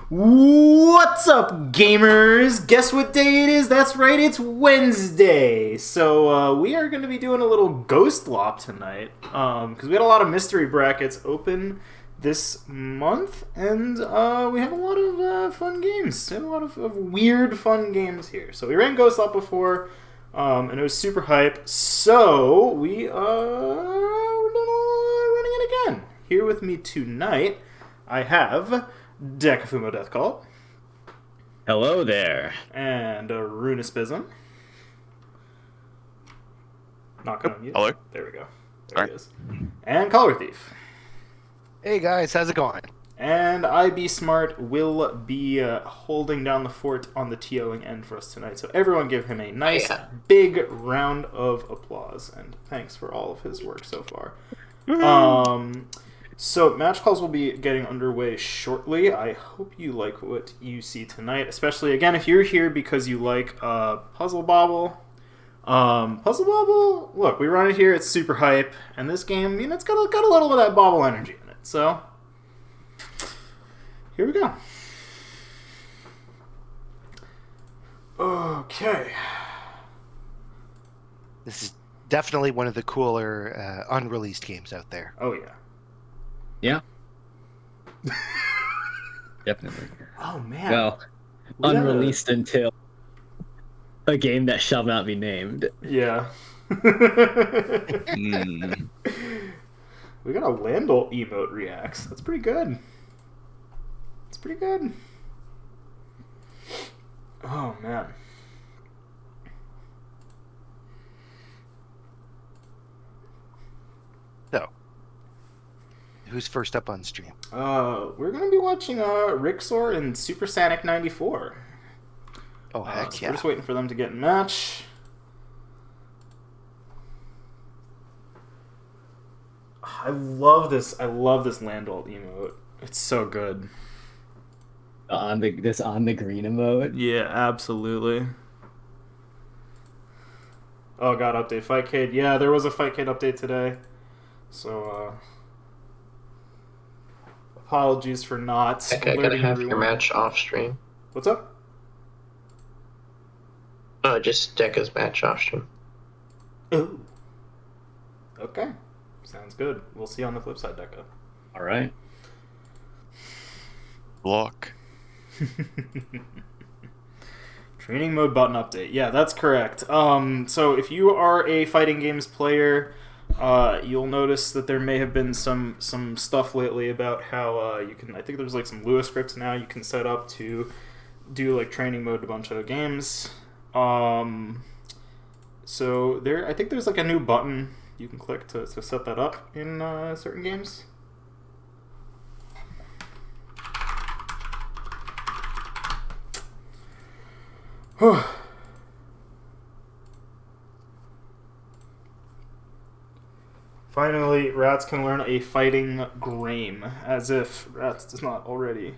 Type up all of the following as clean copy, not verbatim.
What's up, gamers? Guess what day it is? That's right, it's Wednesday. So we are going to be doing a little Ghostlop tonight because we had a lot of mystery brackets open this month, and we have a lot of fun games. A lot of weird, fun games here. So we ran Ghostlop before, and it was super hype. So we're running it again. Here with me tonight, I have Deka Fumo Death Cult. Hello there. And Roonespism. Not gonna mute. Hello. There we go. There he is. And Color Thief. Hey guys, how's it going? And IB Smart will be holding down the fort on the TOing end for us tonight. So everyone give him a nice big round of applause. And thanks for all of his work so far. So match calls will be getting underway shortly. I hope you like what you see tonight, especially again if you're here because you like Puzzle Bobble. Puzzle Bobble, look, we run it here. It's super hype, and this game, you know, it's got a little of that Bobble energy in it. So here we go. Okay. This is definitely one of the cooler unreleased games out there. Oh yeah. Yeah. Definitely. Oh man. Well, unreleased until a game that shall not be named. Yeah. We got a Landel emote reacts. That's pretty good. It's pretty good. Oh man. So, who's first up on stream? We're gonna be watching Rixor and Supersonic 94. Oh heck So yeah! we're just waiting for them to get in match. I love this Landel emote. It's so good. On the green emote. Yeah, absolutely. Oh god, update Fightcade. Yeah, there was a Fightcade update today. So apologies for not I gotta have everyone. your match off stream. What's up? Oh, just Deka's match off stream. Ooh. Okay. Sounds good. We'll see you on the flip side, Deka. All right. Block. Training mode button update. Yeah, that's correct. So if you are a fighting games player, you'll notice that there may have been some stuff lately about how you can. I think there's like some Lua scripts now you can set up to do like training mode to a bunch of games. So there, I think there's like a new button you can click to set that up in certain games. Finally, Ratttz can learn a fighting Grame, as if Ratttz does not already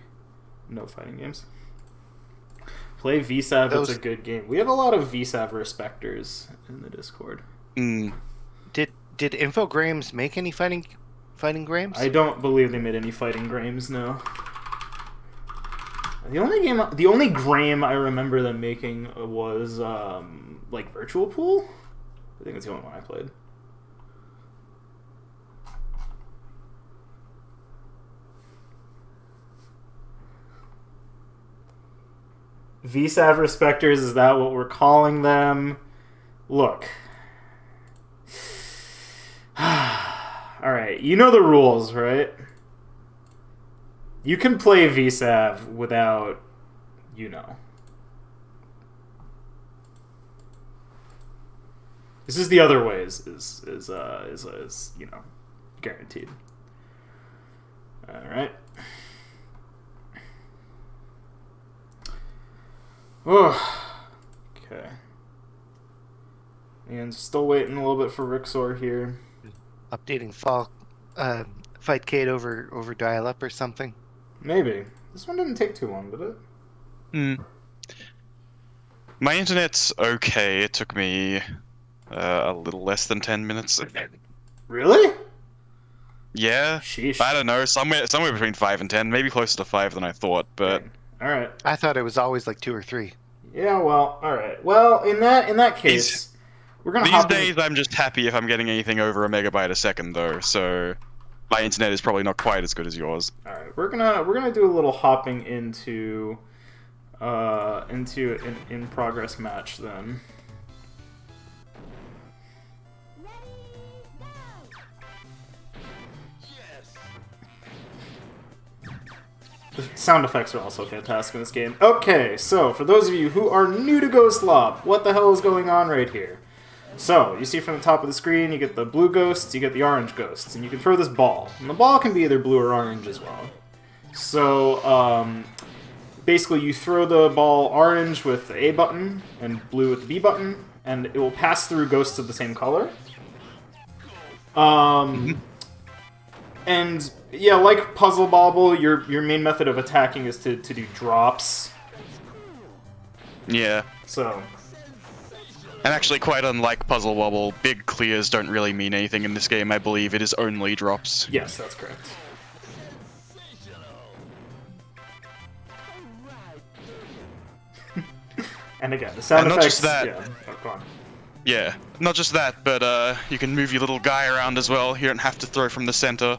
know fighting games. Play VSAV, it's a good game. We have a lot of VSAV respecters in the Discord. Did Infogrames make any fighting Grames? I don't believe they made any fighting Grames, no. The only Grame I remember them making was like Virtual Pool. I think that's the only one I played. VSAV respecters, is that what we're calling them? Look. Alright, you know the rules, right? You can play VSAV without, you know. This is the other ways is you know, guaranteed. Alright. Oh, okay. And still waiting a little bit for Rixor here. Updating Fightcade over dial-up or something. Maybe. This one didn't take too long, did it? My internet's okay. It took me a little less than 10 minutes. Really? Yeah. Sheesh. I don't know. Somewhere between 5 and 10. Maybe closer to 5 than I thought. But All right. I thought it was always like 2 or 3. Yeah. Well. All right. Well, in that case, we're gonna these hop days, I'm just happy if I'm getting anything over a megabyte a second, though. So my internet is probably not quite as good as yours. All right. We're gonna do a little hopping into an in progress match then. The sound effects are also fantastic in this game. Okay, so for those of you who are new to Ghostlop, what the hell is going on right here? So, you see from the top of the screen, you get the blue ghosts, you get the orange ghosts, and you can throw this ball. And the ball can be either blue or orange as well. So, basically you throw the ball orange with the A button, and blue with the B button, and it will pass through ghosts of the same color. And yeah, like Puzzle Bobble, your main method of attacking is to do drops. Yeah. So. And actually, quite unlike Puzzle Wobble, big clears don't really mean anything in this game, I believe. It is only drops. Yes, that's correct. And again, the sound And not effects... just that. Yeah. Oh, go on. Yeah. Not just that, but you can move your little guy around as well. You don't have to throw from the center.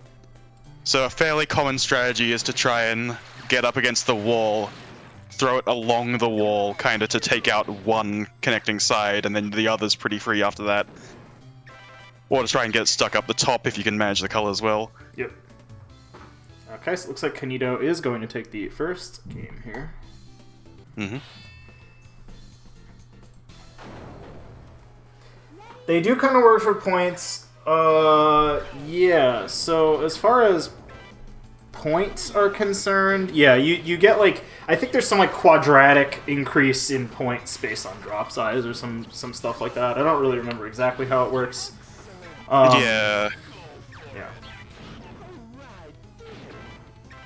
So a fairly common strategy is to try and get up against the wall, throw it along the wall, kind of to take out one connecting side, and then the other's pretty free after that. Or to try and get it stuck up the top if you can manage the colors well. Yep. Okay, so it looks like Canito is going to take the first game here. Mm-hmm. They do kind of work for points. Yeah, so as far as points are concerned, yeah, you get like, I think there's some like quadratic increase in points based on drop size or some stuff like that. I don't really remember exactly how it works. Yeah. Yeah.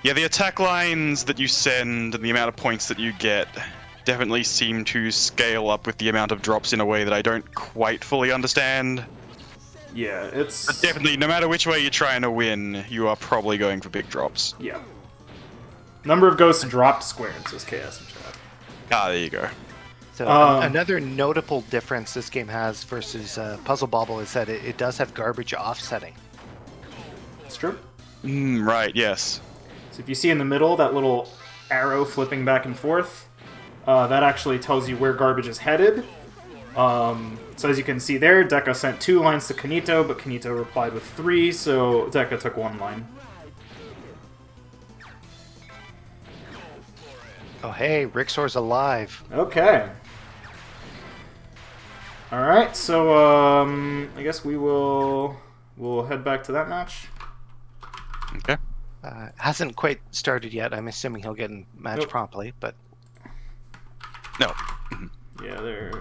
Yeah, the attack lines that you send and the amount of points that you get definitely seem to scale up with the amount of drops in a way that I don't quite fully understand. Yeah, it's... But definitely, no matter which way you're trying to win, you are probably going for big drops. Yeah. Number of ghosts dropped squared, says KS in chat. Ah, there you go. So another notable difference this game has versus Puzzle Bobble is that it does have garbage offsetting. It's true. Right, yes. So if you see in the middle that little arrow flipping back and forth, that actually tells you where garbage is headed. So as you can see there, Deka sent 2 lines to Canito, but Canito replied with 3, so Deka took 1 line. Oh hey, Rixor's alive. Okay. Alright, so I guess we'll head back to that match. Okay. Hasn't quite started yet. I'm assuming he'll get in match Nope. promptly, but No. Yeah, there.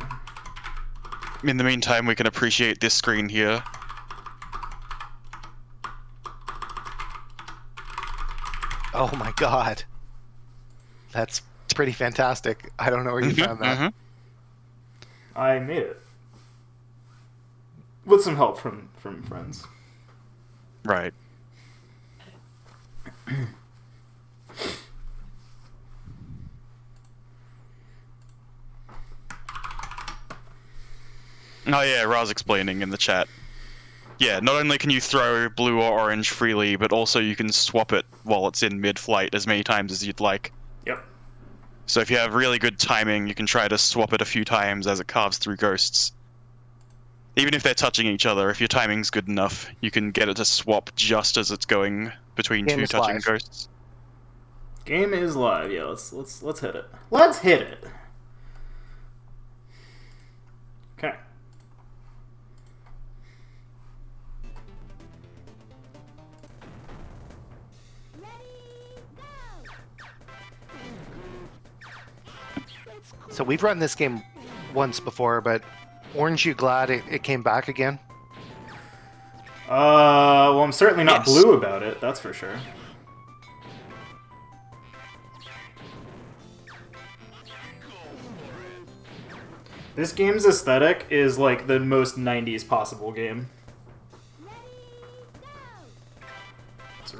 In the meantime, we can appreciate this screen here. oh my god. That's pretty fantastic. I don't know where you found that. I made it. With some help from friends. Right. Oh yeah, Ra's explaining in the chat. Yeah, not only can you throw blue or orange freely, but also you can swap it while it's in mid-flight as many times as you'd like. Yep. So if you have really good timing, you can try to swap it a few times as it carves through ghosts. Even if they're touching each other, if your timing's good enough, you can get it to swap just as it's going between Game two is touching live. ghosts. Game is live. Yeah, let's hit it. Let's hit it. Okay. So we've run this game once before, but aren't you glad it came back again? Well, I'm certainly not Yes. blue about it, that's for sure. This game's aesthetic is like the most 90s possible game.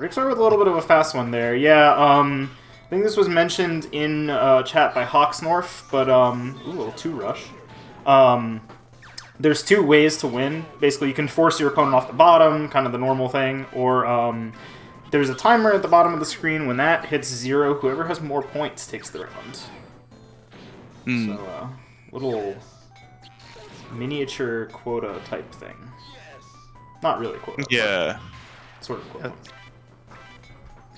Rixar with a little bit of a fast one there. Yeah, I think this was mentioned in chat by Hawksnorf, but ooh, a little too rush. There's two ways to win. Basically, you can force your opponent off the bottom, kind of the normal thing, or there's a timer at the bottom of the screen. When that hits 0, whoever has more points takes the round. So, little miniature quota type thing. Not really quota. Yeah. Sort of quota.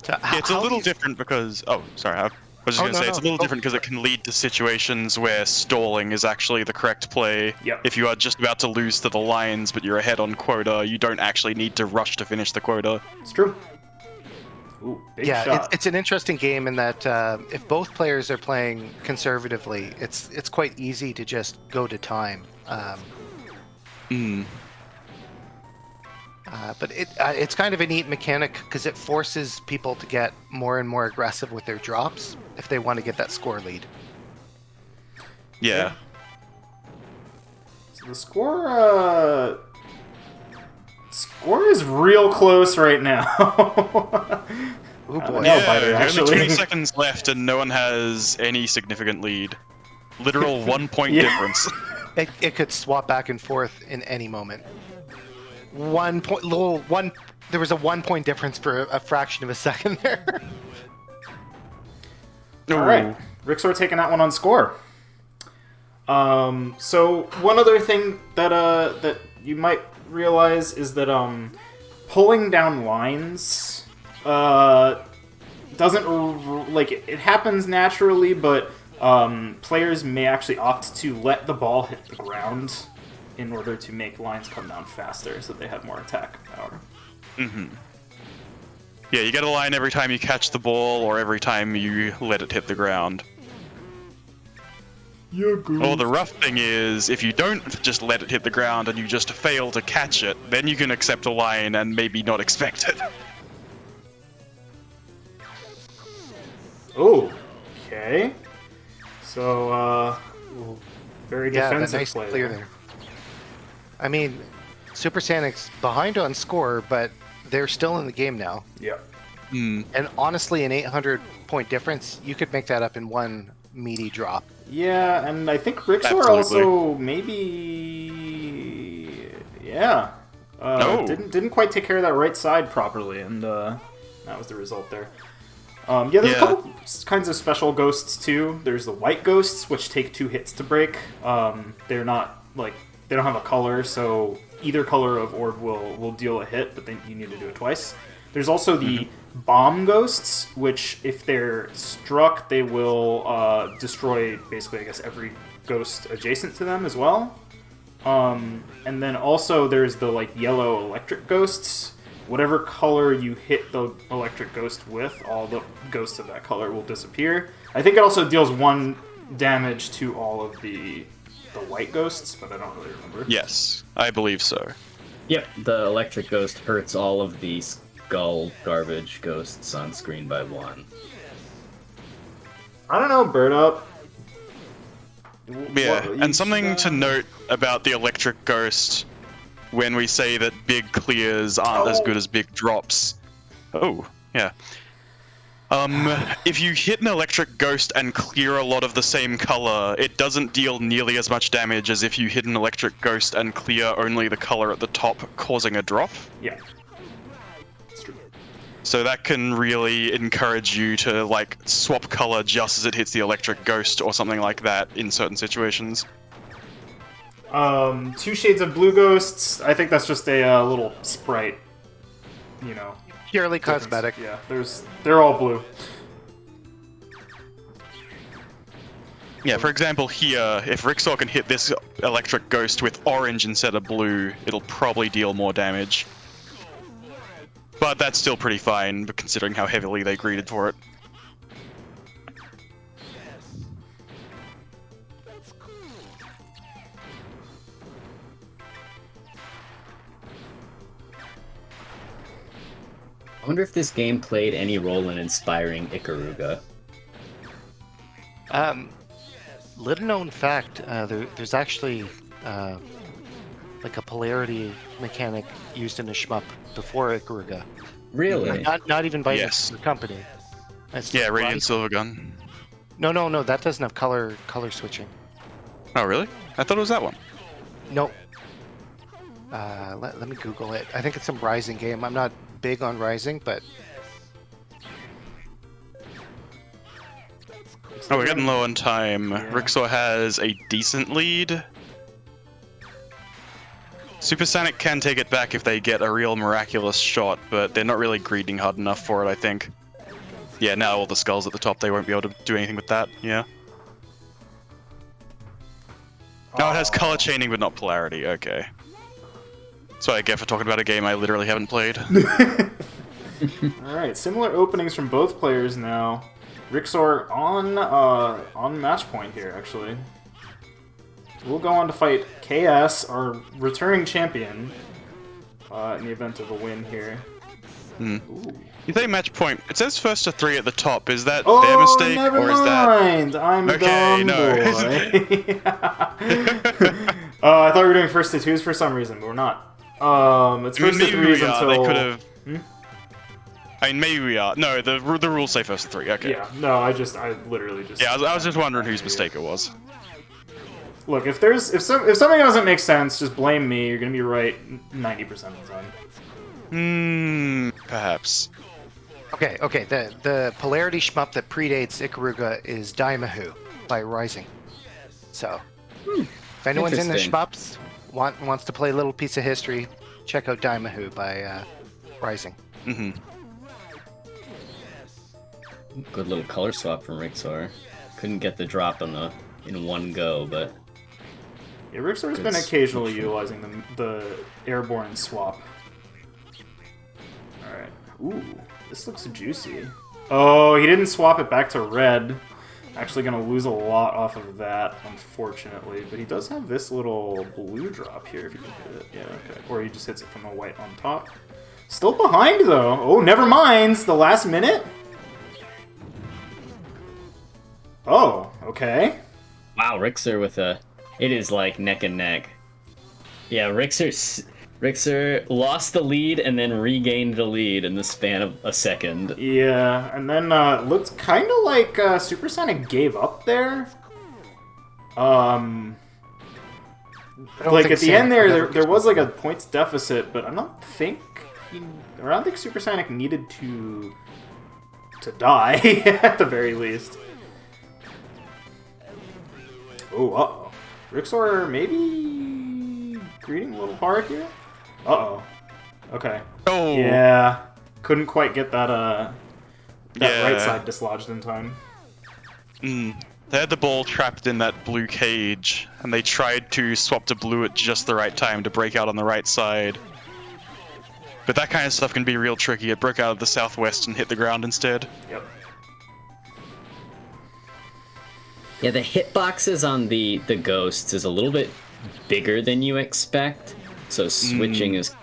Yeah, it's a little different because... Oh, sorry. I was just going to say, it's a little different because it can lead to situations where stalling is actually the correct play. Yep. If you are just about to lose to the Lions, but you're ahead on quota, you don't actually need to rush to finish the quota. It's true. Ooh, big shot. It's an interesting game in that if both players are playing conservatively, it's quite easy to just go to time. But it's kind of a neat mechanic because it forces people to get more and more aggressive with their drops if they want to get that score lead. Yeah. So the score is real close right now. Oh boy. Yeah, only 20 seconds left and no one has any significant lead. Literal 1 point difference. It could swap back and forth in any moment. 1 point, there was a 1 point difference for a fraction of a second there. All right, Rixor taking that one on score. So one other thing that that you might realize is that pulling down lines doesn't like it happens naturally, but players may actually opt to let the ball hit the ground in order to make lines come down faster so they have more attack power. Yeah, you get a line every time you catch the ball or every time you let it hit the ground. Or the rough thing is, if you don't just let it hit the ground and you just fail to catch it, then you can accept a line and maybe not expect it. Oh, okay. So, very defensive nice play clear there. I mean, Super Sonic's behind on score, but they're still in the game now. Yeah. And honestly, an 800-point difference, you could make that up in one meaty drop. Yeah, and I think Rixor also maybe... Yeah. Didn't quite take care of that right side properly, and that was the result there. There's a couple kinds of special ghosts, too. There's the white ghosts, which take 2 hits to break. They're not, like... They don't have a color, so either color of orb will deal a hit, but then you need to do it twice. There's also the bomb ghosts, which if they're struck, they will destroy basically, I guess, every ghost adjacent to them as well. And then also there's the like yellow electric ghosts. Whatever color you hit the electric ghost with, all the ghosts of that color will disappear. I think it also deals 1 damage to all of the white ghosts, but I don't really remember. Yes, I believe so. Yep, the electric ghost hurts all of the skull garbage ghosts on screen by 1. I don't know, Bird Up. Yeah, and something to note about the electric ghost when we say that big clears aren't as good as big drops. Oh, yeah. If you hit an electric ghost and clear a lot of the same color, it doesn't deal nearly as much damage as if you hit an electric ghost and clear only the color at the top, causing a drop. Yeah. It's true. So that can really encourage you to, like, swap color just as it hits the electric ghost or something like that in certain situations. 2 shades of blue ghosts. I think that's just a little sprite, you know. Purely cosmetic. Yeah, they're all blue. Yeah, for example, here, if Rixor can hit this electric ghost with orange instead of blue, it'll probably deal more damage. But that's still pretty fine, considering how heavily they greeted for it. I wonder if this game played any role in inspiring Ikaruga. Little known fact, there's actually like a polarity mechanic used in a shmup before Ikaruga. Really? Not even by Yes. the company. That's Yeah, just Radiant Silver Gun. No, that doesn't have color switching. Oh, really? I thought it was that one. Nope. Let me Google it. I think it's some Rising game. I'm not big on Rising, but Oh, we're getting low on time. Yeah. Rixor has a decent lead. Supersonic can take it back if they get a real miraculous shot, but they're not really greeding hard enough for it, I think. Yeah, now all the skulls at the top, they won't be able to do anything with that, yeah. Now it has color chaining, but not polarity, okay. That's what I get for talking about a game I literally haven't played. Alright, similar openings from both players now. Rixor on match point here, actually. We'll go on to fight KS, our returning champion, in the event of a win here. Hmm. Ooh. You say match point. It says first to 3 at the top. Is that Oh, their mistake, never or is that... mind. I'm Okay, dumb no. boy. I thought we were doing first to 2s for some reason, but we're not. It's first to 3s we are. until... They could have... I mean, maybe we are. No, the rules say first to 3. Okay. Yeah, no, I literally just... Yeah, I was just wondering whose mistake it was. Look, if something doesn't make sense, just blame me. You're gonna be right 90% of the time. Perhaps. okay. The polarity shmup that predates Ikaruga is Daimahu by Rising. So, if anyone's in the Interesting. shmups, wants to play a little piece of history, check out Daimahu by Rising. Mm-hmm. Good little color swap from Rixor. Couldn't get the drop in one go, but Yeah, Rixor's been Good occasionally switch. utilizing the airborne swap. Alright. Ooh, this looks juicy. Oh, he didn't swap it back to red. Actually gonna lose a lot off of that, unfortunately. But he does have this little blue drop here if you can hit it. Yeah, okay. Or he just hits it from the white on top. Still behind, though. Oh, never mind. The last minute? Oh, okay. wow, Rixor with a... It is like neck and neck. Yeah, Rixor lost the lead and then regained the lead in the span of a second. Yeah, and then looked kind of like Supersonic gave up there. I don't Like think at the Sonic end would there, ever there get- was like a points deficit, but I don't think Supersonic needed to die at the very least. Oh, uh-oh. Rixor maybe greeting a little hard here? Uh-oh. Okay. Oh! Yeah. Couldn't quite get that Yeah. right side dislodged in time. They had the ball trapped in that blue cage, and they tried to swap to blue at just the right time to break out on the right side. But that kind of stuff can be real tricky. It broke out of the southwest and hit the ground instead. Yep. Yeah, the hitboxes on the ghosts is a little bit bigger than you expect. So switching is...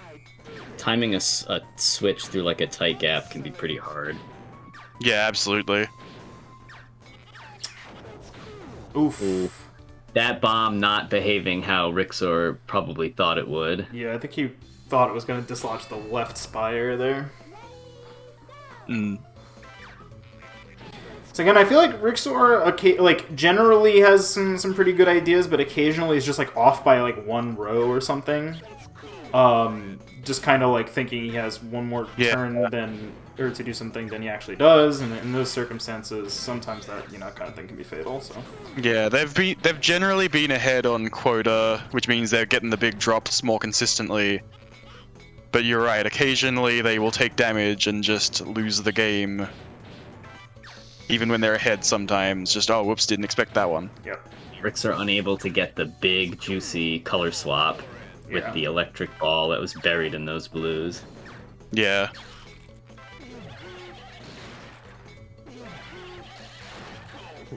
Timing a switch through like a tight gap can be pretty hard. Yeah, absolutely. Oof. Ooh. That bomb not behaving how Rixor probably thought it would. Yeah, I think he thought it was going to dislodge the left spire there. So again, I feel like Rixor like generally has some pretty good ideas, but occasionally is just like off by like one row or something. Just kind of like thinking he has one more turn or to do something than he actually does, and in those circumstances, sometimes that kind of thing can be fatal. So Yeah, they've generally been ahead on quota, which means they're getting the big drops more consistently. But you're right, occasionally they will take damage and just lose the game. Even when they're ahead sometimes, just, oh, whoops, didn't expect that one. yep. Rixor unable to get the big, juicy color swap with Yeah. the electric ball that was buried in those blues. Yeah.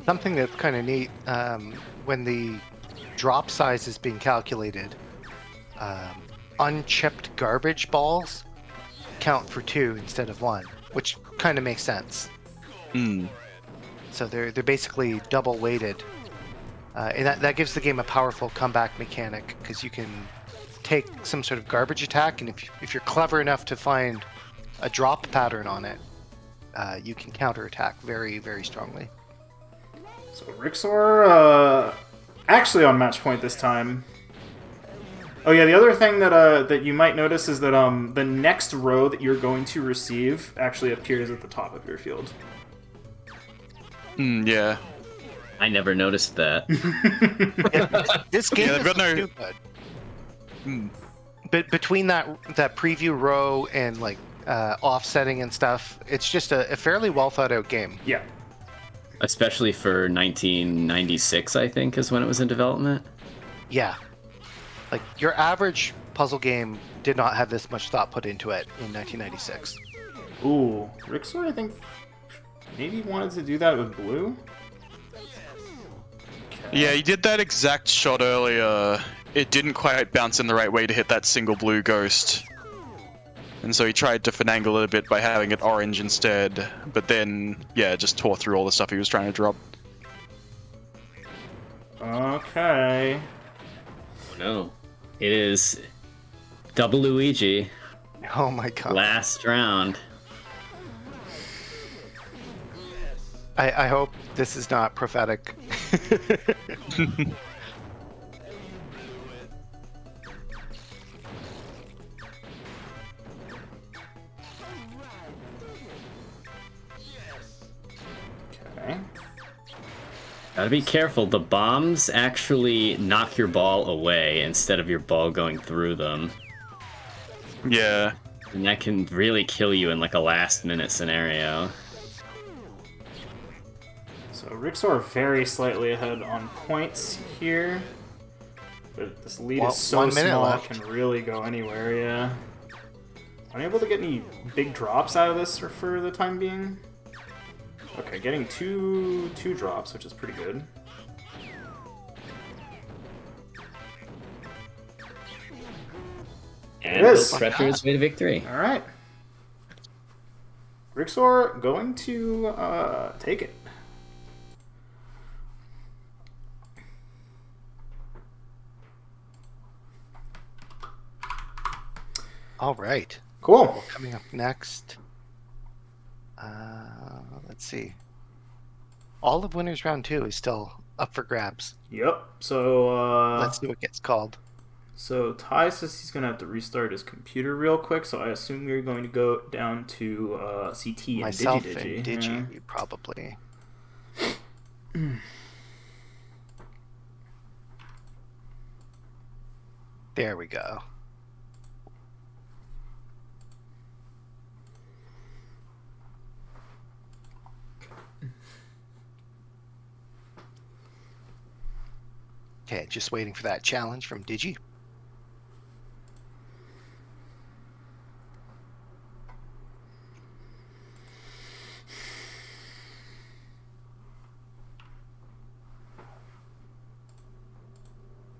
Something that's kind of neat, when the drop size is being calculated, unchipped garbage balls count for 2 instead of 1, which kind of makes sense. So they're basically double weighted, and that gives the game a powerful comeback mechanic, because you can take some sort of garbage attack, and if you're clever enough to find a drop pattern on it, you can counterattack very, very strongly. So Rixor, actually on match point this time. Oh yeah, the other thing that you might notice is that the next row that you're going to receive actually appears at the top of your field. Yeah. I never noticed that. This game Yeah, is they've got no- too good. But between that preview row and like offsetting and stuff, it's just a fairly well thought out game. Yeah. Especially for 1996, I think, is when it was in development. Yeah. Like, your average puzzle game did not have this much thought put into it in 1996. Ooh, Rixor, I think maybe wanted to do that with blue. Yeah, he did that exact shot earlier. It didn't quite bounce in the right way to hit that single blue ghost. And so he tried to finagle it a bit by having it orange instead. But then, yeah, just tore through all the stuff he was trying to drop. Okay. Oh no. It is double Luigi. Oh my god. Last round. I hope this is not prophetic. Okay. Gotta be careful. The bombs actually knock your ball away instead of your ball going through them. Yeah. And that can really kill you in like a last minute scenario. So Rixor very slightly ahead on points here. But this lead Well, is so 1 minute small, left. it can really go anywhere, yeah. Unable to get any big drops out of this for the time being. Okay, getting two drops, which is pretty good. And It is. build pressure his way to victory. All right. Rixor going to take it. All right. Cool. Coming up next. Let's see. All of Winners Round 2 is still up for grabs. Yep. So Let's see what gets called. So Ty says he's gonna have to restart his computer real quick. So I assume we're going to go down to CT and Myself DigiDigi. and Digi, probably. There we go. Okay, just waiting for that challenge from Digi.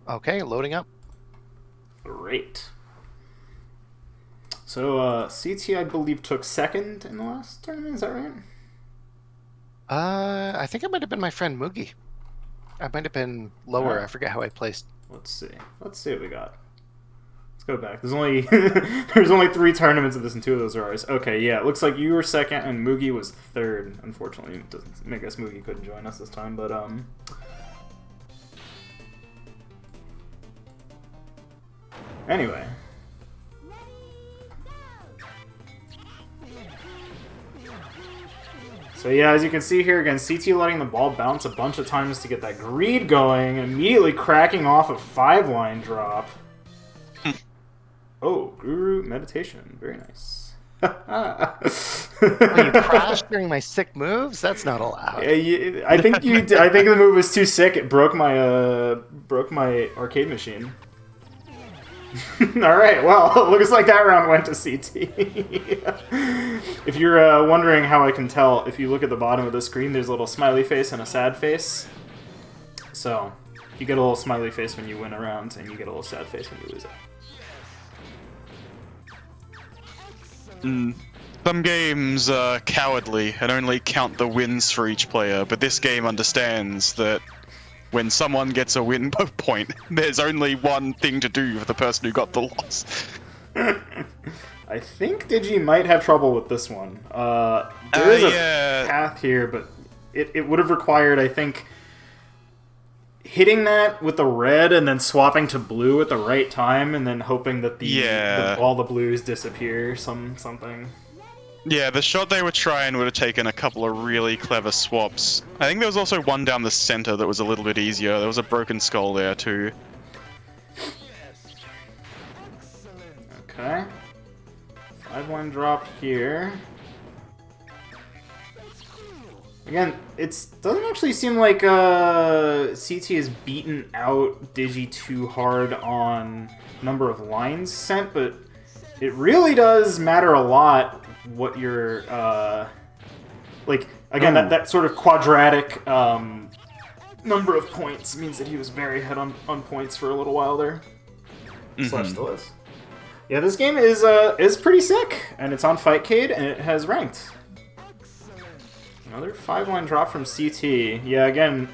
Okay, loading up. Great. So CT, I believe, took second in the last tournament. Is that right? I think it might have been my friend Moogie. I might have been lower. I forget how I placed. Let's see. Let's see what we got. Let's go back. There's only there's only 3 tournaments of this, and 2 of those are ours. Okay, yeah. It looks like you were second, and Moogie was third. Unfortunately, it doesn't. I guess Moogie couldn't join us this time, but Anyway. So yeah, as you can see here again, CT letting the ball bounce a bunch of times to get that greed going, immediately cracking off a 5-line drop. Oh, Guru Meditation. Very nice. Oh, you crashed during my sick moves? That's not allowed. I think you. I think the move was too sick. It broke my arcade machine. All right. Well, looks like that round went to CT. If you're wondering how I can tell, if you look at the bottom of the screen, there's a little smiley face and a sad face. So you get a little smiley face when you win a round, and you get a little sad face when you lose it. Some games are cowardly and only count the wins for each player, but this game understands that when someone gets a win point, there's only one thing to do for the person who got the loss. I think Digi might have trouble with this one. There is a path here, but it would have required, I think, hitting that with the red and then swapping to blue at the right time, and then hoping that all the blues disappear. Something. Yeah, the shot they were trying would have taken a couple of really clever swaps. I think there was also one down the center that was a little bit easier. There was a broken skull there too. Okay. 5-1 drop here. Again, it doesn't actually seem like CT has beaten out Digi too hard on number of lines sent, but it really does matter a lot what your that sort of quadratic number of points means that he was very ahead on points for a little while there. Slash still is. Yeah, this game is pretty sick, and it's on Fightcade, and it has ranked. Another 5-line drop from CT. Yeah, again,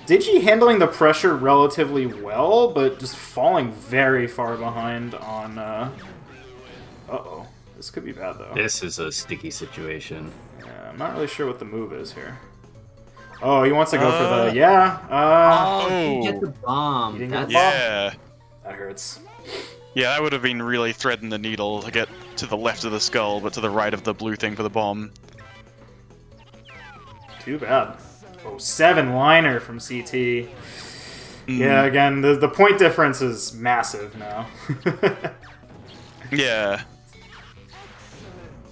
Digi handling the pressure relatively well, but just falling very far behind on... Uh-oh. This could be bad, though. This is a sticky situation. Yeah, I'm not really sure what the move is here. Oh, he wants to go for the... Yeah. He get the bomb. That hurts. Yeah, that would have been really threading the needle to get to the left of the skull, but to the right of the blue thing for the bomb. Too bad. Oh, 7-liner from CT. Yeah, again, the point difference is massive now. Yeah.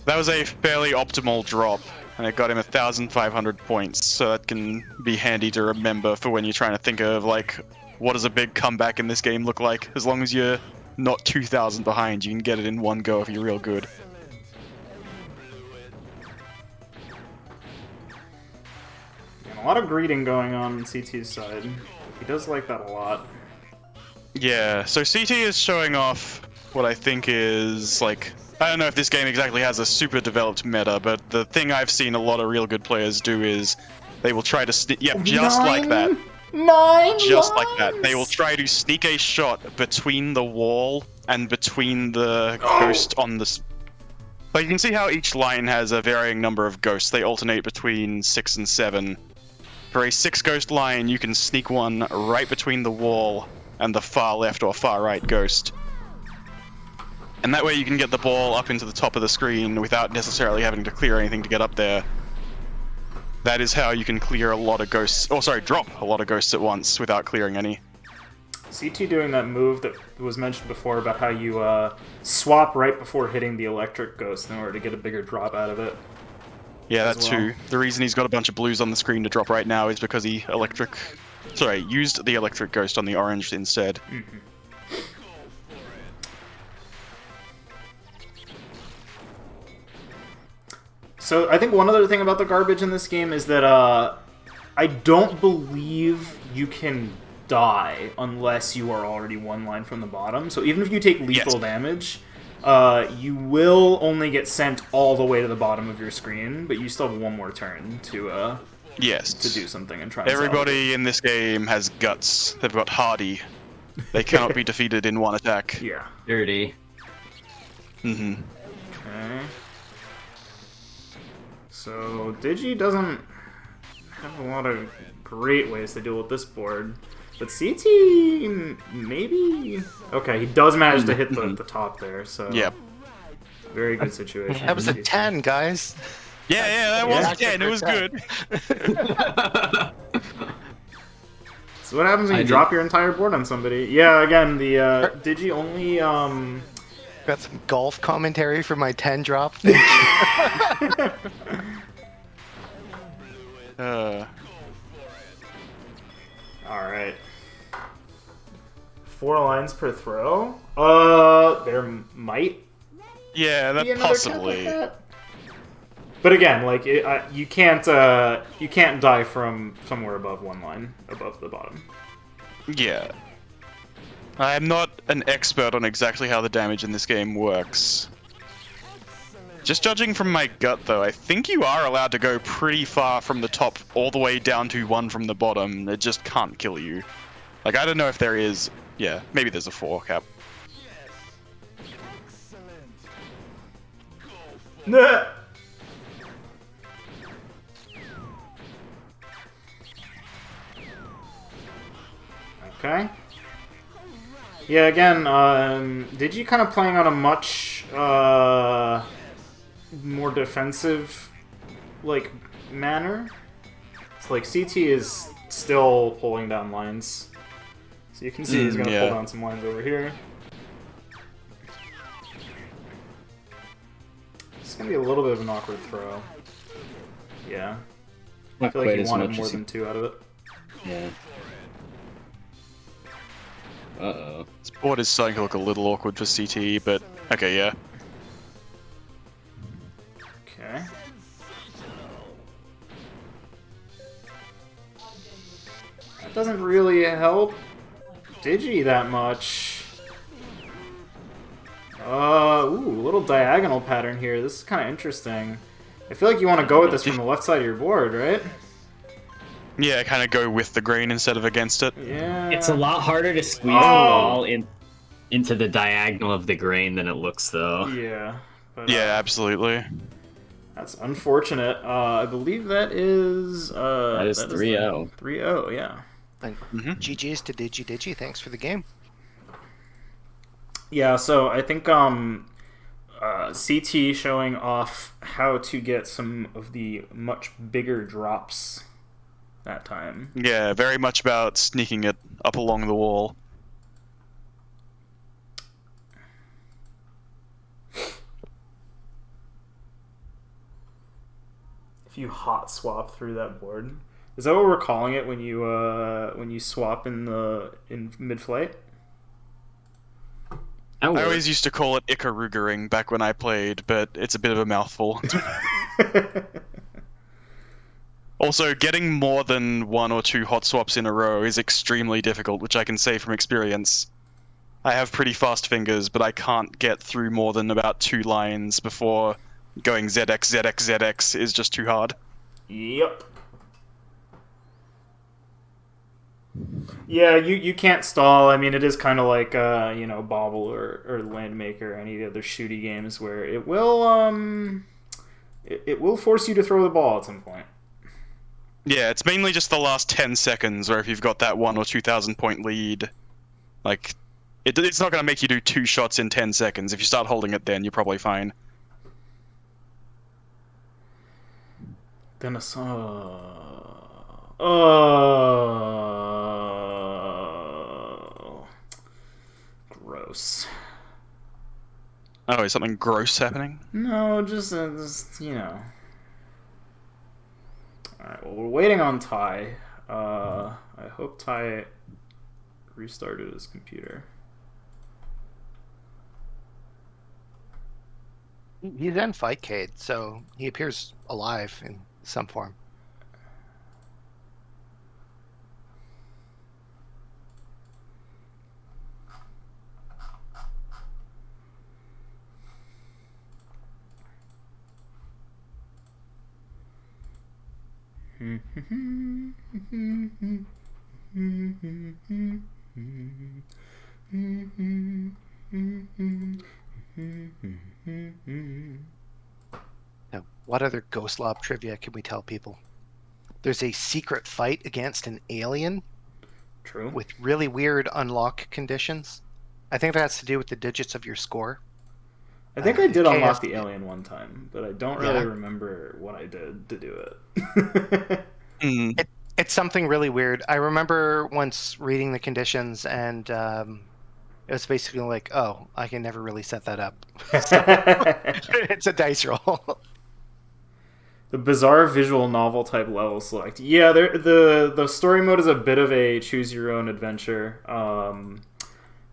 That was a fairly optimal drop, and it got him 1,500 points, so that can be handy to remember for when you're trying to think of, like, what does a big comeback in this game look like? As long as you're not 2,000 behind, you can get it in one go if you're real good. And a lot of greeting going on CT's side. He does like that a lot. Yeah, so CT is showing off what I think is, like... I don't know if this game exactly has a super developed meta, but the thing I've seen a lot of real good players do is they will try to sneak... Yep, just like that. Just like that. They will try to sneak a shot between the wall and between the ghost on the... But you can see how each line has a varying number of ghosts. They alternate between 6 and 7. For a 6-ghost line, you can sneak one right between the wall and the far left or far right ghost. And that way you can get the ball up into the top of the screen without necessarily having to clear anything to get up there. That is how you can clear a lot of ghosts, drop a lot of ghosts at once without clearing any. CT doing that move that was mentioned before about how you swap right before hitting the electric ghost in order to get a bigger drop out of it. Yeah, that too. The reason he's got a bunch of blues on the screen to drop right now is because he used the electric ghost on the orange instead. Mm-hmm. So I think one other thing about the garbage in this game is that I don't believe you can die unless you are already one line from the bottom. So even if you take lethal damage, you will only get sent all the way to the bottom of your screen, but you still have one more turn to do something and try. Everybody in this game has guts. They've got hardy. They cannot be defeated in one attack. Yeah. Dirty. Mm-hmm. Okay. So Digi doesn't have a lot of great ways to deal with this board. But CT, maybe? Okay, he does manage to hit the top there, so... Yep. Very good situation. That was a 10, guys. Yeah, that was 10. It was good. So what happens when you drop your entire board on somebody? Yeah, again, the Digi only... Got some golf commentary for my 10 drop. Alright. 4 lines per throw? There might be another possibly. Like that. But again, like, you can't die from somewhere above one line, above the bottom. Yeah. I am not an expert on exactly how the damage in this game works. Just judging from my gut, though, I think you are allowed to go pretty far from the top all the way down to 1 from the bottom. It just can't kill you. Like, I don't know if there is... Yeah, maybe there's a 4 cap. Nah. Okay. Yeah, again, Digi kind of playing on a much more defensive like manner. It's like CT is still pulling down lines. So you can see he's gonna pull down some lines over here. It's gonna be a little bit of an awkward throw. Yeah. I feel like he wanted more than 2 out of it. Yeah. Uh-oh. This board is starting to look a little awkward for CTE, but okay, yeah. Okay. That doesn't really help Digi that much. Ooh, little diagonal pattern here. This is kind of interesting. I feel like you want to go with this from the left side of your board, right? Yeah, kind of go with the grain instead of against it. Yeah. It's a lot harder to squeeze the ball into the diagonal of the grain than it looks, though. Yeah. But, yeah, absolutely. That's unfortunate. I believe that is... that is 3-0. 3-0, yeah. And GG's to DigiDigi. Thanks for the game. Yeah, so I think CT showing off how to get some of the much bigger drops that time. Yeah, very much about sneaking it up along the wall. If you hot swap through that board, is that what we're calling it when you swap in mid-flight? I always used to call it Ikarugering back when I played, but it's a bit of a mouthful. Also, getting more than 1 or 2 hot swaps in a row is extremely difficult, which I can say from experience. I have pretty fast fingers, but I can't get through more than about 2 lines before going ZX, ZX, ZX is just too hard. Yep. Yeah, you can't stall. I mean, it is kind of like Bobble or Landmaker or any other shooty games where it will it will force you to throw the ball at some point. Yeah, it's mainly just the last 10 seconds, or if you've got that 1 or 2,000 point lead, like it's not going to make you do 2 shots in 10 seconds. If you start holding it, then you're probably fine. Then gross. Oh, is something gross happening? No, just Alright, well, we're waiting on Ty. I hope Ty restarted his computer. He's in Fightcade, so he appears alive in some form. Now, what other Ghostlop trivia can we tell people? There's a secret fight against an alien. True. With really weird unlock conditions. I think that has to do with the digits of your score. I think I did unlock the alien one time, but I don't really remember what I did to do it. It's something really weird. I remember once reading the conditions, and it was basically like, oh, I can never really set that up. So, it's a dice roll. The bizarre visual novel type level select. Yeah, the story mode is a bit of a choose your own adventure.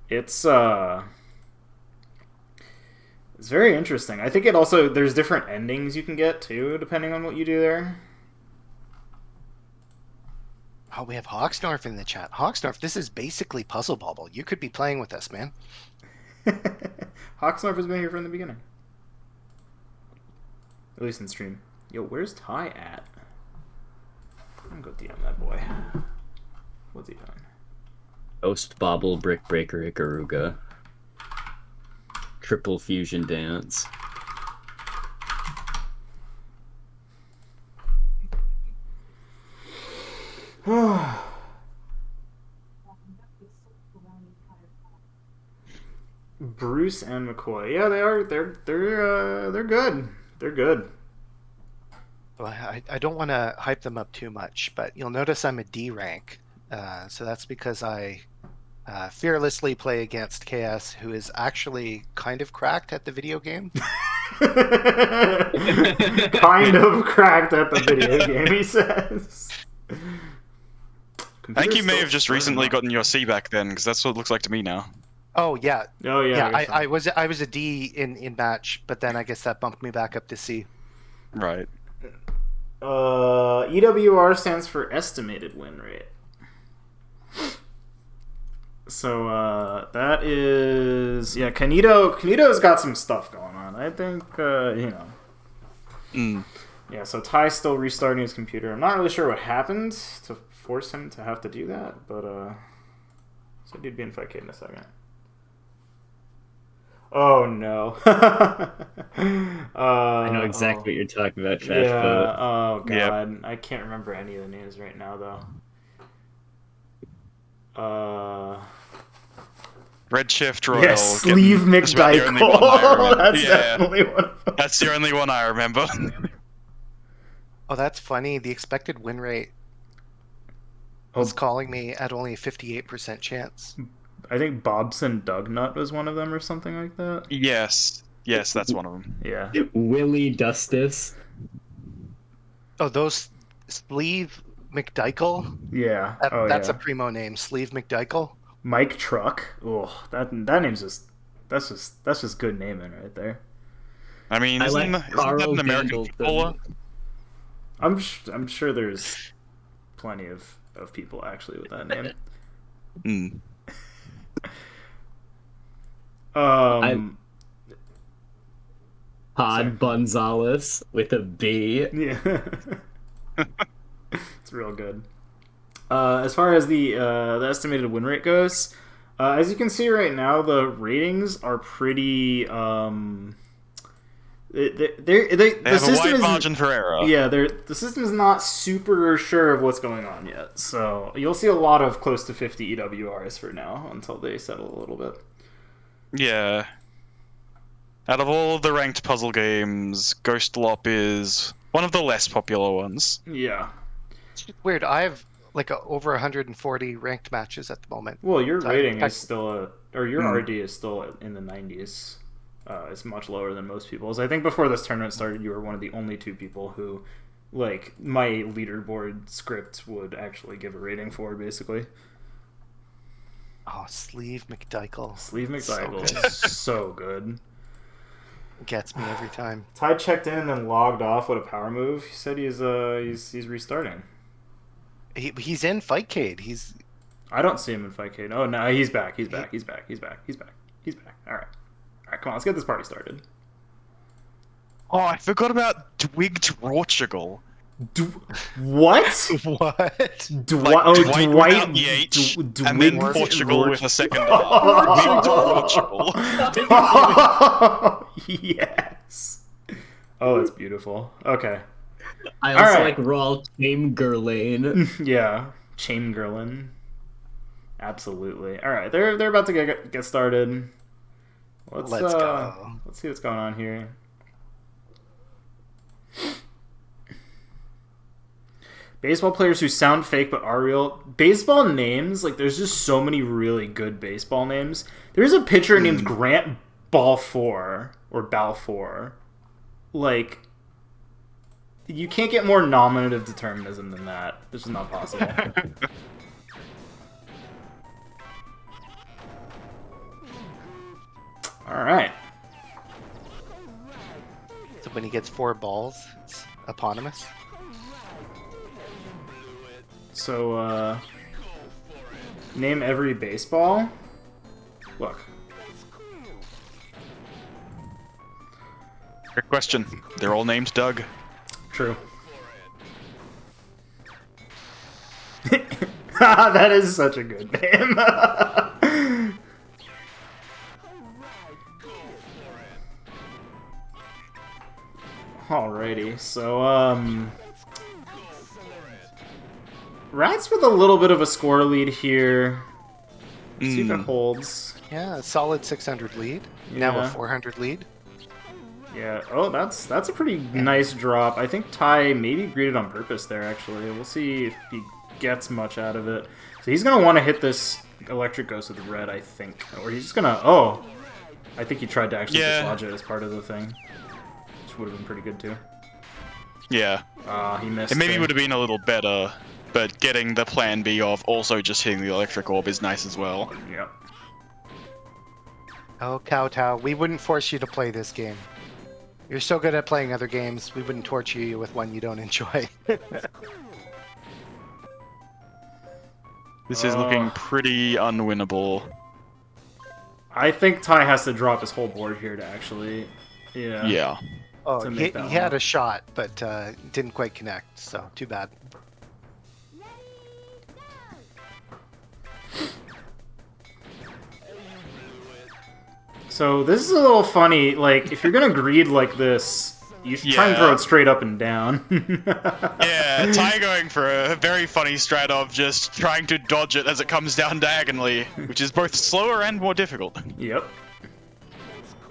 It's very interesting. I think there's different endings you can get too, depending on what you do there. Oh, we have Hawksnorf in the chat. Hawksnorf, this is basically Puzzle Bobble. You could be playing with us, man. Hawksnorf has been here from the beginning. At least in stream. Yo, where's Ty at? I'm gonna go DM that boy. What's he doing? Ghost Bobble, Brick Breaker, Ikaruga. Triple Fusion Dance. Bruce and McCoy. Yeah, they are. They're good. They're good. Well, I don't want to hype them up too much, but you'll notice I'm a D rank. So that's because I fearlessly play against KS, who is actually kind of cracked at the video game. Kind of cracked at the video game, he says. I think you may have just recently gotten your C back then, because that's what it looks like to me now. Oh yeah. Oh yeah. I was a D in match, but then I guess that bumped me back up to C. Right. EWR stands for estimated win rate. So that is Canito's got some stuff going on. I think Yeah, so Ty's still restarting his computer. I'm not really sure what happened to force him to have to do that, but so dude be in 5K in a second. Oh no. I know exactly what you're talking about, Trash. Yeah. But... Oh god. Yep. I can't remember any of the names right now though. Redshift Royal. Yeah, Sleeve McDyke. That's definitely one of them. That's the only one I remember. Oh, that's funny. The expected win rate was calling me at only a 58% chance. I think Bobson Dugnut was one of them or something like that. Yes, that's one of them. Yeah. Willie Dustis. Oh, those Sleeve McDyke? Yeah. That's a primo name, Sleeve McDyke. Mike Truck. Oh, that name's that's just good naming right there. I mean, isn't that an American footballer? I'm sure there's plenty of people actually with that name. Todd Gonzalez with a B. Yeah. It's real good. As far as the estimated win rate goes, as you can see right now, the ratings are pretty. The system is margin for error. Yeah, the system is not super sure of what's going on yet, so you'll see a lot of close to 50 EWRs for now until they settle a little bit. Yeah. Out of all of the ranked puzzle games, Ghostlop is one of the less popular ones. Yeah. It's weird. I have like over 140 ranked matches at the moment. Well, your rating is still your RD is still in the 90s. It's much lower than most people's. I think before this tournament started, you were one of the only two people who, like, my leaderboard script would actually give a rating for, basically. Oh, Sleeve McDyke. Sleeve McDyke is so good. Gets me every time. Ty checked in and then logged off. What a power move! He said he's restarting. He's in Fightcade. I don't see him in Fightcade. Oh no, he's back. He's back. All right, come on, let's get this party started. Oh, I forgot about Dwight Portugal. What? What? Dwight without the H, and then Portugal with a second R. Portugal. Yes. Oh, that's beautiful. Okay. I also like Raw Chamberlain. Yeah, Chamberlain. Absolutely. All right, they're about to get started. Let's go. Let's see what's going on here. Baseball players who sound fake but are real. Baseball names, like, there's just so many really good baseball names. There's a pitcher named Grant Balfour, or Balfour. Like, you can't get more nominative determinism than that. This is not possible. Alright. So when he gets 4 balls, it's eponymous. So, name every baseball. Look. Good question. They're all named Doug. True. That is such a good name. Alrighty, so, Ratttz with a little bit of a score lead here. See if it holds. Yeah, a solid 600 lead. Now a Yeah. 400 lead. Yeah. Oh, that's a pretty nice drop. I think Ty maybe greeted on purpose there. Actually, we'll see if he gets much out of it. So he's gonna want to hit this electric ghost with red, I think, or he's just gonna. Oh, I think he tried to actually dislodge it as part of the thing, which would have been pretty good too. Yeah. He missed. It maybe there. would have been a little better, but getting the plan B of also just hitting the electric orb is nice as well. Yep. Oh, Kowtow, we wouldn't force you to play this game. You're so good at playing other games, we wouldn't torture you with one you don't enjoy. This is looking pretty unwinnable. I think Ty has to drop his whole board here to actually. Yeah. Yeah. Oh, To he make that had one. a shot, but didn't quite connect, so too bad. So this is a little funny. Like, if you're gonna greed like this, you should try and throw Yeah. it straight up and down. Yeah, Ty going for a very funny strat of just trying to dodge it as it comes down diagonally, which is both slower and more difficult. Yep.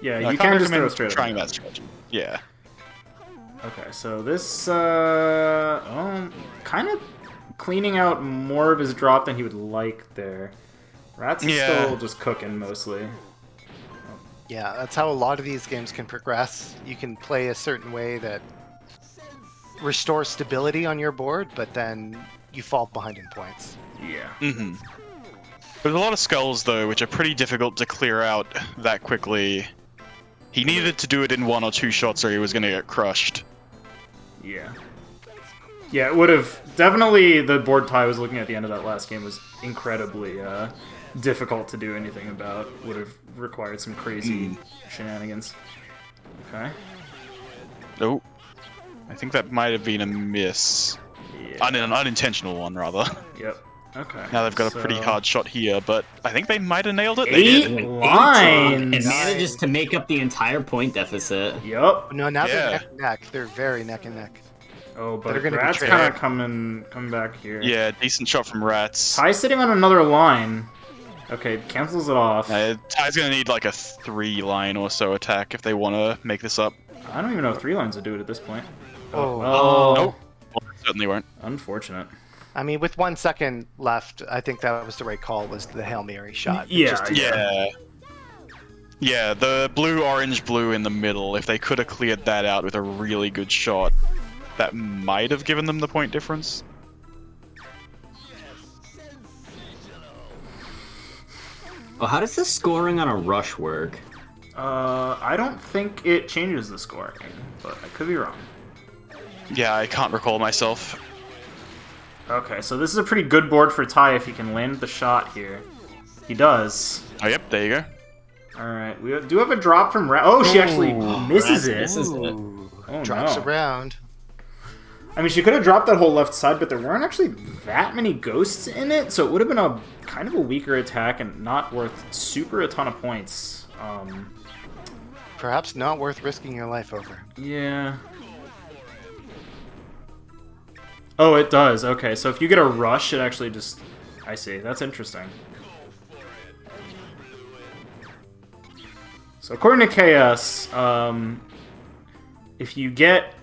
Yeah, I you can't can just throw recommend it straight trying up. that strategy. Yeah. Okay, so this, kind of cleaning out more of his drop than he would like there. Ratttz is Yeah. still just cooking mostly. Yeah, that's how a lot of these games can progress. You can play a certain way that restores stability on your board, but then you fall behind in points. Yeah. Mm-hmm. There's a lot of skulls, though, which are pretty difficult to clear out that quickly. He needed to do it in 1 or 2 shots or he was going to get crushed. Yeah. Yeah, it would have definitely. The board Ty was looking at the end of that last game was incredibly difficult to do anything about. Would have required some crazy shenanigans. Okay. Oh. I think that might have been a miss. Yeah. An unintentional one, rather. Yep. Okay. Now they've got a pretty so- hard shot here, but I think they might have nailed it. They 8 did. lines. And manages to make up the entire point deficit. Yep. No, now Yeah. they're neck and neck. They're very neck and neck. Oh, but They're gonna be Rat's tricky. kind of coming back here. Yeah, decent shot from Ratttz. Ty's sitting on another line. Okay, cancels it off. Ty's gonna need like a 3-line or so attack if they want to make this up. I don't even know if 3 lines would do it at this point. Oh. Nope. Well, they certainly won't. Unfortunate. I mean, with 1 second left, I think that was the right call, was the Hail Mary shot. It Yeah, just- Yeah. Yeah, the blue, orange, blue in the middle, if they could have cleared that out with a really good shot, that might have given them the point difference. Oh, how does the scoring on a rush work? I don't think it changes the scoring, but I could be wrong. Yeah, I can't recall myself. Okay, so this is a pretty good board for Ty if he can land the shot here. He does. Oh, yep, there you go. Alright, we do have a drop from Oh, she actually misses it. Misses it. Ooh, Oh, drops no. around. I mean, she could have dropped that whole left side, but there weren't actually that many ghosts in it, so it would have been a kind of a weaker attack and not worth super a ton of points. Perhaps not worth risking your life over. Yeah. Oh, it does. Okay, so if you get a rush, it actually just... I see. That's interesting. So according to KS, if you get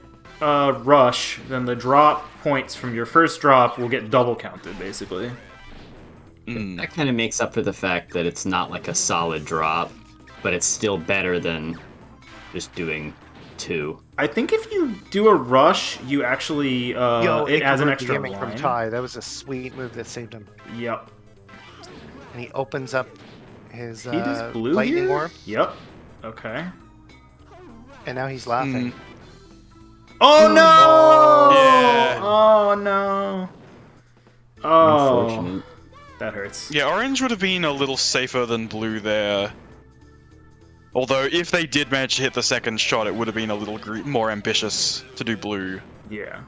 a rush, then the drop points from your first drop will get double counted, basically. That kind of makes up for the fact that it's not like a solid drop, but it's still better than just doing 2. I think if you do a rush, you actually it adds an extra gimmick from line. Ty. That was a sweet move that saved him. Yep. And he opens up his He just blew lightning here? orb, Yep. Okay. and now he's laughing. Oh no! Yeah. Oh no! Oh, Unfortunate. that hurts. Yeah, orange would have been a little safer than blue there. Although, if they did manage to hit the second shot, it would have been a little more ambitious to do blue. Yeah.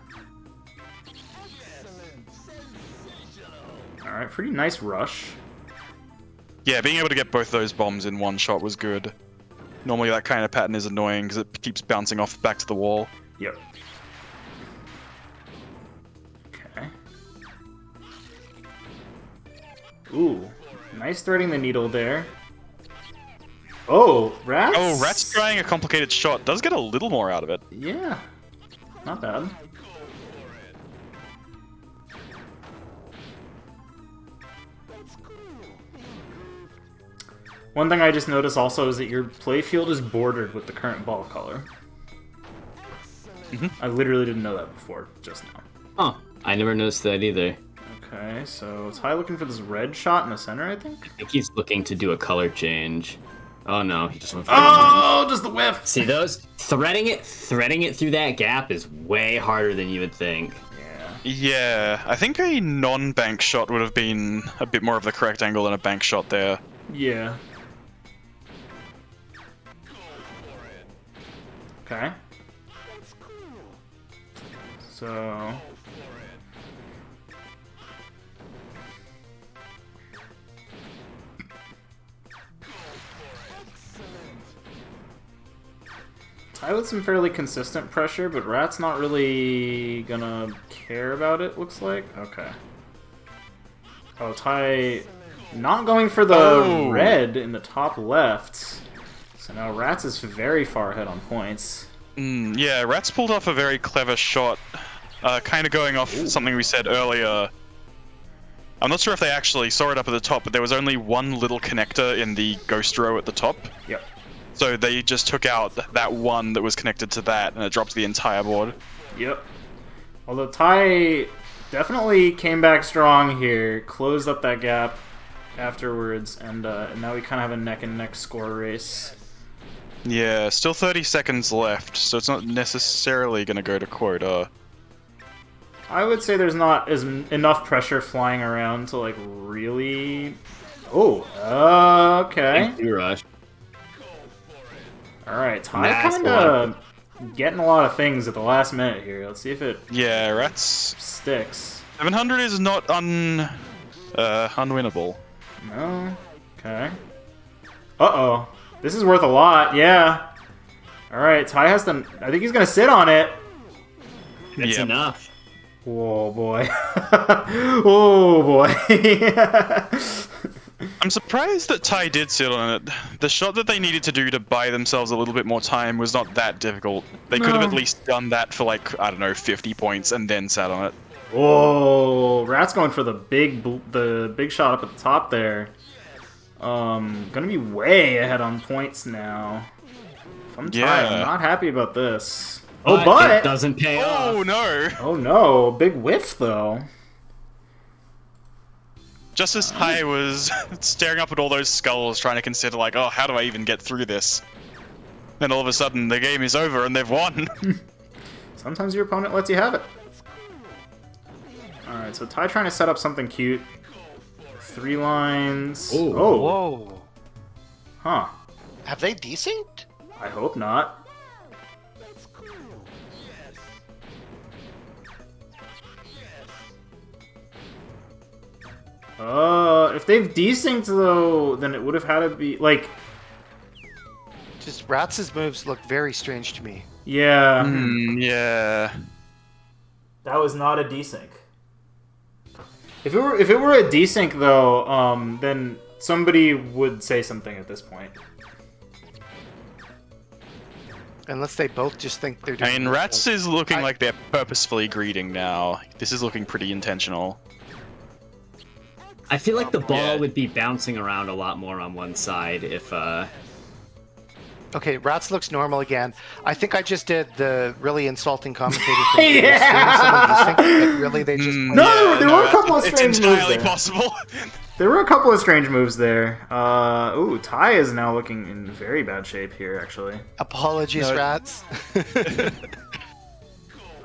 All right, pretty nice rush. Yeah, being able to get both those bombs in one shot was good. Normally that kind of pattern is annoying because it keeps bouncing off back to the wall. Yep. Okay. Ooh, nice threading the needle there. Oh, Ratttz? Oh, Ratttz trying a complicated shot. Does get a little more out of it. Yeah. Not bad. One thing I just noticed also is that your playfield is bordered with the current ball color. I literally didn't know that before, just now. Oh, I never noticed that either. Okay, so Ty looking for this red shot in the center, I think? I think he's looking to do a color change. Oh no, he just went for Oh, just the whiff! See those? Threading it through that gap is way harder than you would think. Yeah, I think a non-bank shot would have been a bit more of the correct angle than a bank shot there. Yeah. Okay. So... Ty with some fairly consistent pressure, but Rattt's not really gonna care about it, looks like. Okay. Oh, Ty not going for the red in the top left. So now Ratttz is very far ahead on points. Yeah, Ratttz pulled off a very clever shot. Kind of going off something we said earlier. I'm not sure if they actually saw it up at the top, but there was only one little connector in the ghost row at the top. Yep. So they just took out that one that was connected to that, and it dropped the entire board. Yep. Although Ty definitely came back strong here, closed up that gap afterwards, and now we kind of have a neck-and-neck score race. Yeah, still 30 seconds left, so it's not necessarily going to go to quota. I would say there's not enough pressure flying around to, like, really... Oh, okay. Rush. Alright, Ty kind of getting a lot of things at the last minute here. Let's see if it Yeah, Ratttz. sticks. 700 is not unwinnable. No? Okay. Uh-oh. This is worth a lot, yeah. Alright, Ty has to... I think he's gonna sit on it. That's enough. Whoa, boy. Oh, boy. I'm surprised that Ty did sit on it. The shot that they needed to do to buy themselves a little bit more time was not that difficult. They could have at least done that for, like, I don't know, 50 points and then sat on it. Whoa, Rattt's going for the big shot up at the top there. Gonna be way ahead on points now. If I'm Ty, I'm not happy about this. Oh, but it doesn't pay off. Oh no! Oh no, big whiff though. Just as Ty was staring up at all those skulls, trying to consider, like, oh, how do I even get through this? Then all of a sudden, the game is over and they've won. Sometimes your opponent lets you have it. Alright, so Ty trying to set up something cute. 3 lines. Ooh. Oh. Whoa. Huh. Have they desynced? I hope not. If they've desynced though, then it would have had to be like. Just Rattz's moves look very strange to me. Yeah. Yeah. That was not a desync. If it were a desync though, then somebody would say something at this point. Unless they both just think they're doing... I mean, Ratttz is looking like they're purposefully greeding now. This is looking pretty intentional. I feel like the ball would be bouncing around a lot more on one side if, Okay, Ratttz looks normal again. I think I just did the really insulting commentator thing. Really, they just... No, there were a couple of strange it's moves entirely there. possible. There were a couple of strange moves there. Ooh, Ty is now looking in very bad shape here, actually. Apologies, Ratttz.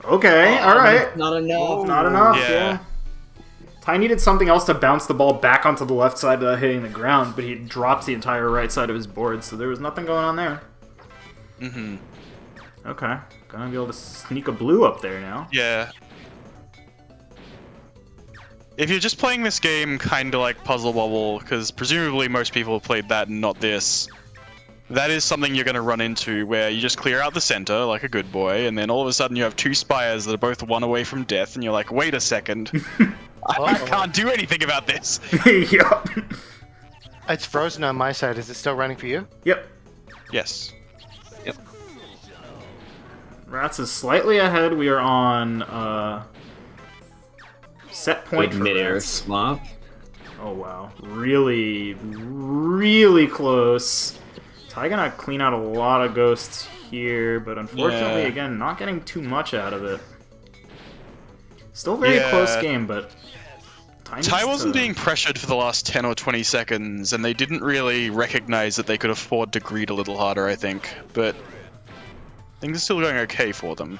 Okay, alright. not enough. Not enough, Yeah. yeah. Ty needed something else to bounce the ball back onto the left side without hitting the ground, but he dropped the entire right side of his board, so there was nothing going on there. Mm-hmm. Okay, gonna be able to sneak a blue up there now. Yeah. If you're just playing this game kind of like Puzzle Bobble, because presumably most people have played that and not this, that is something you're going to run into where you just clear out the center like a good boy, and then all of a sudden you have 2 spires that are both 1 away from death, and you're like, wait a second. I can't do anything about this. Yup. It's frozen on my side. Is it still running for you? Yep. Yes. Ratttz is slightly ahead. We are on set point Good for mid-air Ratttz. swap. Oh wow, really, really close. Ty gonna clean out a lot of ghosts here, but unfortunately, Yeah. again, not getting too much out of it. Still very close game, but Ty wasn't being pressured for the last 10 or 20 seconds, and they didn't really recognize that they could afford to greed a little harder, I think. But things are still going okay for them.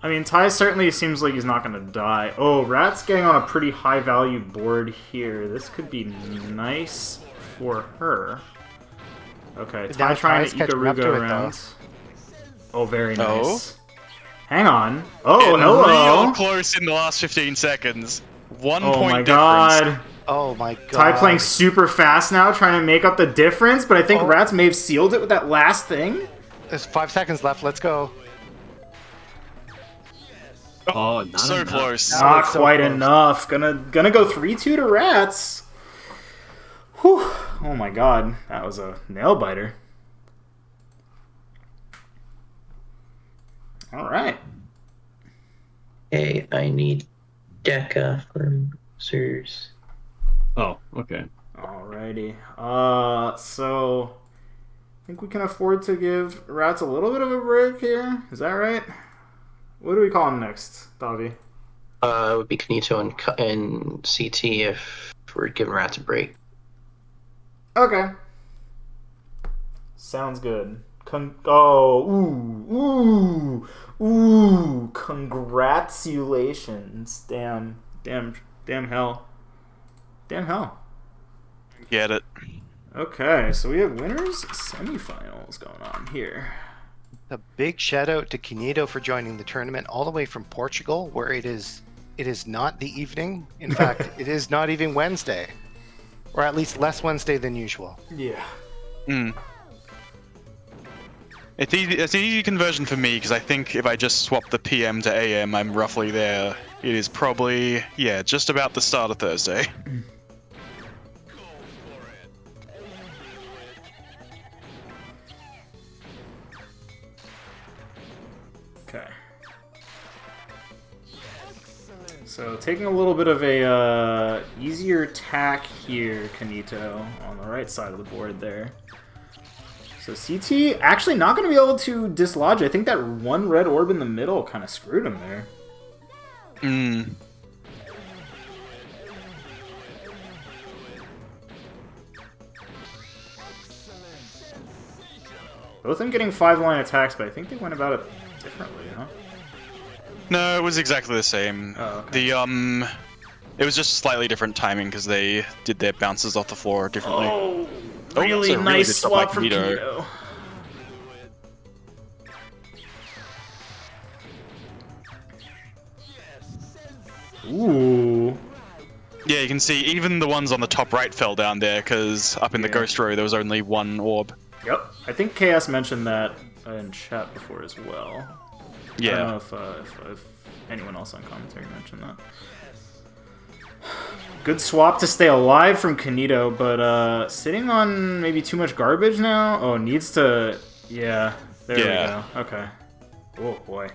I mean, Ty certainly seems like he's not gonna die. Oh, Rat's getting on a pretty high value board here. This could be nice for her. Okay, Ty Now trying Ty's to catching up to Ikaruga it, around. Oh, very Oh. nice. Hang on. Oh, Getting hello. real close in the last 15 seconds. 1 Oh point my difference. god. Oh my god. Ty playing super fast now, trying to make up the difference, but I think Oh. Ratz may have sealed it with that last thing. There's 5 seconds left. Let's go. Oh, not So enough. close. That Not was so quite close. enough. Gonna go 3-2 to Ratz. Whew. Oh my god. That was a nail biter. Alright. Hey, I need Deka from Zircean. Oh, okay. Alrighty. So I think we can afford to give Ratz a little bit of a break here. Is that right? What do we call him next, Davi? It would be Canito and CT if we're giving Ratttz a break. Okay. Sounds good. Ooh, congratulations. Damn hell. Damn hell. Get it. Okay, so we have winners semifinals going on here. A big shout out to Canito for joining the tournament all the way from Portugal, where it is not the evening. In fact, it is not even Wednesday, or at least less Wednesday than usual. Yeah. Mm. It's an easy conversion for me, because I think if I just swap the PM to AM, I'm roughly there. It is probably, yeah, just about the start of Thursday. Okay. So taking a little bit of a easier tack here, Canito, on the right side of the board there. So CT actually not going to be able to dislodge. I think that one red orb in the middle kind of screwed him there. Mm. Both of them getting 5-line attacks, but I think they went about it differently, huh? No, it was exactly the same. Oh, okay. It was just slightly different timing because they did their bounces off the floor differently. Oh, Oh, really that's a really nice good shot by swap from Canito. Canito. Ooh. Yeah, you can see even the ones on the top right fell down there because up in the Yeah. ghost row there was only one orb. Yep. I think KS mentioned that in chat before as well. I don't know Yeah. if anyone else on commentary mentioned that. Good swap to stay alive from Canito, but sitting on maybe too much garbage now? Oh, needs to... Yeah, there Yeah. we go. Okay. Oh, boy.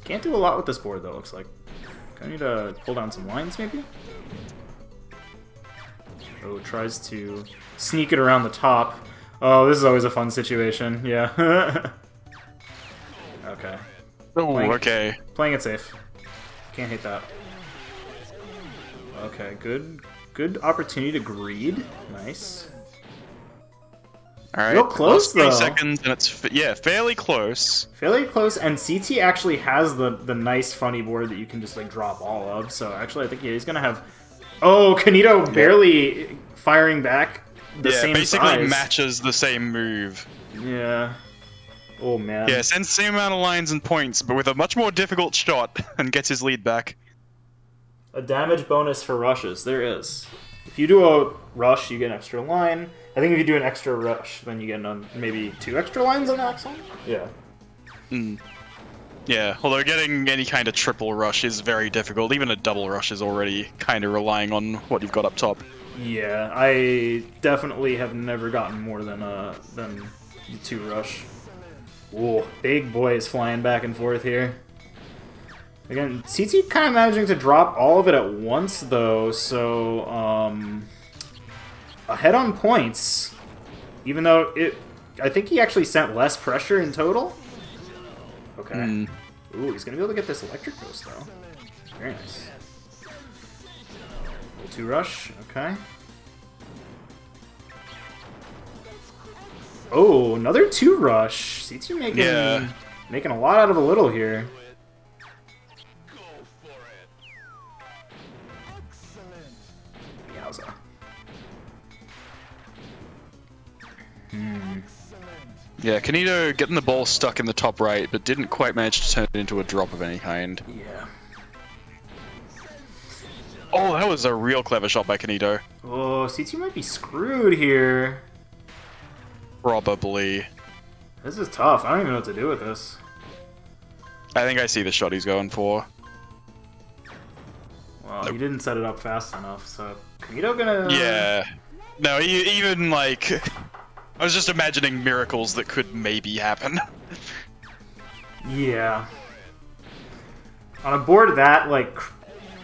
Can't do a lot with this board, though, looks like. Gonna need to pull down some lines, maybe? Oh, tries to sneak it around the top. Oh, this is always a fun situation. Yeah. Okay. Oh, Playing- okay. Playing it safe. Can't hate that. Okay, good opportunity to greed. Nice. All right. Real close, Last 20 though. seconds, and it's yeah, fairly close. Fairly close, and CT actually has the nice funny board that you can just like drop all of. So actually, I think he's gonna have. Oh, Canito barely firing back the Yeah, same basically size. matches the same move. Yeah. Oh man. Yeah, sends the same amount of lines and points, but with a much more difficult shot, and gets his lead back. A damage bonus for rushes. There is. If you do a rush, you get an extra line. I think if you do an extra rush, then you get maybe 2 extra lines on the next one. Yeah. Mm. Yeah, although getting any kind of triple rush is very difficult. Even a double rush is already kind of relying on what you've got up top. Yeah, I definitely have never gotten more than the 2 rush. Ooh, big boy is flying back and forth here. Again, CT kind of managing to drop all of it at once, though, so, ahead on points, even though I think he actually sent less pressure in total. Okay. Ooh, he's gonna be able to get this electric ghost, though. Very nice. 2 rush, okay. Oh, another 2 rush. CT making a lot out of a little here. Yowza. Yeah, Canito getting the ball stuck in the top right, but didn't quite manage to turn it into a drop of any kind. Yeah. Oh, that was a real clever shot by Canito. Oh, CT might be screwed here. Probably. This is tough. I don't even know what to do with this. I think I see the shot he's going for. Well, he didn't set it up fast enough, so... Canito gonna... Yeah. No, even, like... I was just imagining miracles that could maybe happen. Yeah. On a board that, like,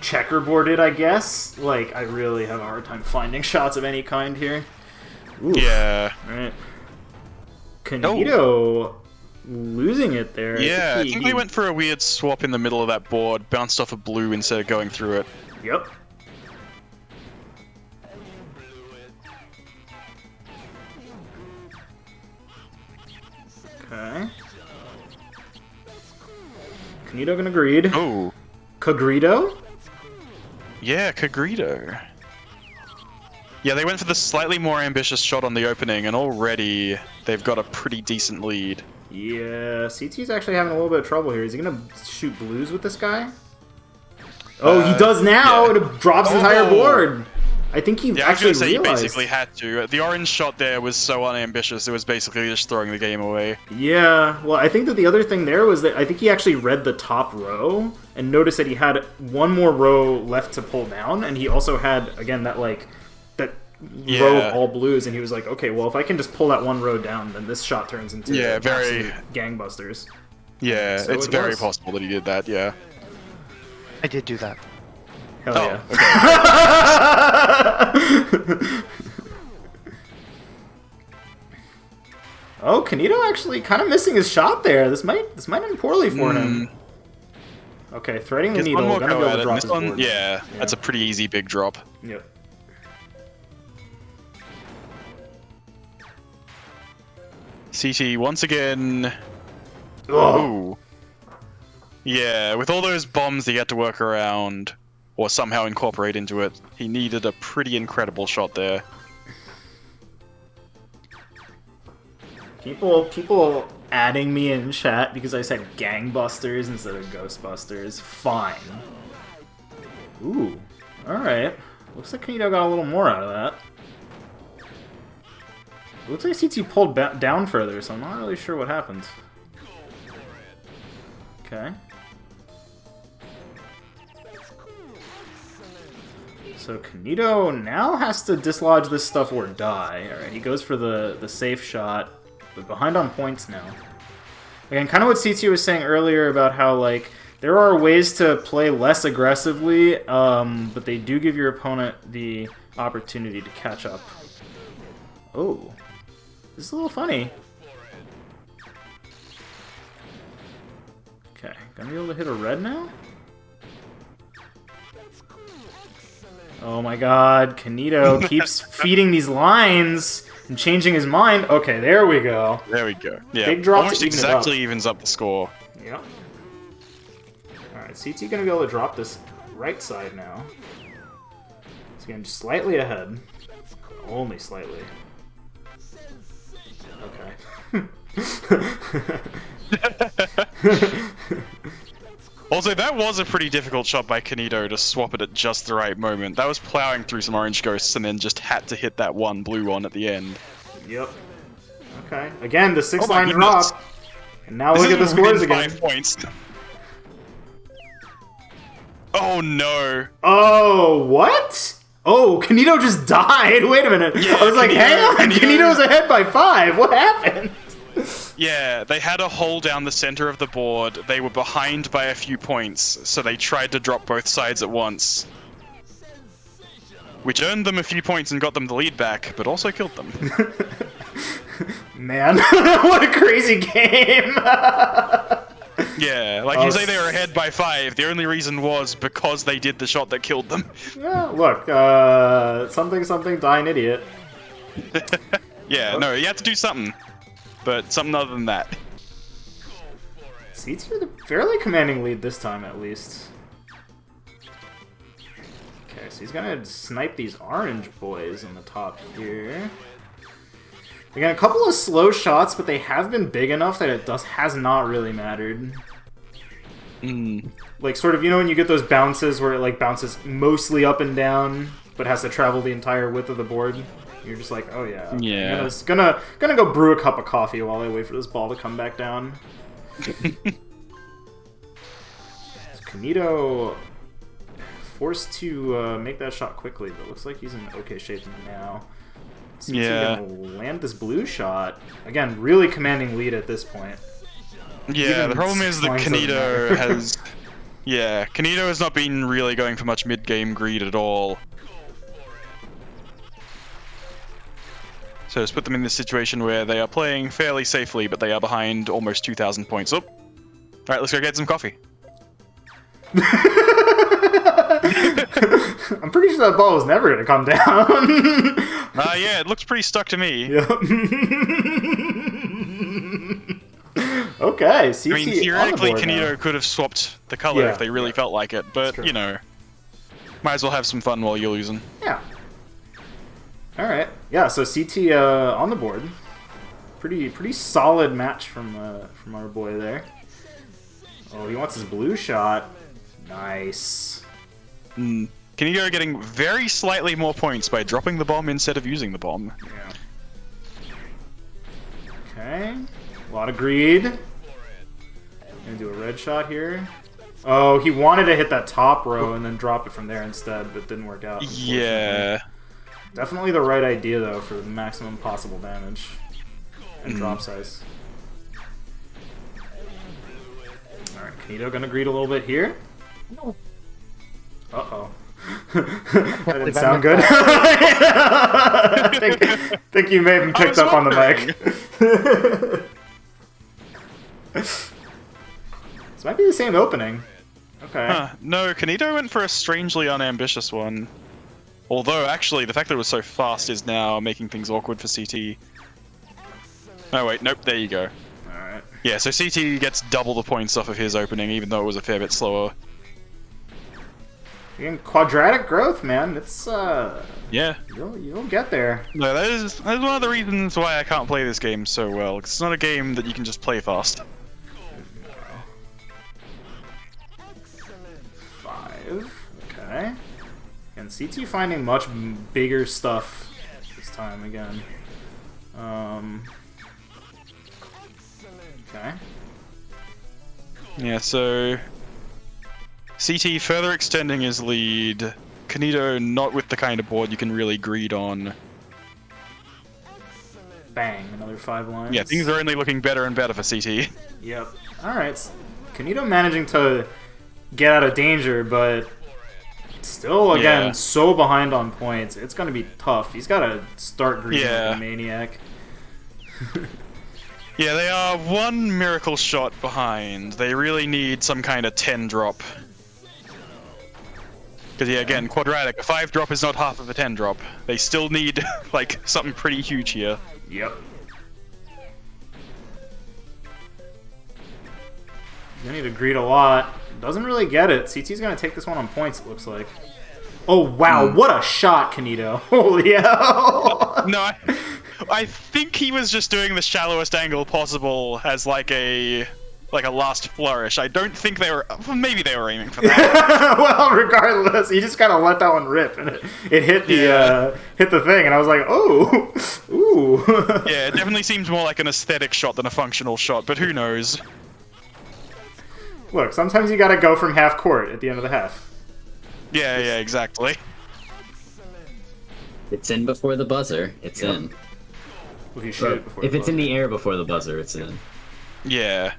checkerboarded, I guess, like, I really have a hard time finding shots of any kind here. Oof. Yeah. Alright. Canito losing it there. Yeah, I think we went for a weird swap in the middle of that board, bounced off a blue instead of going through it. Yep. Okay. Canito gonna greed. Oh. Kagredo? Yeah, Kagredo. Yeah, they went for the slightly more ambitious shot on the opening, and already they've got a pretty decent lead. Yeah, CT's actually having a little bit of trouble here. Is he gonna shoot blues with this guy? Oh, he does now, and it drops the entire board. I think he actually realized. He basically had to. The orange shot there was so unambitious, it was basically just throwing the game away. Yeah, well, I think that the other thing there was that I think he actually read the top row and noticed that he had one more row left to pull down, and he also had, again, that, like, row of all blues, and he was like, okay, well, if I can just pull that one row down, then this shot turns into very gangbusters. Yeah, so it's very possible that he did that, yeah. I did do that. Hell yeah. Okay. Oh, Canito actually kind of missing his shot there. This might end poorly for him. Okay, threading the needle. One more Gonna go be able at to it. drop This his one, board. yeah, that's a pretty easy big drop. Yep. CT once again. Oh. Ooh. Yeah, with all those bombs he had to work around, or somehow incorporate into it, he needed a pretty incredible shot there. People adding me in chat because I said gangbusters instead of ghostbusters. Fine. Ooh. Alright. Looks like Canito got a little more out of that. Looks like CT pulled down further, so I'm not really sure what happened. Okay. So Canito now has to dislodge this stuff or die. Alright, he goes for the safe shot, but behind on points now. Again, kind of what CT was saying earlier about how, like, there are ways to play less aggressively, but they do give your opponent the opportunity to catch up. Oh. This is a little funny. Okay, gonna be able to hit a red now? Oh my god, Canito keeps feeding these lines and changing his mind. Okay, there we go. There we go. Yeah, big drop almost to even exactly it up. evens up the score. Yep. Alright, CT gonna be able to drop this right side now. It's again just slightly ahead. Only slightly. Okay. Also, that was a pretty difficult shot by Canito to swap it at just the right moment. That was plowing through some orange ghosts and then just had to hit that one blue one at the end. Yep. Okay. Again, the 6-line drop. And now look at the scores again. 5 points. Oh no! Oh, what? Oh, Canito just died. Wait a minute. Yeah, I was like, hang on. Canito's ahead by 5. What happened? Yeah, they had a hole down the center of the board. They were behind by a few points, so they tried to drop both sides at once. Which earned them a few points and got them the lead back, but also killed them. Man, what a crazy game. Yeah, like you say they were ahead by 5. The only reason was because they did the shot that killed them. Yeah, look, something, die an idiot. Yeah, no, you had to do something. But something other than that. CT with a fairly commanding lead this time, at least. Okay, so he's gonna snipe these orange boys on the top here. Again, a couple of slow shots, but they have been big enough that it has not really mattered. Like, sort of, you know when you get those bounces where it, like, bounces mostly up and down, but has to travel the entire width of the board? You're just like, oh yeah. Yeah. I'm gonna go brew a cup of coffee while I wait for this ball to come back down. Canito forced to make that shot quickly, but looks like he's in okay shape now. Yeah. Gonna land this blue shot. Again, really commanding lead at this point. Yeah, Even the problem is that flying doesn't Canito matter. has... Yeah, Canito has not been really going for much mid-game greed at all. So it's put them in this situation where they are playing fairly safely, but they are behind almost 2,000 points. Oh! Alright, let's go get some coffee. I'm pretty sure that ball was never gonna come down. Yeah, it looks pretty stuck to me. Yep. Okay, CT I mean, theoretically, on the board Canito now. could have swapped the color Yeah, if they really felt like it, but, true. you know, might as well have some fun while you're losing. Yeah. All right. Yeah. So CT on the board. Pretty solid match from our boy there. Oh, he wants his blue shot. Nice. Canito getting very slightly more points by dropping the bomb instead of using the bomb. Yeah. Okay. A lot of greed. Gonna do a red shot here. Oh, he wanted to hit that top row and then drop it from there instead, but didn't work out. Yeah. Definitely the right idea, though, for the maximum possible damage and drop size. Alright, Canito gonna greed a little bit here. Uh-oh. That didn't sound good. I think you may have picked up on the mic. This might be the same opening. Okay. Huh. No, Canito went for a strangely unambitious one. Although, actually, the fact that it was so fast is now making things awkward for CT. Oh, wait, nope, there you go. Alright. Yeah, so CT gets double the points off of his opening, even though it was a fair bit slower. Again, quadratic growth, man. It's, Yeah. you'll get there. No, that is one of the reasons why I can't play this game so well. 'Cause it's not a game that you can just play fast. 5. Okay. And CT finding much bigger stuff this time again. Okay. Yeah, so CT further extending his lead. Canito not with the kind of board you can really greed on. Bang, another 5 lines. Yeah, things are only looking better and better for CT. Yep. Alright. Canito managing to get out of danger, but still, again, Yeah. so behind on points. It's going to be tough. He's got to start greeding Yeah. like a maniac. Yeah, they are one miracle shot behind. They really need some kind of 10 drop. Because, yeah, again, quadratic. A 5 drop is not half of a 10 drop. They still need, like, something pretty huge here. Yep. Gonna need to greed a lot. Doesn't really get it. CT's gonna take this one on points, it looks like. Oh, wow, what a shot, Canito. Holy hell. No, I think he was just doing the shallowest angle possible as, like a last flourish. I don't think they were... Well, maybe they were aiming for that. Well, regardless, he just kind of let that one rip, and it hit the hit the thing, and I was like, oh, ooh. Yeah, it definitely seems more like an aesthetic shot than a functional shot, but who knows? Look, sometimes you gotta go from half court at the end of the half. Yeah, yeah, exactly. It's in before the buzzer. It's in. If you shoot it before If the it's in buzzer. the air before the buzzer, it's in. Yeah.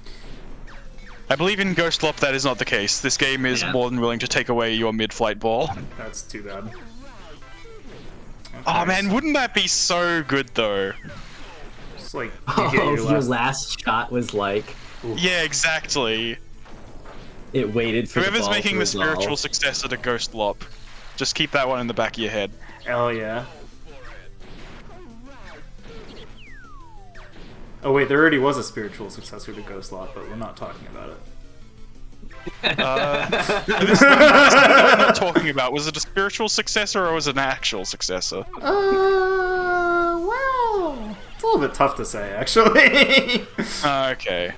I believe in Ghostlop that is not the case. This game is Yeah. more than willing to take away your mid-flight ball. That's too bad. Oh Okay, man, wouldn't that be so good though? Just like you Oh, get if your last shot was like Yeah, exactly. it waited for Whoever's the ball making to the resolve. spiritual successor to Ghostlop, just keep that one in the back of your head. Hell yeah. Oh wait, there already was a spiritual successor to Ghostlop, but we're not talking about it. This thing I'm not talking about, was it a spiritual successor or was it an actual successor? Well, it's a little bit tough to say, actually. Okay.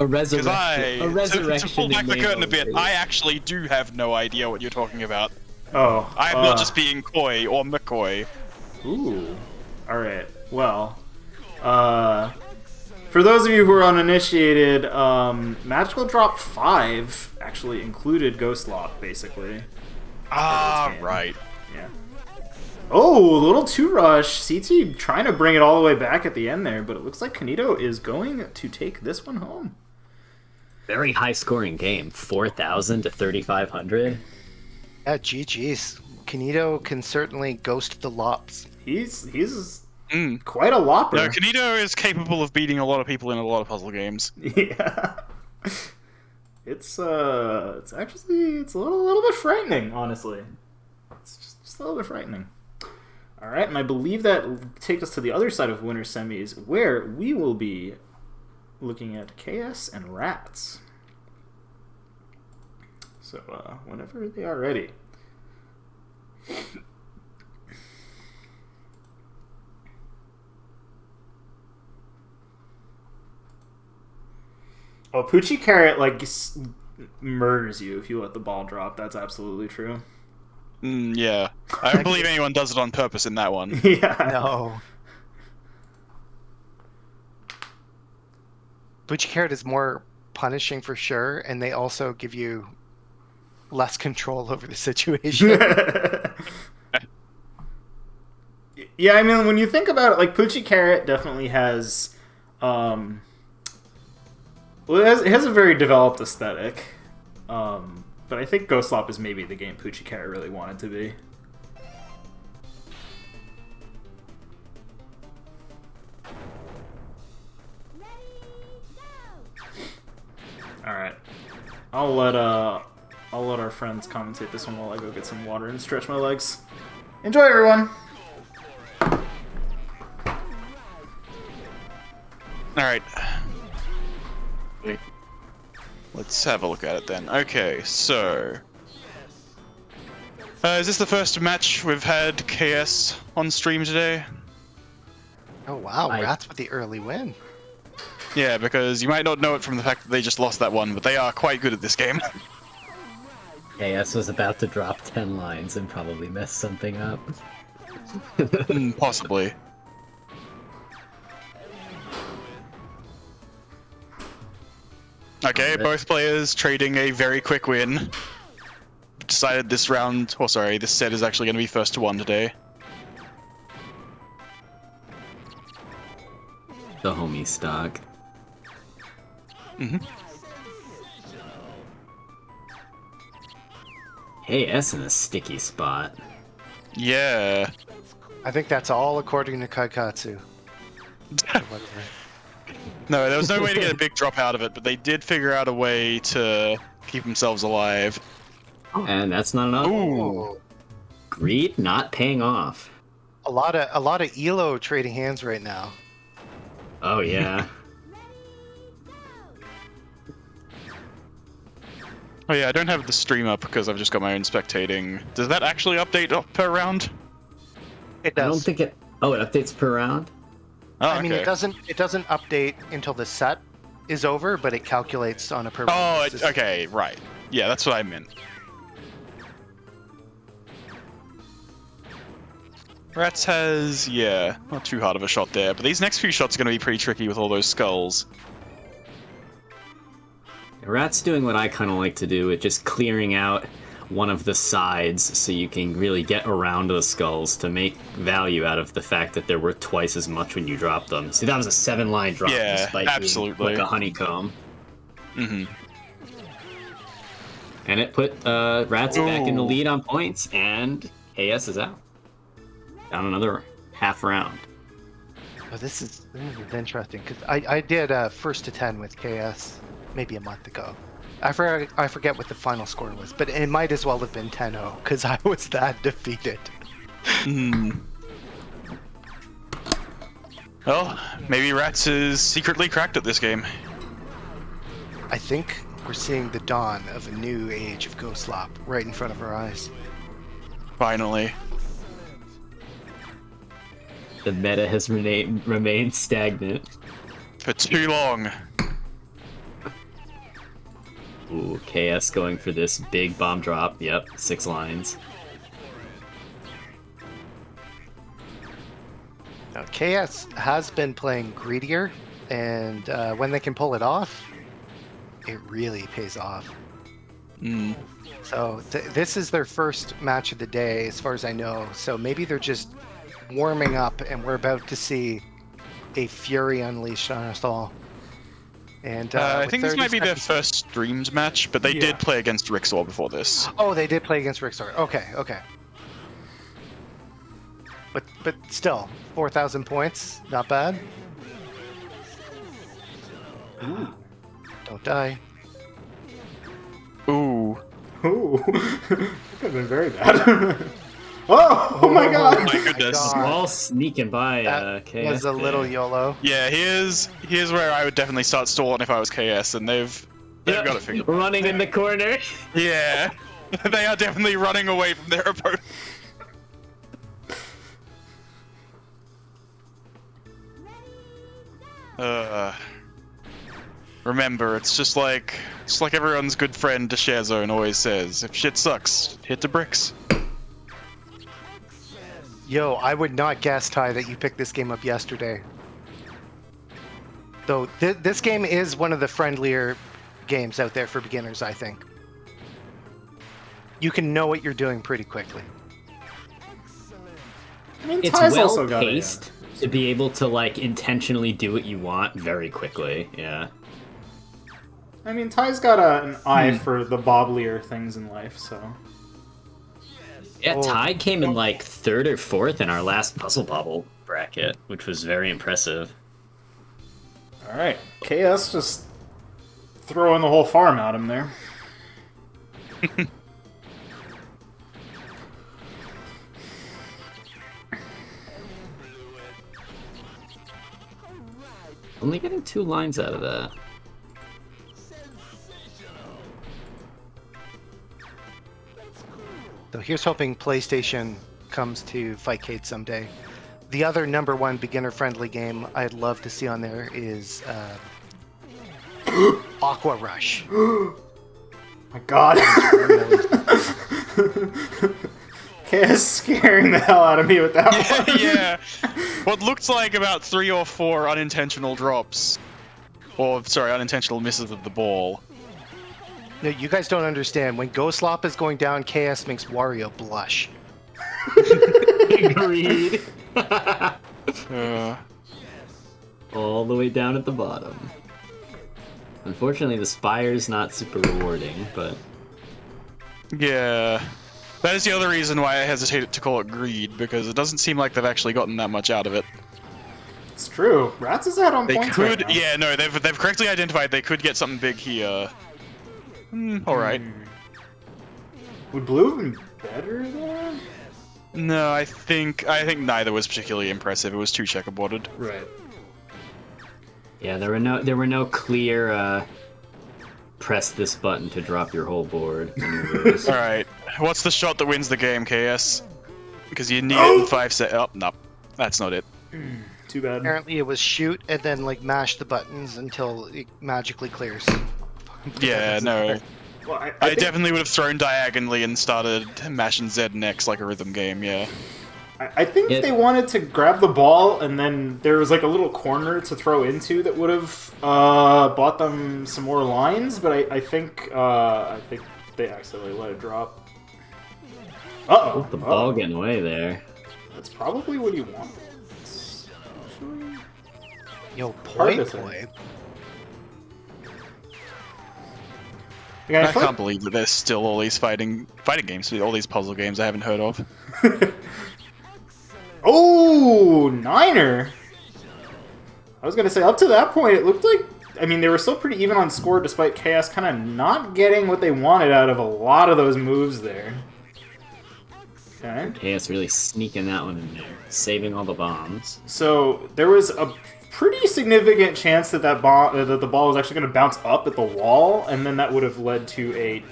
A Because resurrection. to pull back the in curtain a bit, Nemo. I actually do have no idea what you're talking about. Oh. I'm not just being coy or McCoy. Ooh. Alright, well. For those of you who are uninitiated, Magical Drop 5 actually included Ghostlop, basically. Ah, right. Yeah. Oh, a little 2-rush. CT trying to bring it all the way back at the end there, but it looks like Canito is going to take this one home. Very high scoring game. 4,000 to 3,500. Yeah, GG's. Canito can certainly ghost the lops. He's quite a lopper. No, Canito is capable of beating a lot of people in a lot of puzzle games. Yeah. It's actually a little bit frightening, honestly. It's just a little bit frightening. All right, and I believe that takes us to the other side of winter semis, where we will be looking at KS and Ratttz. So whenever they are ready. Oh, Poochie Carrot murders you if you let the ball drop. That's absolutely true. Yeah. I don't believe anyone does it on purpose in that one. Yeah. No. Butch Carrot is more punishing for sure, and they also give you less control over the situation. Yeah, I mean, when you think about it, like, Poochie Carrot definitely has, well, it has a very developed aesthetic, but I think Ghostlop is maybe the game Poochie Carrot really wanted to be. All right, I'll let our friends commentate this one while I go get some water and stretch my legs. Enjoy, everyone. Alright. Let's have a look at it then. Okay, so... is this the first match we've had KS on stream today? Oh wow, Ratttz with the early win. Yeah, because you might not know it from the fact that they just lost that one, but they are quite good at this game. KS was about to drop 10 lines and probably mess something up. Possibly. Okay, both players trading a very quick win. Decided this round, or sorry, this set is actually going to be first to one today. The homie stock. KS in a sticky spot. Yeah. I think that's all according to Kaikatsu. No, there was no way to get a big drop out of it, but they did figure out a way to keep themselves alive. And that's not enough. Ooh. Greed not paying off. A lot of ELO trading hands right now. Oh yeah. Oh yeah, I don't have the stream up because I've just got my own spectating. Does that actually update per round? It does. I don't think it. Oh, it updates per round. Oh, I mean, okay. it doesn't update until the set is over, but it calculates on a per. Oh, system. okay, right. Yeah, that's what I meant. Ratttz has, yeah, not too hard of a shot there, but these next few shots are going to be pretty tricky with all those skulls. Rat's doing what I kind of like to do, with just clearing out one of the sides so you can really get around the skulls to make value out of the fact that they're worth twice as much when you drop them. See, that was a 7-line drop despite absolutely. being like a honeycomb. Mm-hmm. And it put Ratttz back in the lead on points, and KS is out. Down another half round. Oh, this is interesting, because I did first to 10 with KS maybe a month ago. I forget what the final score was, but it might as well have been 10-0, because I was that defeated. Well, maybe Ratttz is secretly cracked at this game. I think we're seeing the dawn of a new age of Ghostlop right in front of our eyes. Finally. The meta has remained stagnant. For too long. Ooh, KS going for this big bomb drop. Yep, 6 lines. Now, KS has been playing greedier, and when they can pull it off, it really pays off. So this is their first match of the day, as far as I know. So maybe they're just warming up, and we're about to see a fury unleashed on us all. And I think this might be their 30 first streamed match, but they did play against Rixor before this. Oh, they did play against Rixor. Okay. But still, 4,000 points, not bad. Ooh. Don't die. Ooh. Ooh. That could have been very bad. Oh my god! Oh my goodness. Small sneaking by KS. Was a little YOLO. Yeah, here's where I would definitely start stalling if I was KS, and they've got it figured out. Running in the corner. Yeah. They are definitely running away from their opponent. Remember, it's just like everyone's good friend DeShareZone always says, if shit sucks, hit the bricks. Yo, I would not guess, Ty, that you picked this game up yesterday. Though this game is one of the friendlier games out there for beginners, I think. You can know what you're doing pretty quickly. I mean, It's Ty's well also got it, paced to be able to like intentionally do what you want very quickly. Yeah. I mean, Ty's got an eye for the bobblier things in life, so. Yeah, Oh. Ty came in like 3rd or 4th in our last puzzle bobble bracket, which was very impressive. Alright, KS just throwing the whole farm at him there. Only getting 2 lines out of that. So here's hoping PlayStation comes to Fightcade someday. The other #1 beginner-friendly game I'd love to see on there is Aqua Rush. My god. KS scaring the hell out of me with that one. Yeah. What looked like about 3 or 4 unintentional drops. Or, sorry, unintentional misses of the ball. No, you guys don't understand. When Ghostlop is going down, KS makes Wario blush. Agreed. Uh, All the way down at the bottom. Unfortunately, the spire's not super rewarding, but yeah. That is the other reason why I hesitated to call it greed, because it doesn't seem like they've actually gotten that much out of it. It's true. Ratttz is out on They points could, right now. yeah, no, they've correctly identified they could get something big here. Alright. Would blue have been better there? No, I think neither was particularly impressive. It was too checkerboarded. Right. yeah, there were no clear press this button to drop your whole board maneuvers. Alright, what's the shot that wins the game, KS? Because you need it in 5 seconds. Oh, no, that's not it. Too bad. Apparently it was shoot and then like mash the buttons until it magically clears. Yeah, no. Well, I think, definitely would have thrown diagonally and started mashing Z and X like a rhythm game, yeah. I think Yeah. they wanted to grab the ball, and then there was like a little corner to throw into that would have bought them some more lines. But I think they accidentally let it drop. Uh-oh. The ball getting away there. That's probably what you want. Actually, Yo, Hard to poi say. poi. yeah, I can't believe that there's still all these fighting games, all these puzzle games I haven't heard of. Oh, Niner! I was gonna say, up to that point, it looked like... I mean, they were still pretty even on score, despite Chaos kind of not getting what they wanted out of a lot of those moves there. Okay. Chaos really sneaking that one in there, saving all the bombs. So, there was a pretty significant chance that the ball was actually going to bounce up at the wall, and then that would have led to a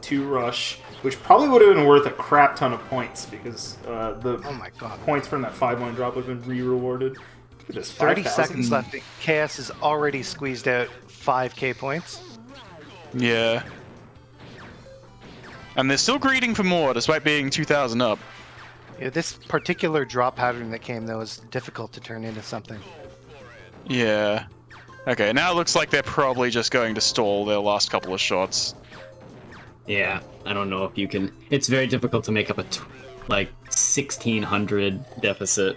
2-rush, which probably would have been worth a crap ton of points, because the Oh my god. points from that 5-1 drop would have been re-rewarded. Look at this, 30 5,000. seconds left. Chaos has already squeezed out 5k points. Yeah. And they're still greeting for more, despite being 2,000 up. Yeah, this particular drop pattern that came, though, is difficult to turn into something. Yeah. Okay, now it looks like they're probably just going to stall their last couple of shots. Yeah, I don't know if you can. It's very difficult to make up a 1,600 deficit.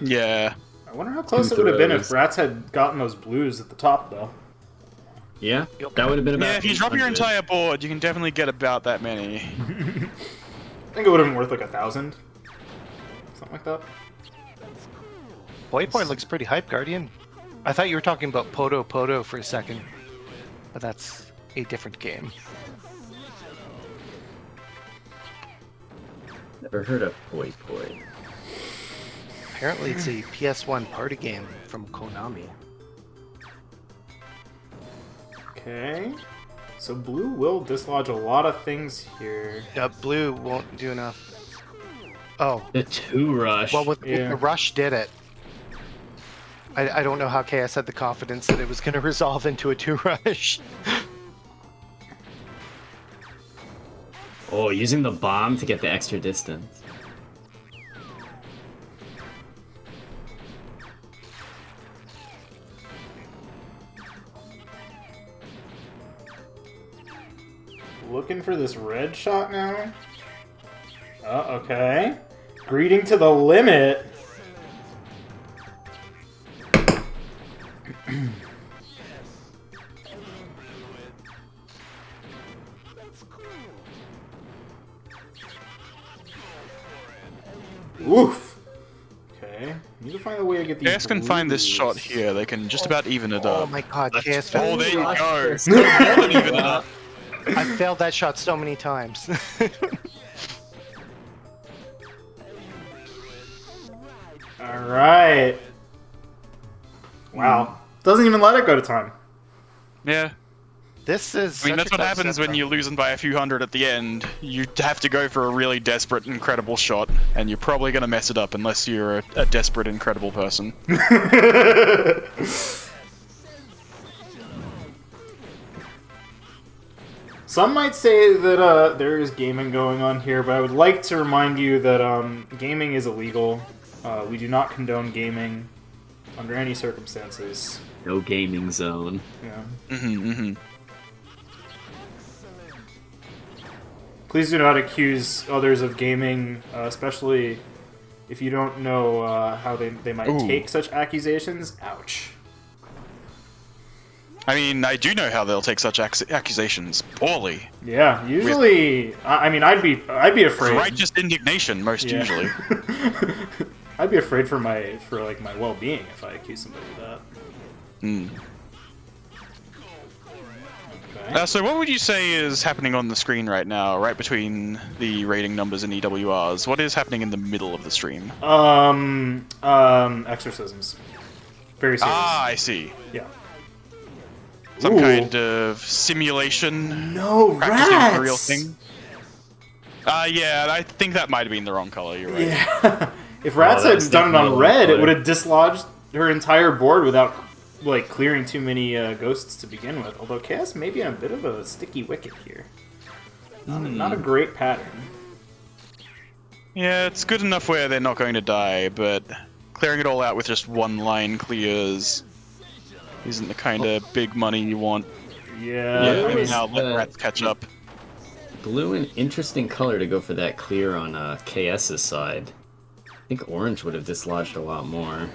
Yeah. I wonder how close it would have been if Ratttz had gotten those blues at the top, though. Yeah, that would have been about. Yeah, if you drop your 800. entire board, you can definitely get about that many. I think it would have been worth like 1,000. Something like that. Poi poi looks pretty hype, Guardian. I thought you were talking about Poto for a second, but that's a different game. Never heard of Poi Poi. Apparently, it's a PS1 party game from Konami. Okay. So blue will dislodge a lot of things here. Blue won't do enough. Oh, The 2-rush. well, with Yeah. the rush did it. I don't know how Chaos had the confidence that it was going to resolve into a 2-rush. Oh, using the bomb to get the extra distance. Looking for this red shot now. Oh, okay. Greeting to the limit. Oof. Okay. Need to find a way to get these. Chaos can find this blues. shot here. They can just about even it Oh up. my god, Chaos Oh, failed. there you go. Rush. More than even it up. I failed that shot so many times. All right. Wow. Doesn't even let it go to time. Yeah. This is. I mean, such that's a what tough happens set, when though. you're losing by a few hundred at the end. You have to go for a really desperate, incredible shot, and you're probably going to mess it up unless you're a desperate, incredible person. Some might say that there is gaming going on here, but I would like to remind you that gaming is illegal. We do not condone gaming under any circumstances. No gaming zone. Yeah. Mm-hmm. Please do not accuse others of gaming, especially if you don't know how they might Ooh. take such accusations. Ouch. I mean, I do know how they'll take such accusations poorly. Yeah, usually. I mean, I'd be afraid. Righteous indignation, most Yeah. usually. I'd be afraid for my well-being if I accuse somebody of that. Hmm. Okay. So what would you say is happening on the screen right now, right between the rating numbers and EWRs? What is happening in the middle of the stream? Exorcisms. Very serious. Ah, I see. Yeah. Some Ooh. kind of simulation, No, practicing the real Ratttz! thing. Yeah, I think that might have been the wrong color, you're right. Yeah. If Ratttz that had was done it on definitely red, it color. would have dislodged her entire board without like clearing too many ghosts to begin with. Although Chaos may be on a bit of a sticky wicket here. Not a great pattern. Yeah, it's good enough where they're not going to die, but clearing it all out with just one line clears isn't the kind of big money you want. Yeah. I mean, was now let the- Ratttz catch up. blue an interesting color to go for that clear on KS's side. I think orange would have dislodged a lot more.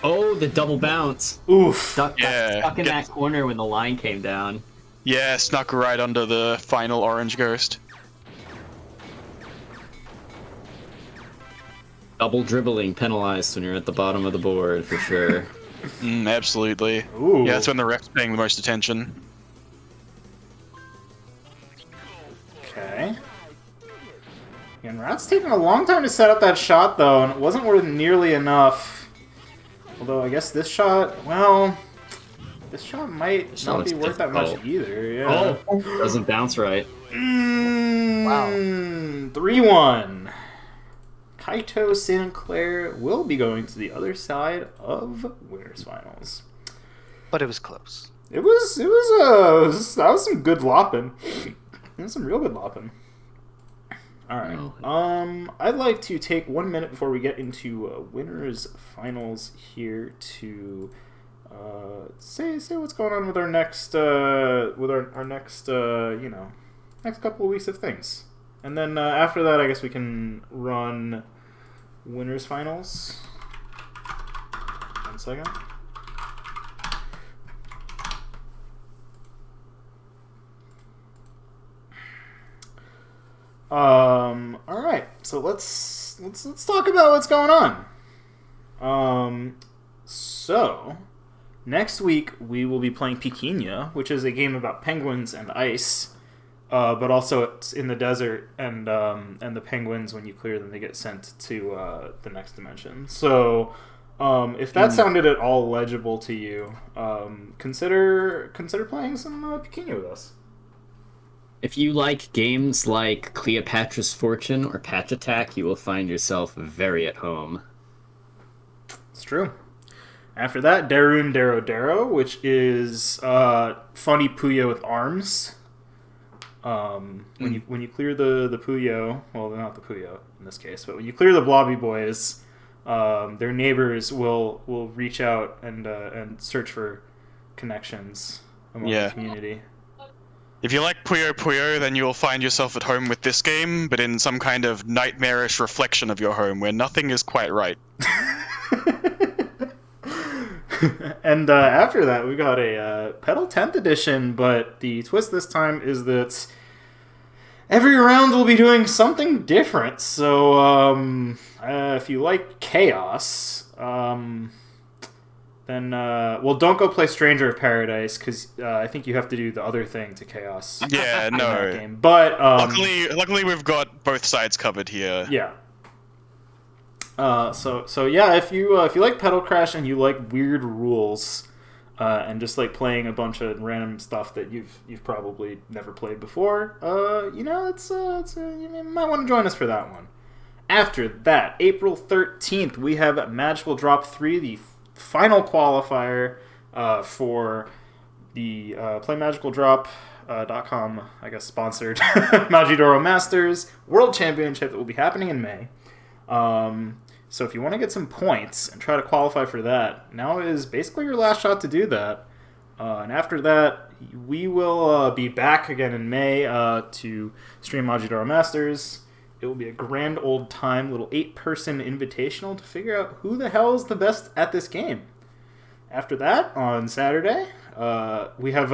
Oh, the double bounce. Oof. Stuck in that corner when the line came down. Yeah, snuck right under the final orange ghost. Double dribbling penalized when you're at the bottom of the board, for sure. Absolutely. Ooh. Yeah, that's when the ref's paying the most attention. Okay. And Rattt's taking a long time to set up that shot, though, and it wasn't worth nearly enough. Although, I guess this shot, well... This shot might not be worth that much either, yeah. Oh, doesn't bounce right. Wow. 3-1. Kaito Sinclaire will be going to the other side of Winners Finals. But it was close. That was some good lopping. That was some real good lopping. Alright. I'd like to take 1 minute before we get into Winners Finals here to say what's going on with our next next couple of weeks of things. And then after that, I guess we can run Winners Finals. 1 second. All right. So let's talk about what's going on. So next week we will be playing Piquinha, which is a game about penguins and ice. But also it's in the desert, and the penguins, when you clear them, they get sent to the next dimension. So if that sounded at all legible to you, consider playing some Piquinha with us. If you like games like Cleopatra's Fortune or Patch Attack, you will find yourself very at home. It's true. After that, Darun Daro Daro, which is funny Puyo with arms. When you clear the Puyo, well, not the Puyo in this case, but when you clear the Blobby Boys, their neighbors will reach out and search for connections among the community. If you like Puyo Puyo, then you will find yourself at home with this game, but in some kind of nightmarish reflection of your home where nothing is quite right. And after that, we got a Pedal 10th edition, but the twist this time is that every round will be doing something different. So if you like Chaos, then don't go play Stranger of Paradise, because I think you have to do the other thing to Chaos. Yeah, in no. that game. But luckily we've got both sides covered here. Yeah. So yeah, if you like Pedal Crash and you like weird rules, and just like playing a bunch of random stuff that you've probably never played before, you might want to join us for that one. After that, April 13th, we have Magical Drop 3, the final qualifier for the PlayMagicalDrop.com, I guess, sponsored Majidoro Masters World Championship that will be happening in May. So if you want to get some points and try to qualify for that, now is basically your last shot to do that. And after that, we will be back again in May to stream Majidoro Masters. It will be a grand old time, little 8-person invitational to figure out who the hell is the best at this game. After that, on Saturday, we have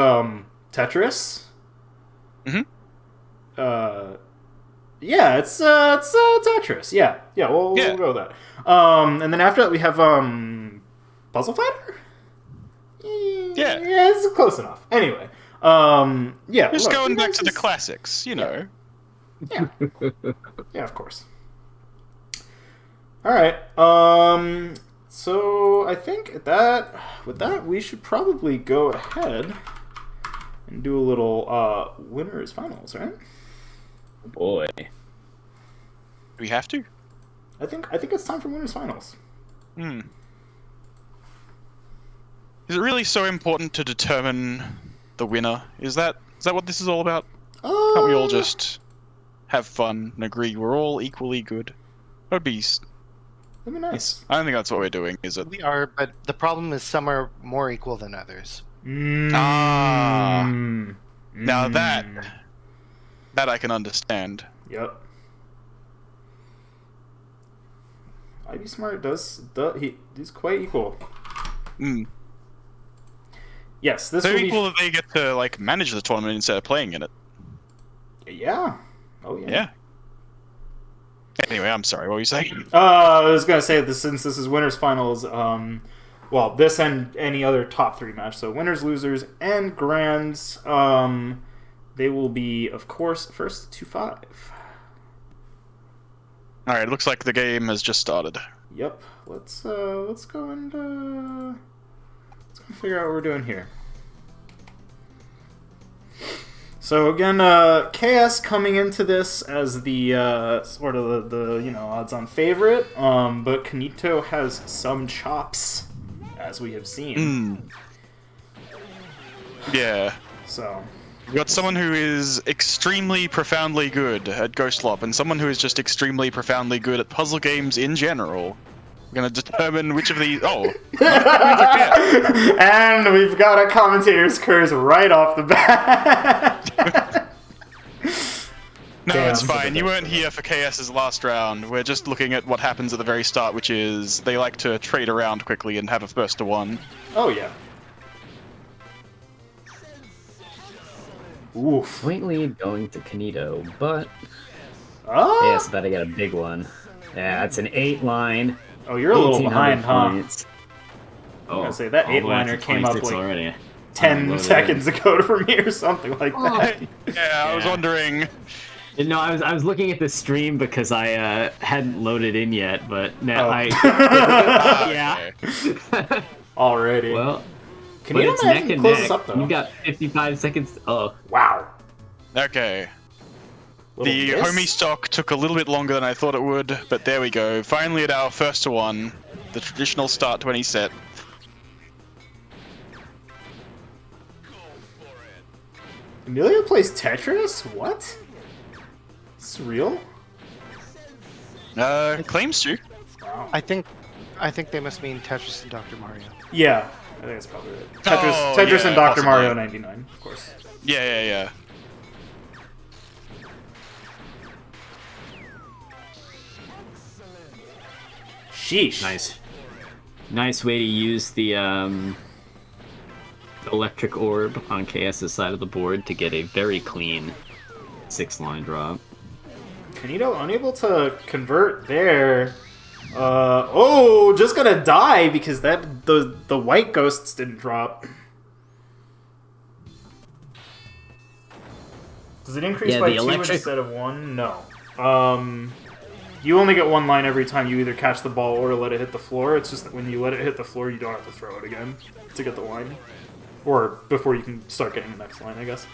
Tetris. Mm-hmm. Yeah, it's Tetris. Yeah, we'll go with that. And then after that, we have Puzzle Fighter. Yeah, it's close enough. Anyway, just going back to the classics, you know. Yeah, yeah, of course. All right. So I think with that, we should probably go ahead and do a little Winners Finals, right? Oh boy. Do we have to? I think it's time for Winners Finals. Is it really so important to determine the winner? Is that what this is all about? Can't we all just have fun and agree we're all equally good? That'd be nice. I don't think that's what we're doing, is it? We are, but the problem is some are more equal than others. Now that I can understand. Yep. IB Smart he's quite equal. Yes, this So will equal that they get to like manage the tournament instead of playing in it. Yeah. Oh yeah. Yeah. Anyway, I'm sorry. What were you saying? I was gonna say this, since this is winners finals. Well, this and any other top 3 match. So winners, losers, and grands. They will be, of course, first to 5. All right. Looks like the game has just started. Yep. Let's go and figure out what we're doing here. So again, KS coming into this as the sort of the odds-on favorite, but Canito has some chops, as we have seen. Yeah. So We've got someone who is extremely profoundly good at Ghostlop, and someone who is just extremely profoundly good at puzzle games in general. We're gonna determine which of these. Oh, and we've got a commentator's curse right off the bat. No, Damn. it's fine. You weren't here for KS's last round. We're just looking at what happens at the very start, which is they like to trade around quickly and have a first to one. Oh yeah. Oof. Point lead going to Canito, but Oh. yes, better get a big one. Yeah, that's an 8 line. Oh, you're a little 1,800 behind, huh? points. I was gonna say that all the way 8-liner up to came up 26 like already. 10 Loaded seconds ago for me or something like that. Yeah, I was wondering. No, I was looking at the stream because I hadn't loaded in yet, but now Oh. yeah. Okay. Already. Well, Can but you it's imagine neck and close neck. this up though? You've got 55 seconds. Oh, Wow. Okay. Little The miss? homie stock took a little bit longer than I thought it would, but there we go. Finally at our first to one, the traditional start 20 set. Amelia plays Tetris? What? Is this real? Claims to. Wow. I think they must mean Tetris and Dr. Mario. Yeah, I think that's probably it. Tetris, Oh, Tetris yeah, and Dr. possibly. Mario 99, of course. Yeah. Sheesh. nice way to use the electric orb on KS's side of the board to get a very clean 6-line drop. Canito unable to convert there. Just gonna die because the white ghosts didn't drop. Does it increase Yeah, by the 2 electric- instead of 1? No. You only get 1 line every time you either catch the ball or let it hit the floor. It's just that when you let it hit the floor, you don't have to throw it again to get the line. Or before you can start getting the next line, I guess.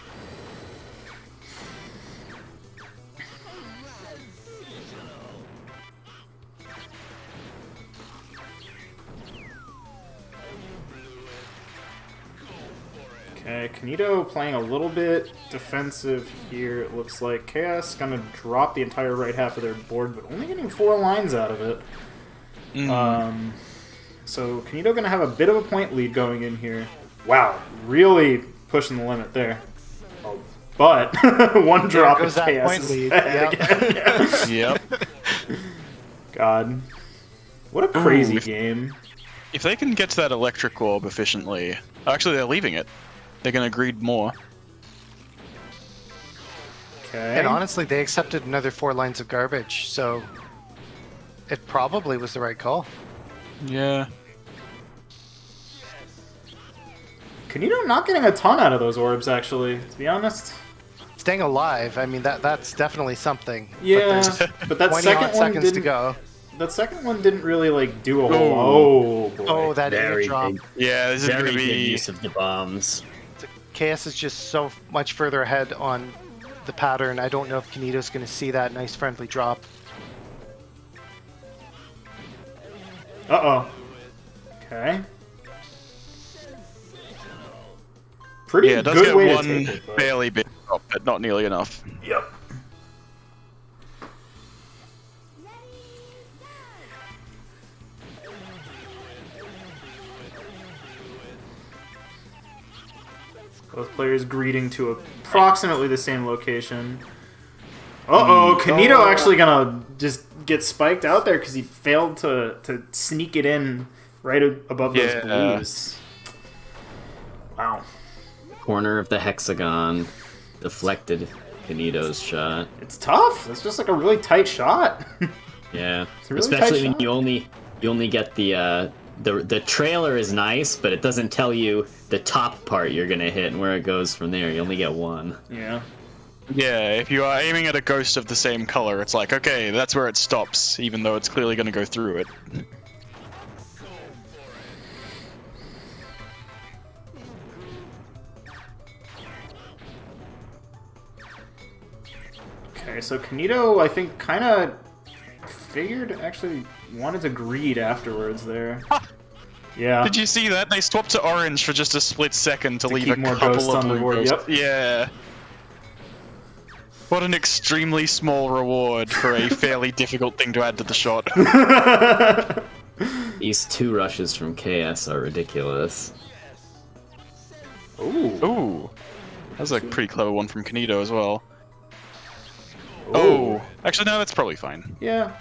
Okay, Canito playing a little bit defensive here, it looks like. Chaos gonna drop the entire right half of their board, but only getting 4 lines out of it. So Canito gonna have a bit of a point lead going in here. Wow, really pushing the limit there. Oh, but one drop goes of that Chaos point is lead, bad yep. again. Yep. God. What a crazy Ooh, game. If they can get to that electric orb efficiently... Actually, they're leaving it. They're gonna greed more. Okay. And honestly, they accepted another 4 lines of garbage, so it probably was the right call. Yeah. Canito not getting a ton out of those orbs, actually, to be honest. Staying alive, I mean, that's definitely something. Yeah, but that 20 second odd one seconds to didn't. go. That second one didn't really like do a whole. Oh. Oh boy. Oh, that Very airdrop. big, Yeah, this is very gonna good be... use of the bombs. KS is just so much further ahead on the pattern. I don't know if Canito's going to see that nice friendly drop. Uh-oh. Okay. Pretty Yeah, it does good get way to one take it, but... fairly big drop, but not nearly enough. Yep. Both players greeting to approximately the same location. Uh-oh, Canito actually gonna just get spiked out there because he failed to sneak it in right above those blues. Wow. Corner of the hexagon. Deflected Canito's shot. It's tough. It's just like a really tight shot. Yeah. It's a really Especially tight when shot. you only get the trailer is nice, but it doesn't tell you the top part you're gonna hit and where it goes from there. You only get one. Yeah. Yeah, if you are aiming at a ghost of the same color, it's like, okay, that's where it stops, even though it's clearly going to go through it. Okay, so Canito, I think, kind of actually wanted to greed afterwards there. Yeah. Did you see that? They swapped to orange for just a split second to leave keep a more couple ghosts of on the blue board, ghosts. Yeah. What an extremely small reward for a fairly difficult thing to add to the shot. These 2 rushes from KS are ridiculous. Ooh. Ooh. That was a pretty clever one from Canito as well. Ooh. Oh. Actually, no, that's probably fine. Yeah.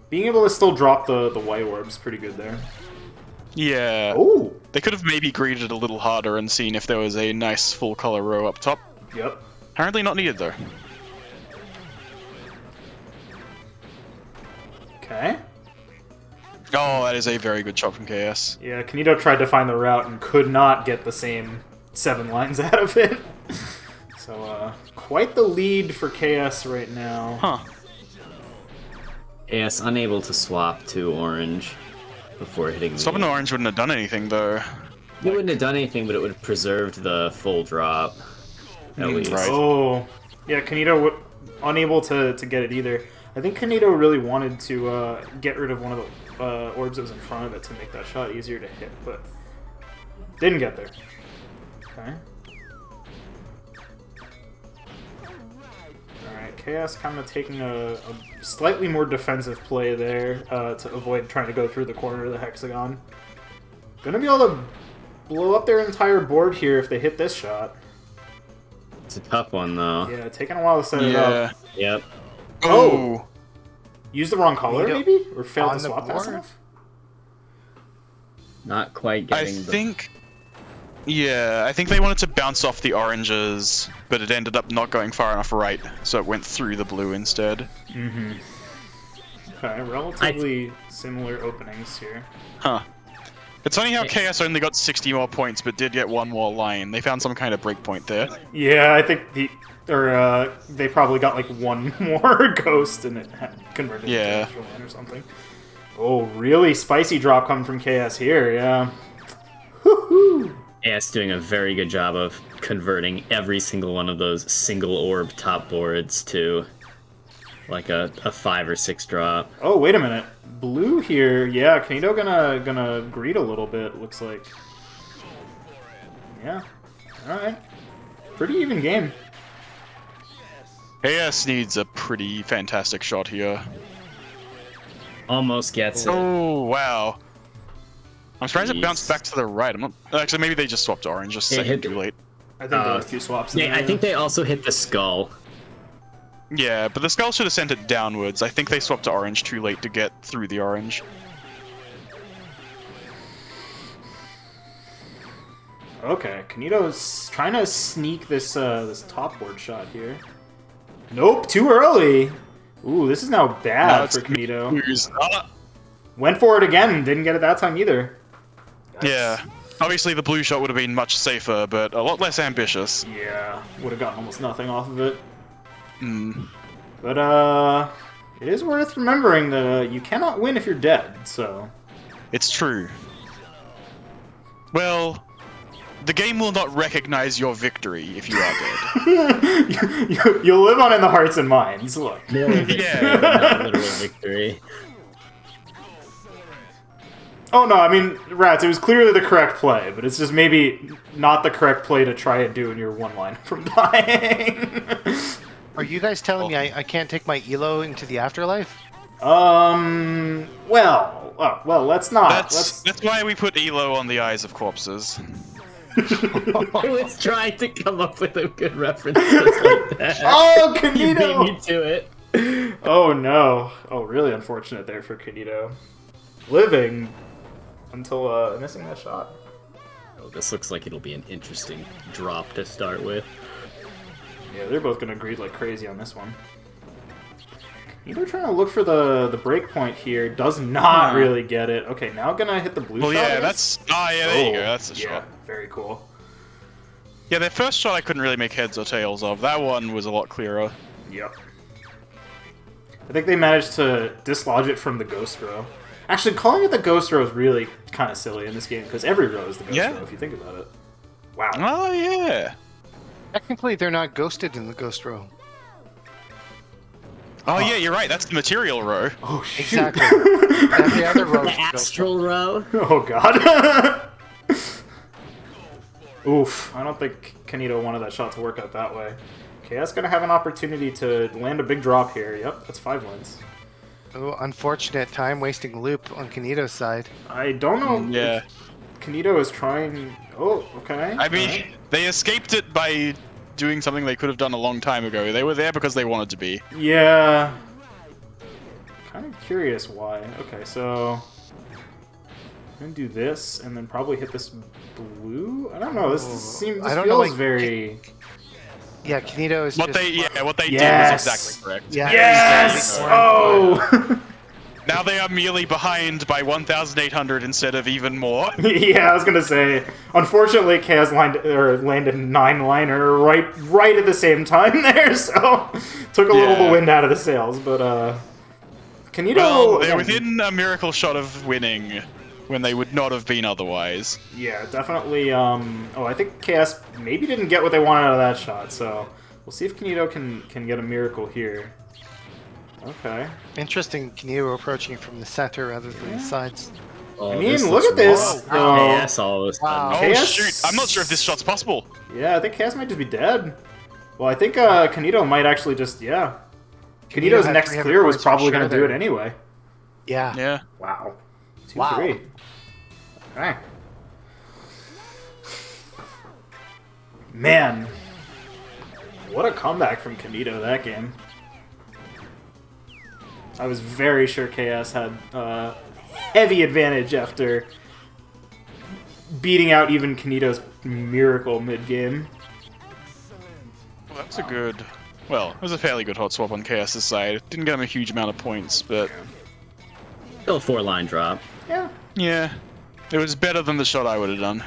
Being able to still drop the white orb's pretty good there. Yeah. Ooh. They could have maybe greeted a little harder and seen if there was a nice full color row up top. Yep. Apparently not needed though. Okay. Oh, that is a very good shot from KS. Yeah, Canito tried to find the route and could not get the same 7 lines out of it. So, quite the lead for KS right now. Huh. KS unable to swap to orange before hitting the... Swapping to orange wouldn't have done anything though. It wouldn't have done anything, but it would have preserved the full drop. At least. Right. Oh. Yeah, Canito unable to get it either. I think Canito really wanted to get rid of one of the orbs that was in front of it to make that shot easier to hit, but didn't get there. Okay. Alright, Chaos kind of taking a slightly more defensive play there to avoid trying to go through the corner of the hexagon. Gonna be able to blow up their entire board here if they hit this shot. It's a tough one, though. Yeah, taking a while to set it up. Yep. Oh. Use the wrong color, Canito maybe? Or failed on to the swap fast board? enough? Not quite I getting the... think... Yeah, I think they wanted to bounce off the oranges, but it ended up not going far enough right, so it went through the blue instead. Mm-hmm. Okay, relatively similar openings here. Huh. It's funny how KS only got 60 more points, but did get 1 more line. They found some kind of breakpoint there. Yeah, I think they probably got like 1 more ghost and it had converted to Yeah. extra line or something. Oh, really spicy drop coming from KS here, yeah. Woohoo! KS doing a very good job of converting every single one of those single orb top boards to like a 5 or 6 drop. Oh, wait a minute. Blue here, yeah, Canito gonna greet a little bit, looks like. Yeah. Alright. Pretty even game. KS needs a pretty fantastic shot here. Almost gets it. Oh, wow. I'm surprised it Jeez. bounced back to the right. I'm not... Actually, maybe they just swapped to orange just a It second hit- too late. I think there were 2 swaps in Yeah, there. I think they also hit the skull. Yeah, but the skull should have sent it downwards. I think they swapped to orange too late to get through the orange. Okay, Canito's trying to sneak this this top board shot here. Nope, too early. Ooh, this is now Now bad it's for Canito. Blues. Went for it again, didn't get it that time either. Yeah. Obviously, the blue shot would have been much safer, but a lot less ambitious. Yeah, would have gotten almost nothing off of it. Hmm. But it is worth remembering that you cannot win if you're dead. So It's true. Well, the game will not recognize your victory if you are dead. you'll live on in the hearts and minds. Look. Moral victory, Yeah. but not literal victory. Oh no, I mean, Ratttz, it was clearly the correct play, but it's just maybe not the correct play to try and do in your 1 line from dying. Are you guys telling me I can't take my Elo into the afterlife? Well, let's not. That's why we put Elo on the eyes of corpses. I was trying to come up with a good reference just like that. Oh, You beat Canito! me to it. Oh no. Oh, really unfortunate there for Canito. Living until missing that shot. Oh, this looks like it'll be an interesting drop to start with. Yeah, they're both gonna greed like crazy on this one. Canito trying to look for the break point here. Does not really get it. Okay, now gonna hit the blue Well, shot. yeah, I that's... guess? Ah, yeah, there you go. That's the yeah, shot. very cool. Yeah, their first shot I couldn't really make heads or tails of. That one was a lot clearer. Yep. I think they managed to dislodge it from the ghost row. Actually, calling it the ghost row is really kind of silly in this game, because every row is the ghost row, if you think about it. Wow. Oh, yeah. Technically, they're not ghosted in the ghost row. Oh, yeah, you're right. That's the material row. Oh, shoot. Exactly. Every other row The is the ghost row. astral row? Oh, God. Oof. I don't think Canito wanted that shot to work out that way. Okay, that's going to have an opportunity to land a big drop here. Yep, that's 5 wins. Oh, unfortunate time-wasting loop on Canito's side. I don't know Yeah. if Canito is trying... Oh, okay. I mean, alright. they escaped it by doing something they could have done a long time ago. They were there because they wanted to be. Yeah. Kind of curious why. Okay, so... I'm gonna do this, and then probably hit this blue? I don't know, this seems... This I don't know, feels like, very... Yeah, Canito is What just... they did Yes. was exactly correct. Yeah. Yes! There you Oh! Now they are merely behind by 1,800 instead of even more. Yeah, I was gonna say. Unfortunately, Chaos landed 9-liner right at the same time there, so took a little of the wind out of the sails. But Canito, Well, they're again, within a miracle shot of winning when they would not have been otherwise. yeah, definitely. Oh, I think Chaos maybe didn't get what they wanted out of that shot, so we'll see if Canito can get a miracle here. Okay. Interesting, Canito approaching from the center rather than the sides. Oh, I mean, this look looks at this. raw. KS all of a sudden. Wow. Oh Chaos- shoot, I'm not sure if this shot's possible. Yeah, I think Chaos might just be dead. Well, I think Canito might actually just Canito's had next 300 clear was points for probably sure going to do there. it anyway. Yeah. Yeah. Wow. 2-3. Wow. Okay. Man. What a comeback from Canito that game. I was very sure KS had heavy advantage after beating out even Canito's miracle mid-game. Well, that's a good... Well, it was a fairly good hot swap on KS's side. It didn't get him a huge amount of points, but... Still a 4-line drop. Yeah. Yeah. It was better than the shot I would have done.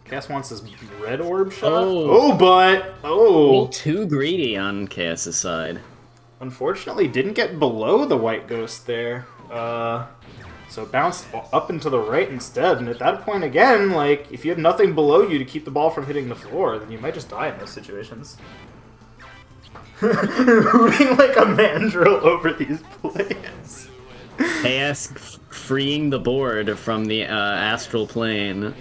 KS wants his red orb shot. Oh. Oh, but... A little Oh. too greedy on KS's side. Unfortunately, didn't get below the white ghost there. So it bounced up and to the right instead. And at that point, again, like, if you have nothing below you to keep the ball from hitting the floor, then you might just die in those situations. Moving like a mandrill over these plays. KS freeing the board from the astral plane.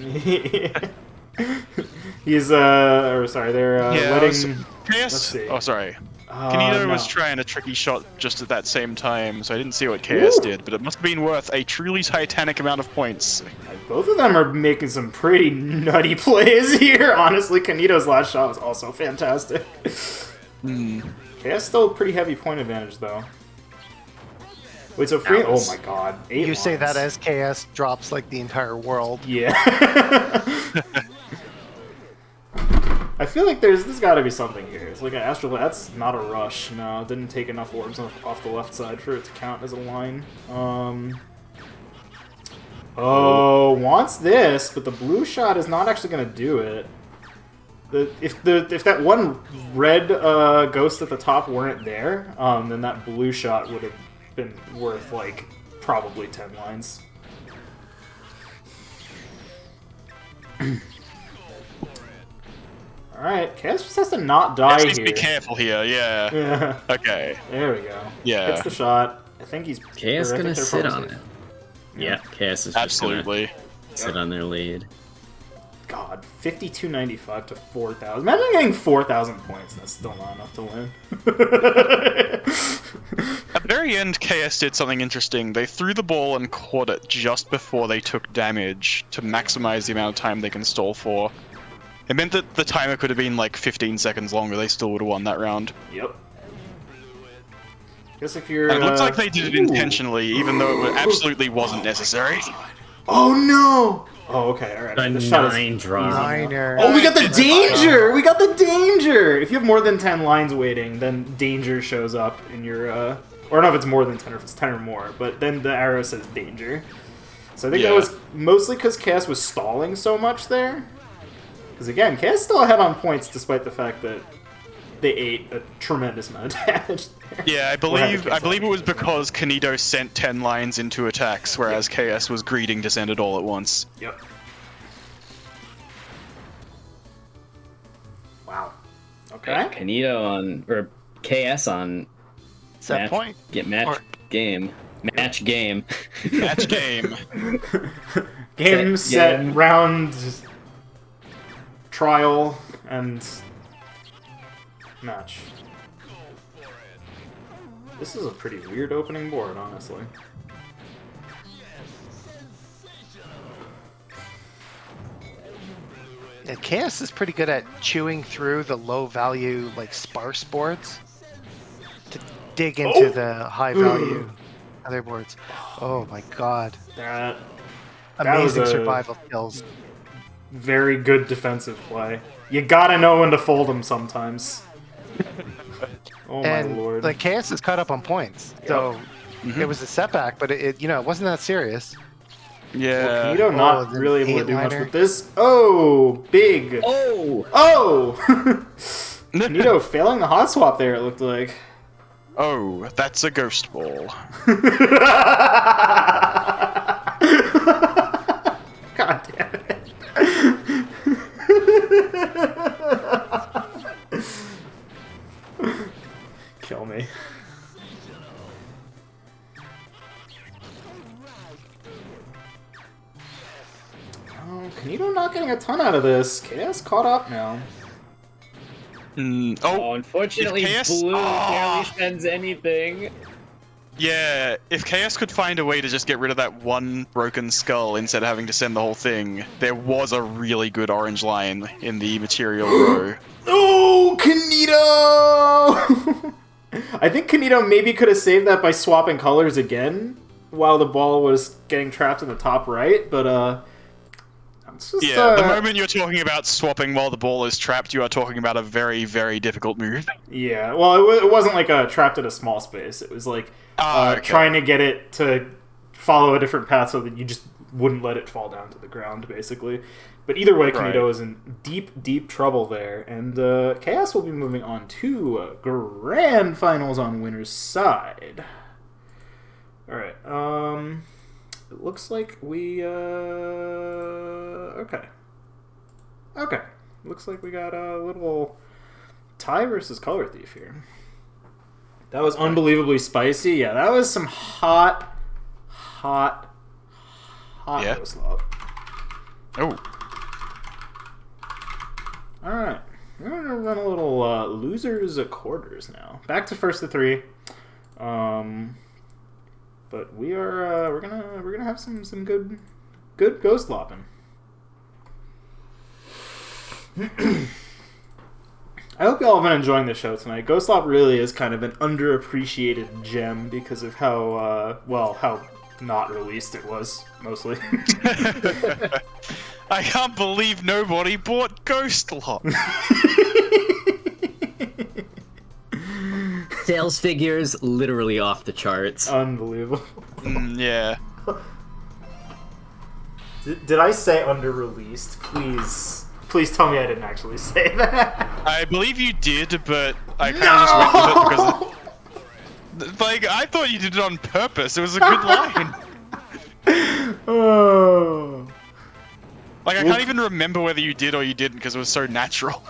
He's, or sorry, they're letting... Let's KS... see. Oh, sorry. Canito was no. trying a tricky shot just at that same time, so I didn't see what KS did, but it must have been worth a truly titanic amount of points. Both of them are making some pretty nutty plays here. Honestly, Canito's last shot was also fantastic. KS still a pretty heavy point advantage, though. Wait, so free... Oh my god. 8 You say lines. that as KS drops like the entire world. Yeah. I feel like there's got to be something here. It's like an astral... That's not a rush. No, it didn't take enough orbs off the left side for it to count as a line. Oh, wants this, but the blue shot is not actually going to do it. If that one red ghost at the top weren't there, then that blue shot would have been worth, like, probably 10 lines. Alright, Chaos just has to not die Just needs to here. be careful here, yeah. Yeah. Okay. There we go. Yeah. Hits the shot. I think he's... KS or I think gonna they're sit probably on safe. it. Yeah, KS is just Absolutely. gonna sit on their lead. God, 52.95 to 4,000. Imagine getting 4,000 points. That's still not enough to win. At the very end, KS did something interesting. They threw the ball and caught it just before they took damage to maximize the amount of time they can stall for. It meant that the timer could have been like 15 seconds longer. They still would have won that round. Yep. Guess if you're. And it looks like they did it intentionally, even though it absolutely wasn't necessary. Oh no! Oh, okay, alright. A The shot is 9 drop. Niner. Oh, we got the danger! We got the danger! If you have more than 10 lines waiting, then danger shows up in your, or not if it's more than 10, or if it's 10 or more, but then the arrow says danger. So I think that was mostly because Chaos was stalling so much there. Because again, Chaos still ahead on points despite the fact that they ate a tremendous amount of damage there. Yeah, I believe it was because Canito sent 10 lines into attacks, whereas KS was greeting to send it all at once. Yep. Wow. Okay. Canito on, or KS on Set match, point. Get match Or- game. Match game. Match game. Game, set, round, trial, and match. This is a pretty weird opening board, honestly. Yeah, Chaos is pretty good at chewing through the low value, like sparse boards to dig into the high value other boards. Oh my god. That was Amazing a survival skills. very good defensive play. You gotta know when to fold them sometimes. Oh my And lord. like Chaos is caught up on points. So it was a setback, but it it wasn't that serious. Yeah. Canito not the really able to do much 8-liner. with this. Oh, big. Oh! Oh! Canito failing the hot swap there, it looked like. Oh, that's a ghost ball. God damn it. Kill me. Oh, Canito not getting a ton out of this. Chaos caught up now. Oh, unfortunately, if KS blue barely sends anything. Yeah, if KS could find a way to just get rid of that one broken skull instead of having to send the whole thing, there was a really good orange line in the material row. Oh, Canito! I think Canito maybe could have saved that by swapping colors again while the ball was getting trapped in the top right, but it's just, Yeah, the moment you're talking about swapping while the ball is trapped, you are talking about a very, very difficult move. yeah, well, it wasn't like trapped in a small space. It was like Okay. trying to get it to follow a different path so that you just wouldn't let it fall down to the ground, basically. But either way, Canito is in deep, deep trouble there, and Chaos will be moving on to Grand Finals on winner's side. Alright, it looks like we, okay. Looks like we got a little tie versus Color Thief here. That was unbelievably spicy. Yeah, that was some hot Ghostlop. Oh. Alright, we're gonna run a little losers at quarters now. Back to first to three. But we're gonna have some good Ghostlopping. I hope y'all have been enjoying the show tonight. Ghostlop really is kind of an underappreciated gem because of how how not released it was mostly. I can't believe nobody bought Ghostlop. Sales figures literally off the charts. Unbelievable. Yeah. Did I say under-released? Please tell me I didn't actually say that. I believe you did, but I kind of just went with it because... Like, I thought you did it on purpose. It was a good line. Oh. Like, I can't even remember whether you did or you didn't because it was so natural.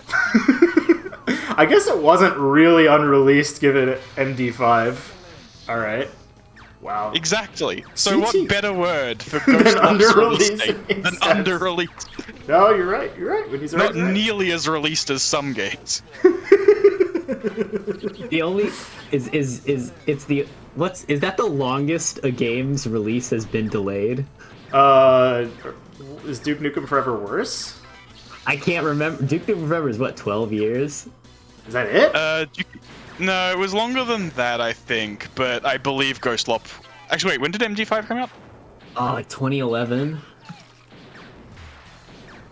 I guess it wasn't really unreleased given MD5. Alright. Wow. Exactly. So CT. what better word for Ghostlop's release date than under-released? No, you're right. When he's Not nearly as released as some games. The it's the is that the longest a game's release has been delayed? Is Duke Nukem Forever worse? I can't remember. Duke Nukem Forever is what, 12 years? Is that it? No, it was longer than that, I think. But I believe Ghostlop. Actually, wait. When did MG5 come out? Oh, like 2011.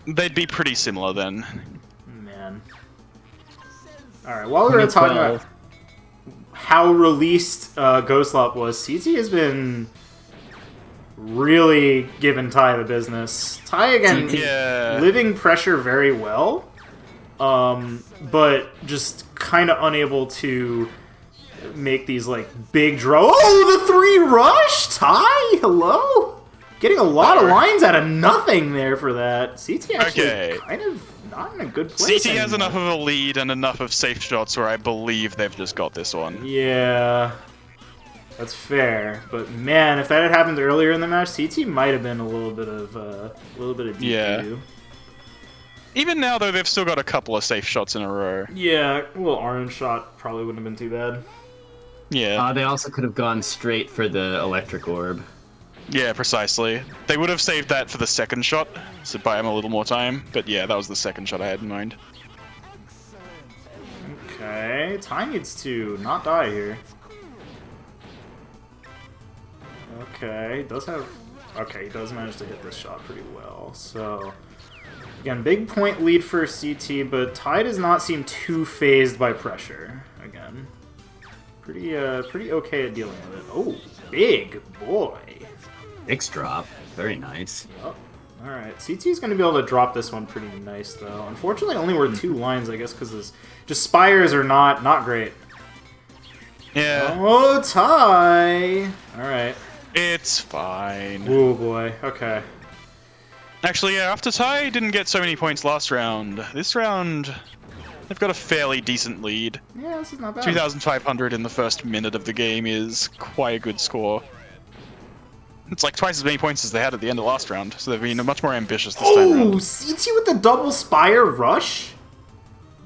They'd be pretty similar then. Man. All right. While we were talking about how released Ghostlop was, CT has been really giving Ty the business. Ty again, living pressure very well, but just kind of unable to make these like big draw. Oh, the 3 rush, Ty. Hello, getting a lot of lines out of nothing there for that. CT actually kind of not in a good place. CT has enough of a lead and enough of safe shots where I believe they've just got this one. Yeah. That's fair, but man, if that had happened earlier in the match, CT might have been a little bit of DPU. Yeah. Even now, though, they've still got a couple of safe shots in a row. Yeah, a little orange shot probably wouldn't have been too bad. Yeah. They also could have gone straight for the electric orb. Yeah, precisely. They would have saved that for the second shot, to buy him a little more time. But yeah, that was the second shot I had in mind. Okay, Ty needs to not die here. Okay, he does manage to hit this shot pretty well. So, again, big point lead for CT, but Ty does not seem too phased by pressure. Again, pretty okay at dealing with it. Oh, big boy. X drop, very nice. Yep. All right, CT's going to be able to drop this one pretty nice though. Unfortunately, only were 2 lines, I guess, because just spires are not great. Yeah. Oh, Ty. All right. It's fine. Oh boy, okay. Actually, yeah, after Ty didn't get so many points last round, this round they've got a fairly decent lead. Yeah, this is not bad. 2,500 in the first minute of the game is quite a good score. It's like twice as many points as they had at the end of last round, so they've been much more ambitious this time around. Oh, CT with the double spire rush?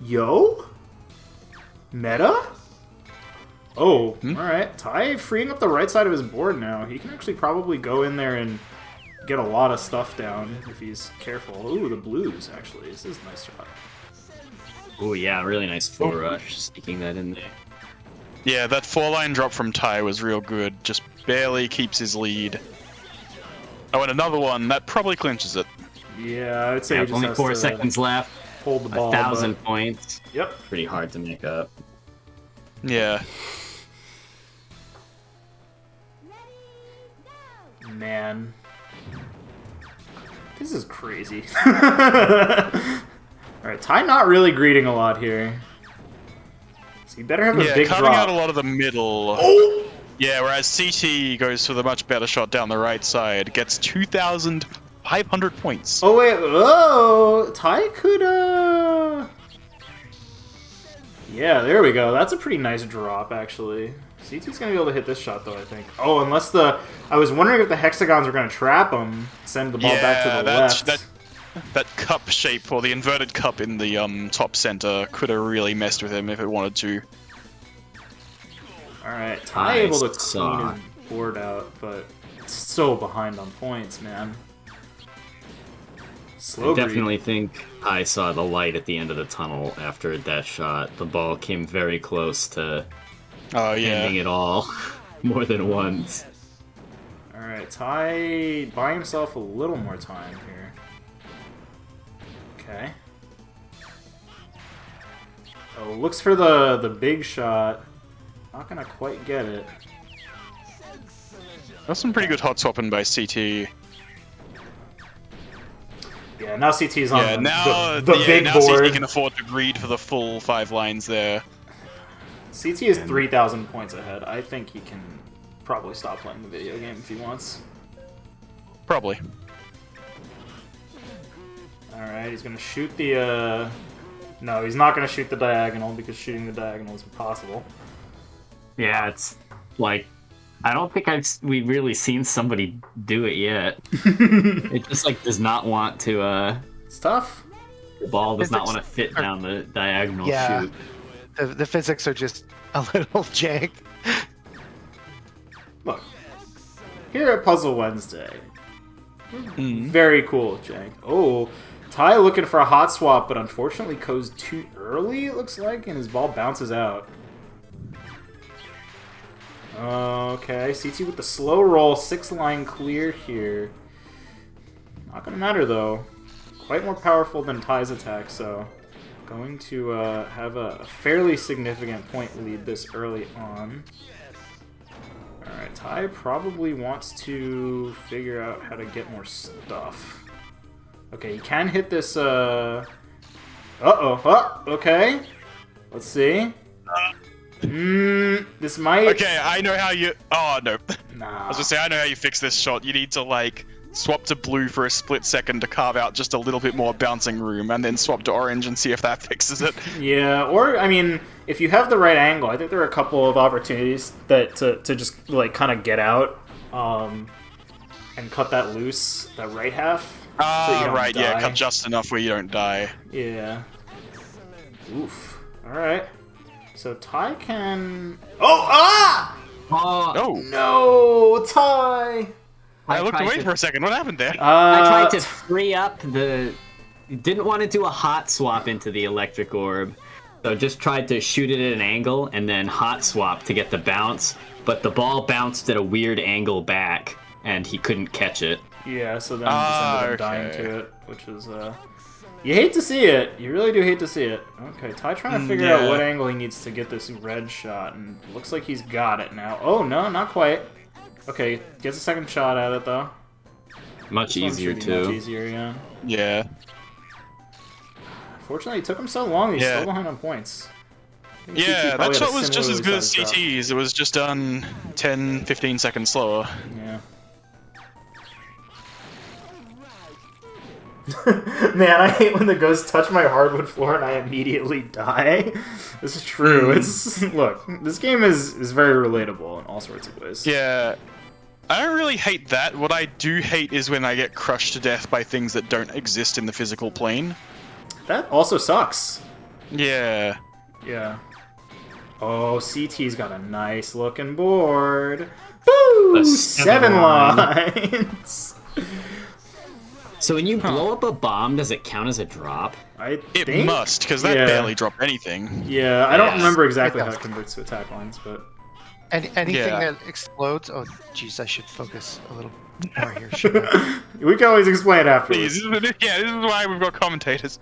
Yo? Meta? Oh, alright. Ty freeing up the right side of his board now. He can actually probably go in there and get a lot of stuff down if he's careful. Ooh, the blues, actually. This is a nice shot. Oh yeah, really nice full rush, sneaking that in there. Yeah, that 4-line drop from Ty was real good. Just barely keeps his lead. Oh, and another one. That probably clinches it. Yeah, I would say he just only has 4 to seconds left. Hold the ball. 1,000 points. Yep. Pretty hard to make up. Yeah. Man. This is crazy. Alright, Ty not really greeting a lot here. So you better have a big cutting drop. out a lot of the middle. Oh! Yeah, whereas CT goes for the much better shot down the right side, gets 2,500 points. Oh wait, oh! Ty could, yeah, there we go. That's a pretty nice drop, actually. CT's gonna be able to hit this shot, though, I think. Oh, unless I was wondering if the hexagons were gonna trap him, send the ball back to the left. That cup shape, or the inverted cup in the top center, could have really messed with him if it wanted to. Alright, Ty able to clean his board out, but so behind on points, man. I definitely think I saw the light at the end of the tunnel after that shot. The ball came very close to ending it all more than once. Alright, Ty buying himself a little more time here. Okay. Oh, looks for the big shot. Not gonna quite get it. That's some pretty good hot swapping by CT. Yeah, now CT's on the big now board. CT can afford to greed for the full 5 lines there. CT is 3,000 points ahead. I think he can probably stop playing the video game if he wants. Probably. Alright, he's gonna shoot the, No, he's not gonna shoot the diagonal, because shooting the diagonal is impossible. Yeah, it's like... I don't think we've really seen somebody do it yet. It just like does not want to. It's tough. The ball does not want to fit down the diagonal shoot. The physics are just a little jank. Look, here at Puzzle Wednesday, very cool, Jank. Oh, Ty looking for a hot swap, but unfortunately goes too early, it looks like, and his ball bounces out. Okay, CT with the slow roll, 6-line clear here. Not gonna matter, though. Quite more powerful than Ty's attack, so going to have a fairly significant point lead this early on. Alright, Ty probably wants to figure out how to get more stuff. Okay, he can hit this, Uh-oh. Oh, okay. Let's see. This might... Okay, I know how you... Oh, no. Nah. I was gonna say, I know how you fix this shot. You need to, like, swap to blue for a split second to carve out just a little bit more bouncing room, and then swap to orange and see if that fixes it. Yeah, or, I mean, if you have the right angle, I think there are a couple of opportunities that to just, like, kind of get out, and cut that loose, that right half. Ah, so right, die. yeah, cut just enough where you don't die. Yeah. Oof. Alright. So Ty can... Oh! Ah! Oh! No! Ty! I looked away for a second. What happened there? I tried to free up the... Didn't want to do a hot swap into the electric orb. So just tried to shoot it at an angle and then hot swap to get the bounce. But the ball bounced at a weird angle back, and he couldn't catch it. Yeah, so then he just ended up dying to it, which is, You hate to see it. You really do hate to see it. Okay, Ty trying to figure out what angle he needs to get this red shot, and it looks like he's got it now. Oh, no, not quite. Okay, gets a second shot at it, though. Much easier, too. Much easier, yeah. Yeah. Fortunately, it took him so long, he's still behind on points. Yeah, that shot was just as good as CT's. It was just done 10, 15 seconds slower. Yeah. Man, I hate when the ghosts touch my hardwood floor and I immediately die. This is true. It's look, this game is very relatable in all sorts of ways. Yeah. I don't really hate that. What I do hate is when I get crushed to death by things that don't exist in the physical plane. That also sucks. Yeah. Yeah. Oh, CT's got a nice looking board. Woo! 7 lines. So when you blow up a bomb, does it count as a drop? It must, because that barely dropped anything. Yeah, I don't remember exactly how it converts to attack lines, but... Anything that explodes... Oh, jeez, I should focus a little more here, shouldn't I? We can always explain it afterwards. This is why we've got commentators.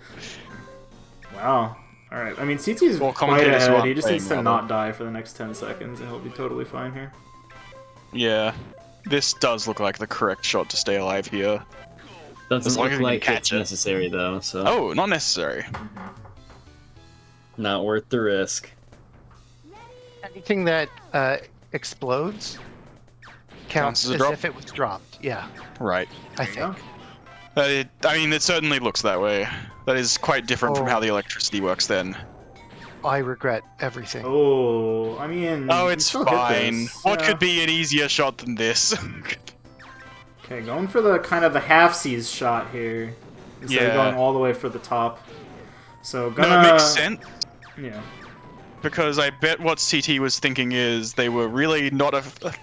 Wow. Alright, I mean, CT's quite ahead. He just needs to not die for the next 10 seconds, and he'll be totally fine here. Yeah. This does look like the correct shot to stay alive here. Doesn't look like it's necessary, though, so... Oh, not necessary. Not worth the risk. Anything that explodes counts as if it was dropped. Yeah. Right. I think. I mean, it certainly looks that way. That is quite different from how the electricity works then. I regret everything. Oh, I mean... Oh, it's fine. What could be an easier shot than this? Okay, going for the kind of the half-seas shot here. Instead of going all the way for the top. So, gonna... No, it makes sense. Yeah. Because I bet what CT was thinking is they were really not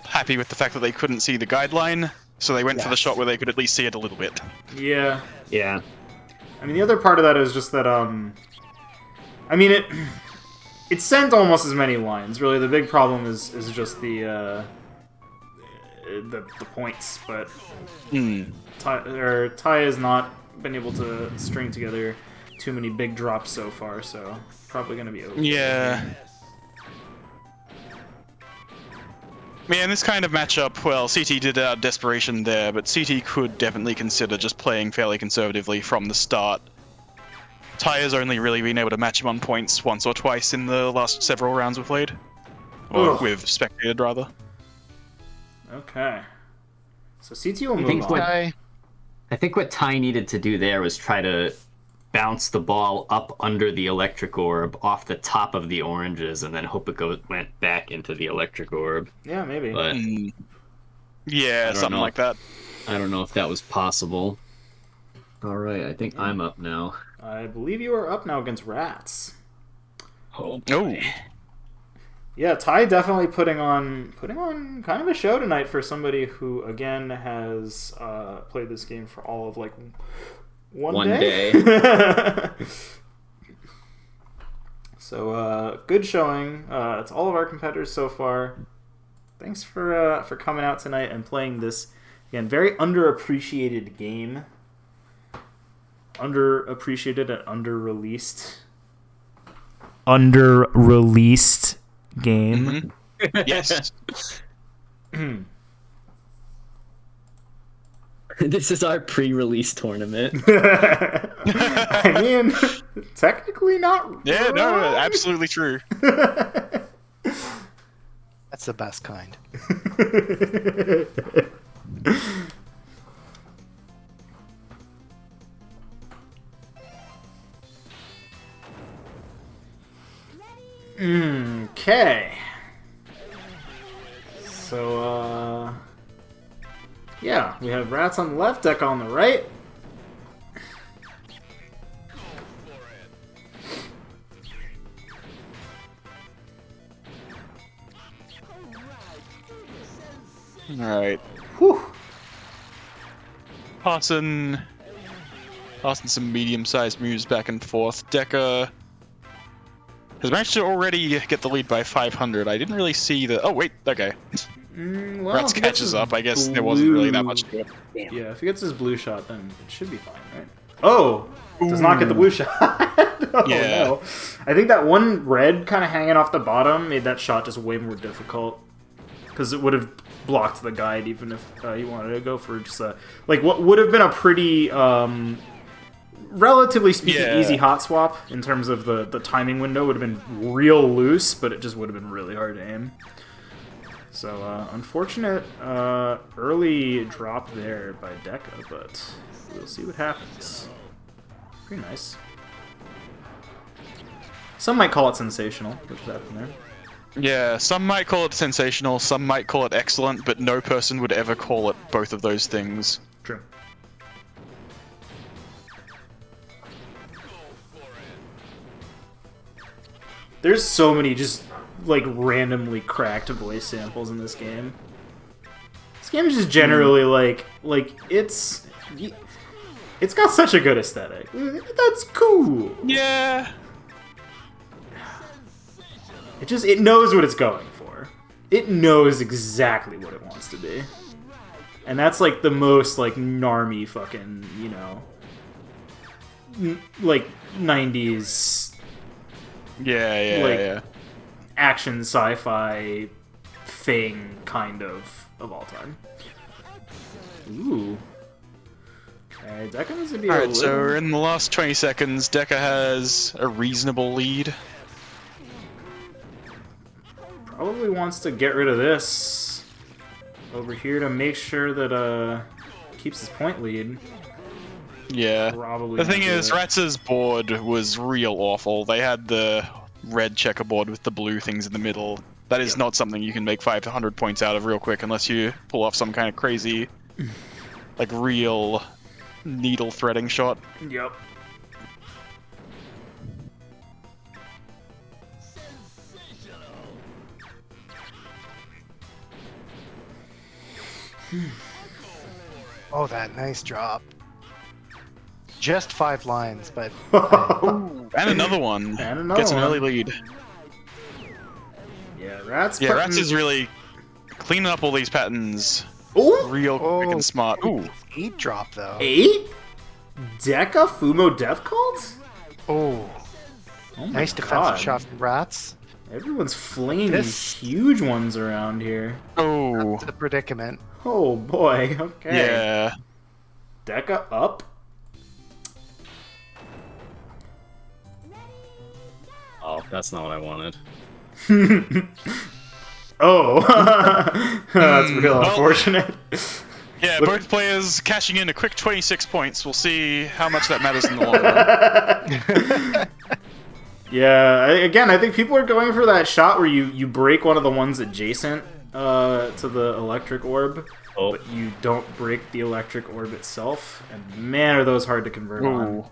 happy with the fact that they couldn't see the guideline, so they went for the shot where they could at least see it a little bit. Yeah. Yeah. I mean, the other part of that is just that, I mean, it sent almost as many lines. Really, the big problem is just the points, but Ty has not been able to string together too many big drops so far, so probably going to be over. Yeah. Man, this kind of matchup, well, CT did out desperation there, but CT could definitely consider just playing fairly conservatively from the start. Ty has only really been able to match him on points once or twice in the last several rounds we've played. Or we've spectated, rather. Okay. So CT will move on. I think what Ty needed to do there was try to bounce the ball up under the electric orb off the top of the oranges and then hope it went back into the electric orb. Yeah, maybe. But yeah, something like that. I don't know if that was possible. Alright, I think I'm up now. I believe you are up now against Ratttz. Oh, Oh. Yeah, Ty definitely putting on kind of a show tonight for somebody who again has played this game for all of like one day. So good showing. It's all of our competitors so far. Thanks for coming out tonight and playing this again very underappreciated game. Underappreciated and under-released game. Mm-hmm. Yes. This is our pre-release tournament. I mean, technically not. Yeah, wrong. no, absolutely true. That's the best kind. Okay. So, yeah, we have Ratttz on the left, Deka on the right. Alright. Whew. Passing some medium-sized moves back and forth. Deka has managed to already get the lead by 500. I didn't really see the... Oh, wait, okay. Well, Ratttz if he gets catches his up. I guess there wasn't really that much to it. Yeah, if he gets his blue shot, then it should be fine, right? Oh! Does not get the blue shot. Oh, Yeah. no. I think that one red kind of hanging off the bottom made that shot just way more difficult. Because it would have blocked the guide even if you wanted to go for just a... Like, what would have been a pretty... relatively speaking, Yeah. easy hot swap in terms of the timing window would have been real loose, but it just would have been really hard to aim. So, unfortunate early drop there by Deka, but we'll see what happens. Pretty nice. Some might call it sensational, which is happening there. Yeah, some might call it sensational, some might call it excellent, but no person would ever call it both of those things. True. There's so many just, like, randomly cracked voice samples in this game. This game is just generally, like it's got such a good aesthetic. That's cool. Yeah. It knows what it's going for. It knows exactly what it wants to be. And that's, like, the most, like, narmy fucking, you know, like, 90s... Yeah. action sci-fi thing kind of all time. Ooh. Okay, Deka needs to be Alright, so in the last 20 seconds, Deka has a reasonable lead. Probably wants to get rid of this over here to make sure that keeps his point lead. Yeah. Probably The thing gonna do is, it. Ratz's board was real awful. They had the red checkerboard with the blue things in the middle. That is not something you can make 500 points out of real quick unless you pull off some kind of crazy, like, real needle threading shot. Yep. Oh, that nice drop. Just 5 lines, but And another one. And another Gets an one. early lead. Yeah, Ratttz. Yeah, Ratttz is really cleaning up all these patterns Ooh, real quick and smart. Ooh. 8 drop though. 8? Deka Fumo Death Cult? Oh, Oh my nice God. defensive shot from Ratttz. Everyone's flinging This- these huge ones around here. Oh. To the predicament. Oh boy, okay. Yeah. Deka up. Oh, that's not what I wanted. Oh, that's real well- unfortunate. Yeah, Look- both players cashing in a quick 26 points. We'll see how much that matters in the long run. Yeah, again, I think people are going for that shot where you break one of the ones adjacent to the electric orb, Oh. but you don't break the electric orb itself. And man, are those hard to convert on. Ooh.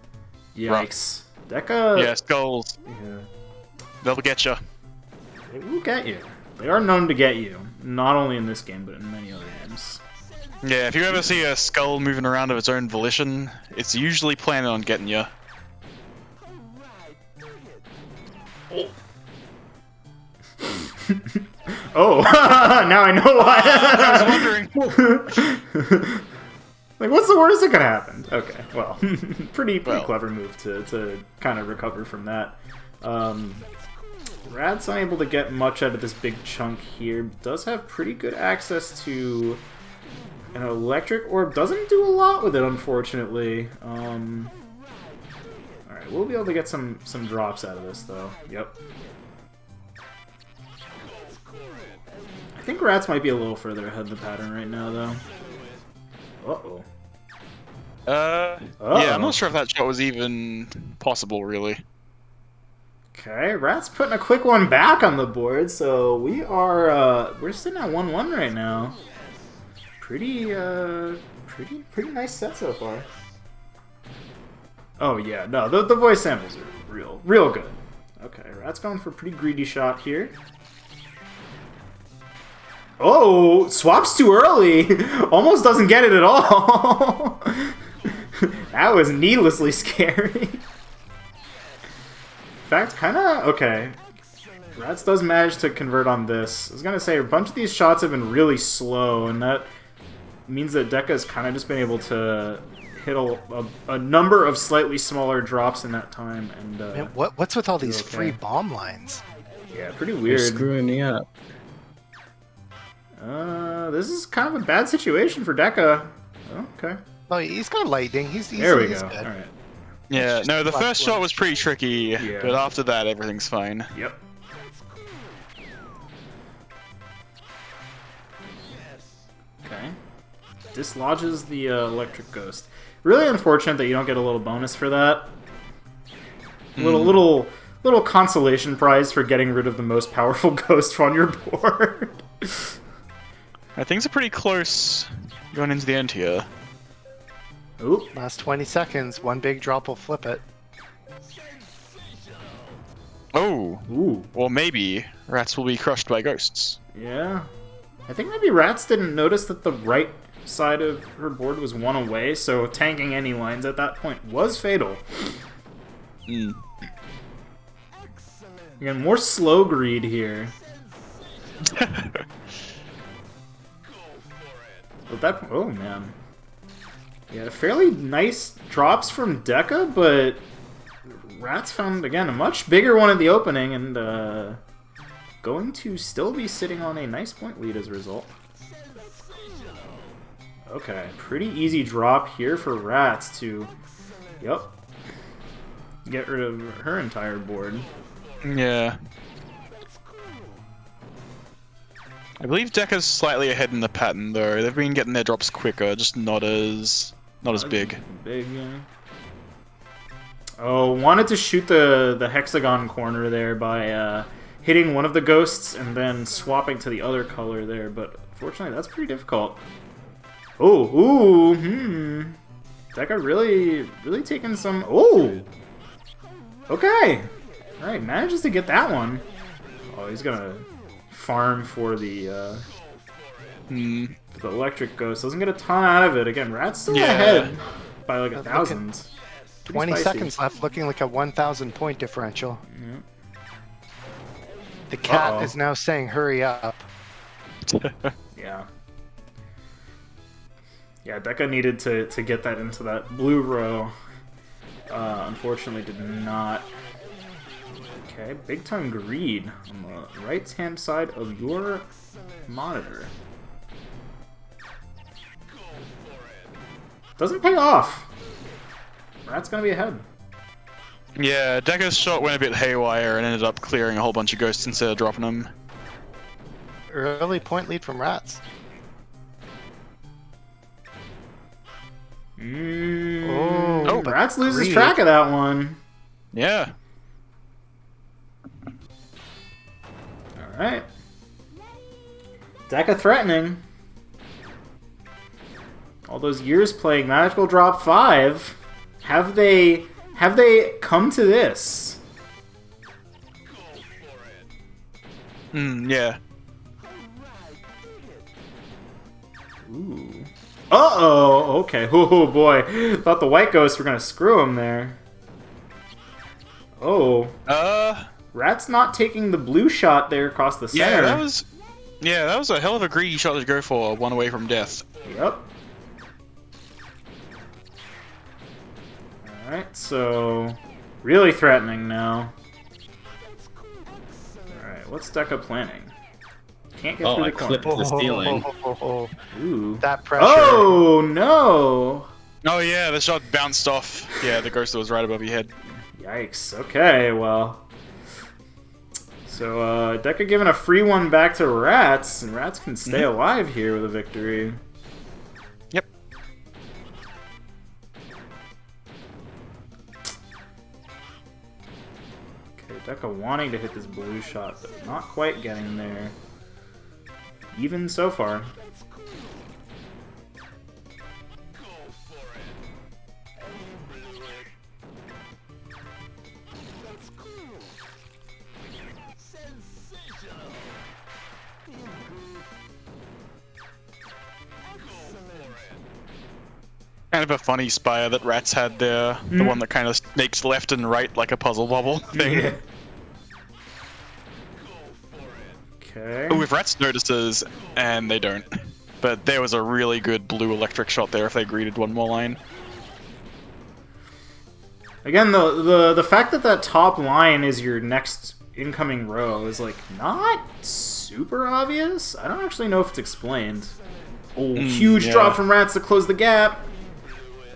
Yikes. Deka. Yeah, skulls. Yeah. They'll get you. They will get you. They are known to get you, not only in this game, but in many other games. Yeah, if you ever see a skull moving around of its own volition, it's usually planning on getting you. Oh, now I know why. I was wondering. Like, what's the worst that could happen? Okay, well, pretty Well. clever move to kind of recover from that. Ratttz unable to get much out of this big chunk here. Does have pretty good access to an electric orb. Doesn't do a lot with it, unfortunately. Alright, we'll be able to get some drops out of this, though. Yep. I think Ratttz might be a little further ahead of the pattern right now, though. Uh-oh. Yeah, I'm not sure if that shot was even possible, really. Okay, Ratttz putting a quick one back on the board, so we are, we're sitting at 1-1 right now. Pretty nice set so far. Oh yeah, no, the voice samples are real good. Okay, Ratttz going for a pretty greedy shot here. Oh, swaps too early! Almost doesn't get it at all! That was needlessly scary. In fact, kinda... Okay. Ratttz does manage to convert on this. I was gonna say, a bunch of these shots have been really slow, and that means that Deka's kind of just been able to hit a number of slightly smaller drops in that time. And Man, what's with all these okay. free bomb lines? Yeah, pretty You're weird. screwing me up. This is kind of a bad situation for Deka. Oh, okay. Oh, he's got lightning. He's There we he's go. good. Alright. Yeah, just no, the left first one. shot was pretty tricky, Yeah. but after that, everything's fine. Yep. Okay. Dislodges the electric ghost. Really unfortunate that you don't get a little bonus for that. Little consolation prize for getting rid of the most powerful ghost on your board. Things are pretty close going into the end here. Oop. Last 20 seconds, one big drop will flip it. Oh, Ooh. or maybe Ratttz will be crushed by ghosts. Yeah. I think maybe Ratttz didn't notice that the right side of her board was one away, so tanking any lines at that point was fatal. Hmm. Again, more slow greed here. But that, oh man. Yeah, fairly nice drops from Deka, but Ratttz found, again, a much bigger one at the opening, and going to still be sitting on a nice point lead as a result. Okay, pretty easy drop here for Ratttz to, yep, get rid of her entire board. Yeah. I believe Deka's slightly ahead in the pattern, though. They've been getting their drops quicker, just not as big. Big, yeah. Oh, wanted to shoot the hexagon corner there by hitting one of the ghosts and then swapping to the other color there, but unfortunately that's pretty difficult. Oh, ooh, Deka really taking some... Oh! Okay! Alright, manages to get that one. Oh, he's gonna farm for the electric ghost. Doesn't get a ton out of it. Again, Rattt's still ahead by like 1,000. 20 seconds left, looking like a 1,000 point differential. Yeah. The cat is now saying, hurry up. Yeah. Yeah, Deka needed to get that into that blue row. Unfortunately did not. Okay, big time greed on the right hand side of your monitor. Doesn't pay off. Rat's gonna be ahead. Yeah, Deka's shot went a bit haywire and ended up clearing a whole bunch of ghosts instead of dropping them. Early point lead from Ratttz. Oh, but Ratttz loses greed. track of that one. Yeah. Alright. Deka threatening. All those years playing Magical Drop 5, have they come to this? Yeah. Ooh. Uh-oh! Okay. Oh, boy. Thought the white ghosts were gonna screw him there. Oh. Ratttz not taking the blue shot there across the center. that was a hell of a greedy shot to go for, one away from death. Yep. Alright, so... really threatening now. Alright, what's Deka planning? Can't get through the corner. clipped the ceiling. Ooh. That pressure. Oh, no! Oh yeah, the shot bounced off. Yeah, the ghost that was right above your head. Yikes. Okay, well... so, Deka giving a free one back to Ratttz, and Ratttz can stay alive here with a victory. Yep. Okay, Deka wanting to hit this blue shot, but not quite getting there. Even so far. Kind of a funny spire that Ratttz had there. The one that kind of snakes left and right like a puzzle bobble thing. Yeah. Okay. Oh, if Ratttz notices, and they don't. But there was a really good blue electric shot there if they greeted one more line. Again, the fact that that top line is your next incoming row is, like, not super obvious. I don't actually know if it's explained. Oh, huge drop from Ratttz to close the gap.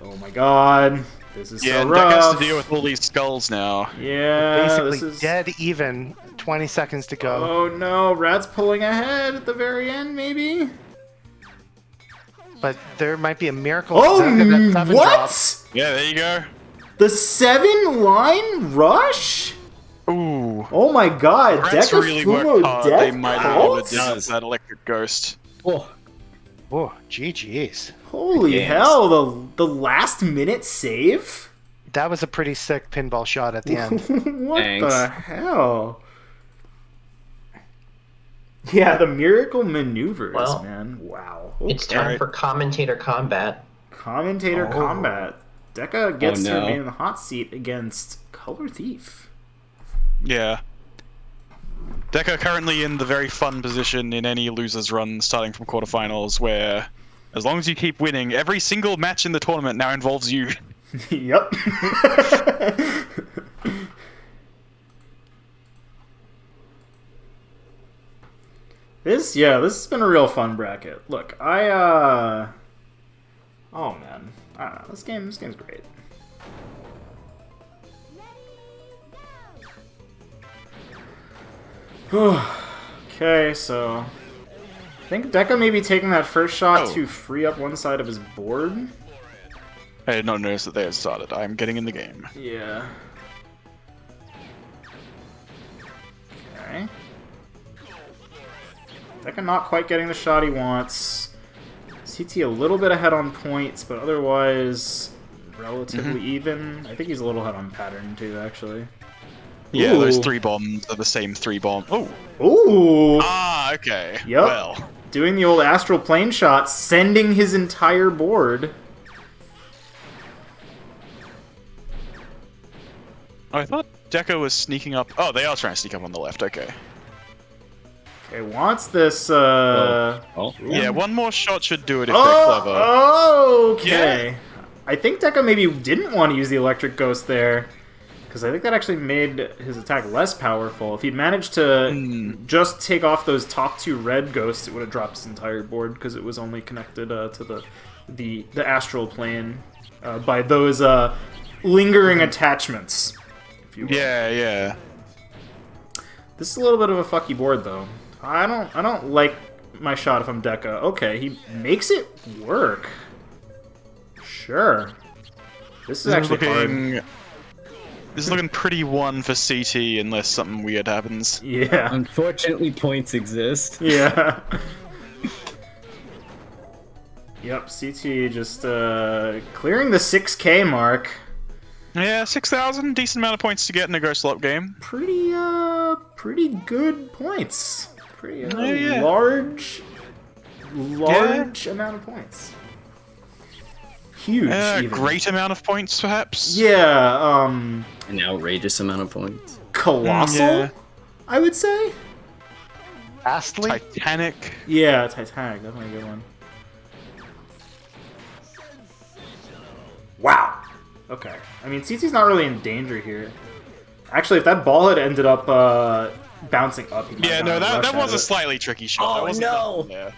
Oh my god. This is so rough. Deka has to deal with all these skulls now. Yeah, Basically this is... dead even. 20 seconds to go. Oh no, Ratttz pulling ahead at the very end, maybe? But there might be a miracle. Oh, that 7 what? drops. Yeah, there you go. The 7-line rush? Ooh. Oh my god, Ratttz Deka really Fumo worked hard. Death They might have been able Cult? to deal with that electric ghost. Oh, Oh, GG's. Holy Games. hell, the last minute save? That was a pretty sick pinball shot at the end. What Thanks. the hell? Yeah, the miracle maneuvers, Well, man. Wow. It's time Alright. for commentator combat. Commentator combat. Deka gets Oh, no. to be in the hot seat against Color Thief. Yeah. Deka currently in the very fun position in any loser's run starting from quarterfinals where as long as you keep winning, every single match in the tournament now involves you. Yep. This has been a real fun bracket. Look, oh man. I don't know. This game's great. Okay, so I think Deka may be taking that first shot to free up one side of his board. I did not notice that they had started. I'm getting in the game. Yeah. Okay. Deka not quite getting the shot he wants. CT a little bit ahead on points, but otherwise relatively even. I think he's a little ahead on pattern too, actually. Yeah, Ooh. those 3 bombs are the same 3 bomb. Oh. Ooh! Ah, okay. Yep. Well. Doing the old astral plane shot, sending his entire board. Oh, I thought Deka was sneaking up. Oh, they are trying to sneak up on the left. Okay. Okay, wants this, oh. Yeah, one more shot should do it if they're clever. Okay. Yeah. I think Deka maybe didn't want to use the electric ghost there, because I think that actually made his attack less powerful. If he'd managed to just take off those top 2 red ghosts, it would have dropped his entire board, because it was only connected to the astral plane by those lingering attachments, if you will. Yeah. This is a little bit of a fucky board, though. I don't like my shot if I'm Deka. Okay, he makes it work. Sure. This is actually hard. This is looking pretty 1 for CT unless something weird happens. Yeah. Unfortunately, points exist. Yeah. Yep, CT just clearing the 6K mark. Yeah, 6,000, decent amount of points to get in a Ghostlop game. Pretty pretty good points. Pretty Yeah. large amount of points. Huge. Even. Great amount of points, perhaps. Yeah. An outrageous amount of points. Colossal. Yeah. I would say. Vastly? Titanic. Yeah, Titanic, definitely a good one. Wow. Okay. I mean, CT's not really in danger here. Actually, if that ball had ended up bouncing up, he might Yeah, have no, gotten a that rush was out a of it. slightly tricky shot. Oh, That wasn't no! that- yeah.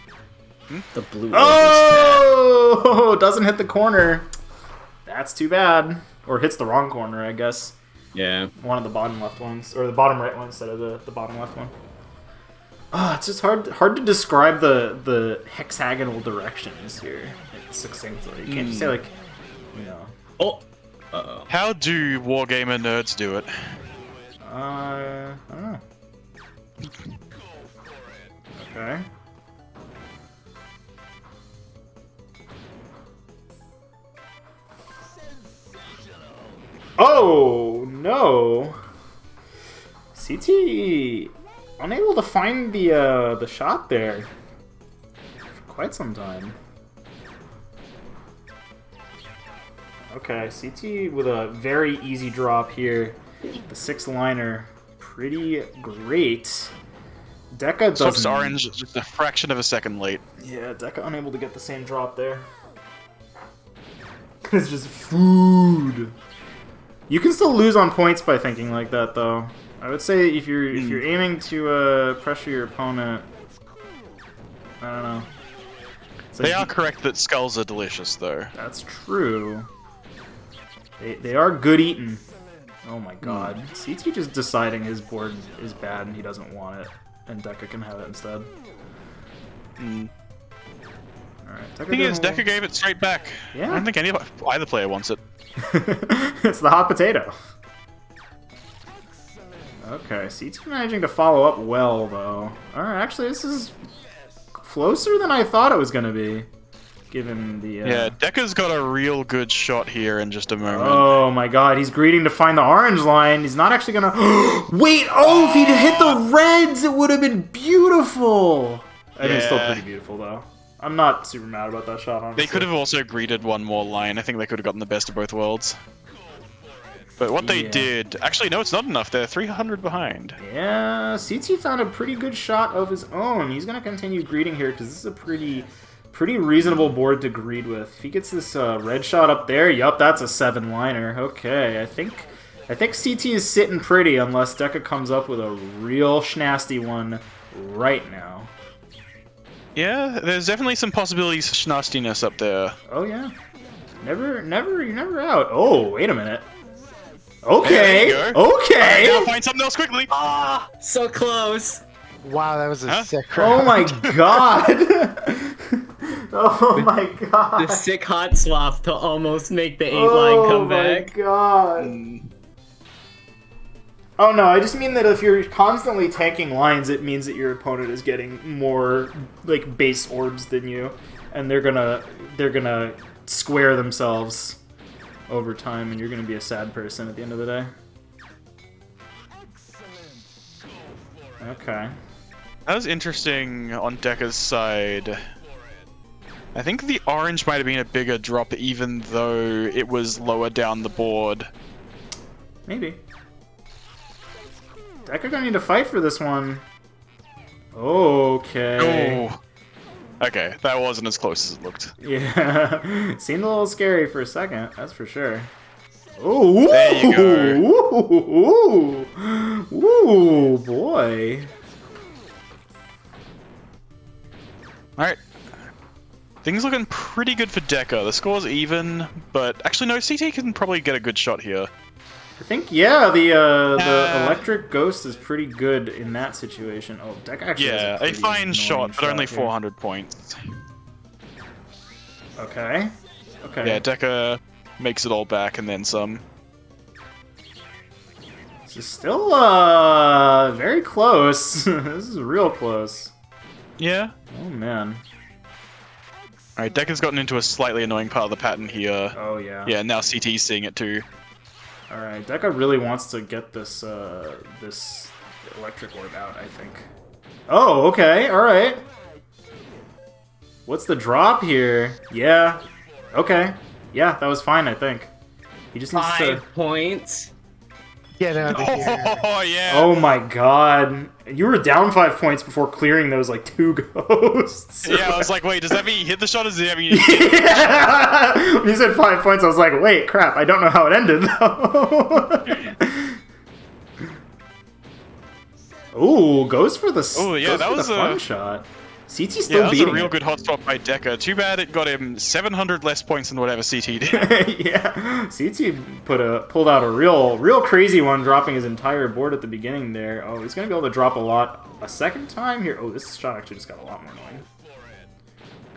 The blue. Oh, doesn't hit the corner. That's too bad. Or hits the wrong corner, I guess. Yeah. One of the bottom left ones, or the bottom right one instead of the bottom left one. Ah, it's just hard to describe the hexagonal directions here succinctly. You can't just say like, you know. Oh. Uh-oh. How do wargamer nerds do it? I don't know. Okay. Oh no! CT unable to find the shot there for quite some time. Okay, CT with a very easy drop here. The 6-liner, pretty great. Deka Swaps doesn't. orange just a fraction of a second late. Yeah, Deka unable to get the same drop there. It's just food. You can still lose on points by thinking like that, though. I would say if you're aiming to pressure your opponent, I don't know. It's like They are correct that skulls are delicious, though. That's true. They are good eating. Oh my god. CT just deciding his board is bad and he doesn't want it, and Deka can have it instead. Alright, Deka Thing is, doing Deka gave it straight back. Yeah. I don't think either player wants it. It's the hot potato. Okay, CT managing to follow up well, though. Alright, actually, this is closer than I thought it was going to be, given the... Yeah, Deka's got a real good shot here in just a moment. Oh my god, he's greeting to find the orange line. He's not actually going to... Wait, if he'd hit the reds, it would have been beautiful! I think it's still Yeah. pretty beautiful, though. I'm not super mad about that shot, honestly. They could have also greeted one more line. I think they could have gotten the best of both worlds. But what they Yeah. did... Actually, no, it's not enough. They're 300 behind. Yeah, CT found a pretty good shot of his own. He's going to continue greeting here because this is a pretty reasonable board to greed with. If he gets this red shot up there, yup, that's a 7-liner. Okay, I think CT is sitting pretty unless Deka comes up with a real schnasty one right now. Yeah, there's definitely some possibilities for schnastiness up there. Oh yeah, you're never out. Oh, wait a minute. Okay, There you go. okay. Now find something else quickly. Ah, so close. Wow, that was a Huh? sick Oh round. my god. Oh my god. The sick hot swap to almost make the 8-line comeback. Oh my god. Oh no, I just mean that if you're constantly tanking lines, it means that your opponent is getting more like base orbs than you, and they're gonna square themselves over time, and you're gonna be a sad person at the end of the day. Okay. That was interesting on Deka's side. I think the orange might have been a bigger drop even though it was lower down the board. Maybe. Deka gonna need to fight for this one. Okay. Oh. Okay, that wasn't as close as it looked. Yeah. Seemed a little scary for a second, that's for sure. Oh, There you go. Ooh, boy. Alright. Things looking pretty good for Deka. The score's even, but actually no, CT can probably get a good shot here. I think, yeah, the electric ghost is pretty good in that situation. Oh, Deka actually has Yeah, a pretty fine annoying shot, but only here. 400 points. Okay. Okay. Yeah, Deka makes it all back and then some. This is still, very close. This is real close. Yeah. Oh, man. Alright, Deka's gotten into a slightly annoying part of the pattern here. Oh, yeah. Yeah, now CT's seeing it too. Alright, Deka really wants to get this, this Electric Orb out, I think. Oh, okay, alright. What's the drop here? Yeah. Okay. Yeah, that was fine, I think. He just needs 5 points. Get out of here. Oh yeah. Oh my god. You were down 5 points before clearing those, like, 2 ghosts. Yeah, I was like, wait, does that mean you hit the shot or does that mean you Yeah! When you said 5 points, I was like, wait, crap, I don't know how it ended, though. Ooh, goes for the fun shot. CT still that was beating a real it. good hot spot by Deka. Too bad it got him 700 less points than whatever CT did. Yeah, CT pulled out a real crazy one, dropping his entire board at the beginning there. Oh, he's gonna be able to drop a lot a second time here. Oh, this shot actually just got a lot more annoying.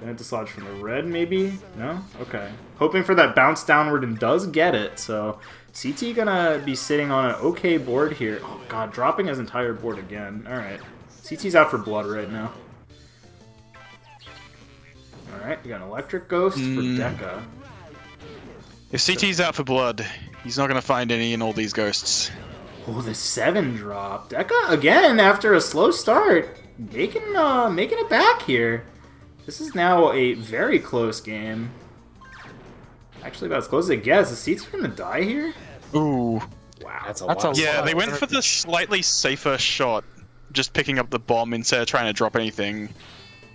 Gonna dislodge from the red, maybe? No? Okay. Hoping for that bounce downward and does get it, so CT gonna be sitting on an okay board here. Oh god, dropping his entire board again. Alright. CT's out for blood right now. Alright, we got an Electric Ghost for Deka. If CT's out for blood, he's not going to find any in all these ghosts. Oh, the 7 drop. Deka, again, after a slow start, making it back here. This is now a very close game. Actually, about as close as it gets. Is CT going to die here? Ooh. Wow. That's a That's lot. a Yeah, lot. they went for the slightly safer shot, just picking up the bomb instead of trying to drop anything.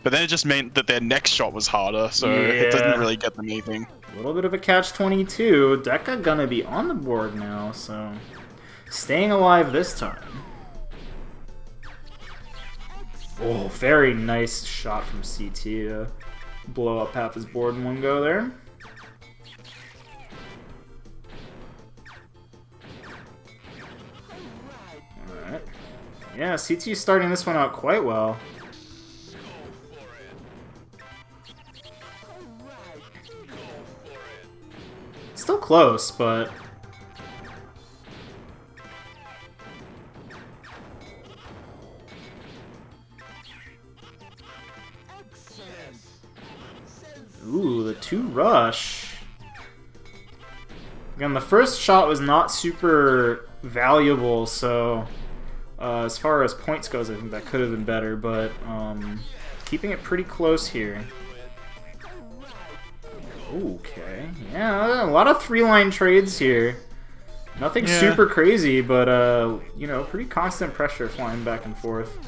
But then it just meant that their next shot was harder, so it Yeah. doesn't really get them anything. A little bit of a catch-22. Deka gonna be on the board now, so staying alive this time. Oh, very nice shot from CT to blow up half his board in one go there. Alright. Yeah, CT's starting this one out quite well. Still close, but... Ooh, the 2 rush. Again, the first shot was not super valuable, so as far as points goes, I think that could have been better, but keeping it pretty close here. Okay, yeah, a lot of 3-line trades here. Nothing super crazy, but, you know, pretty constant pressure flying back and forth.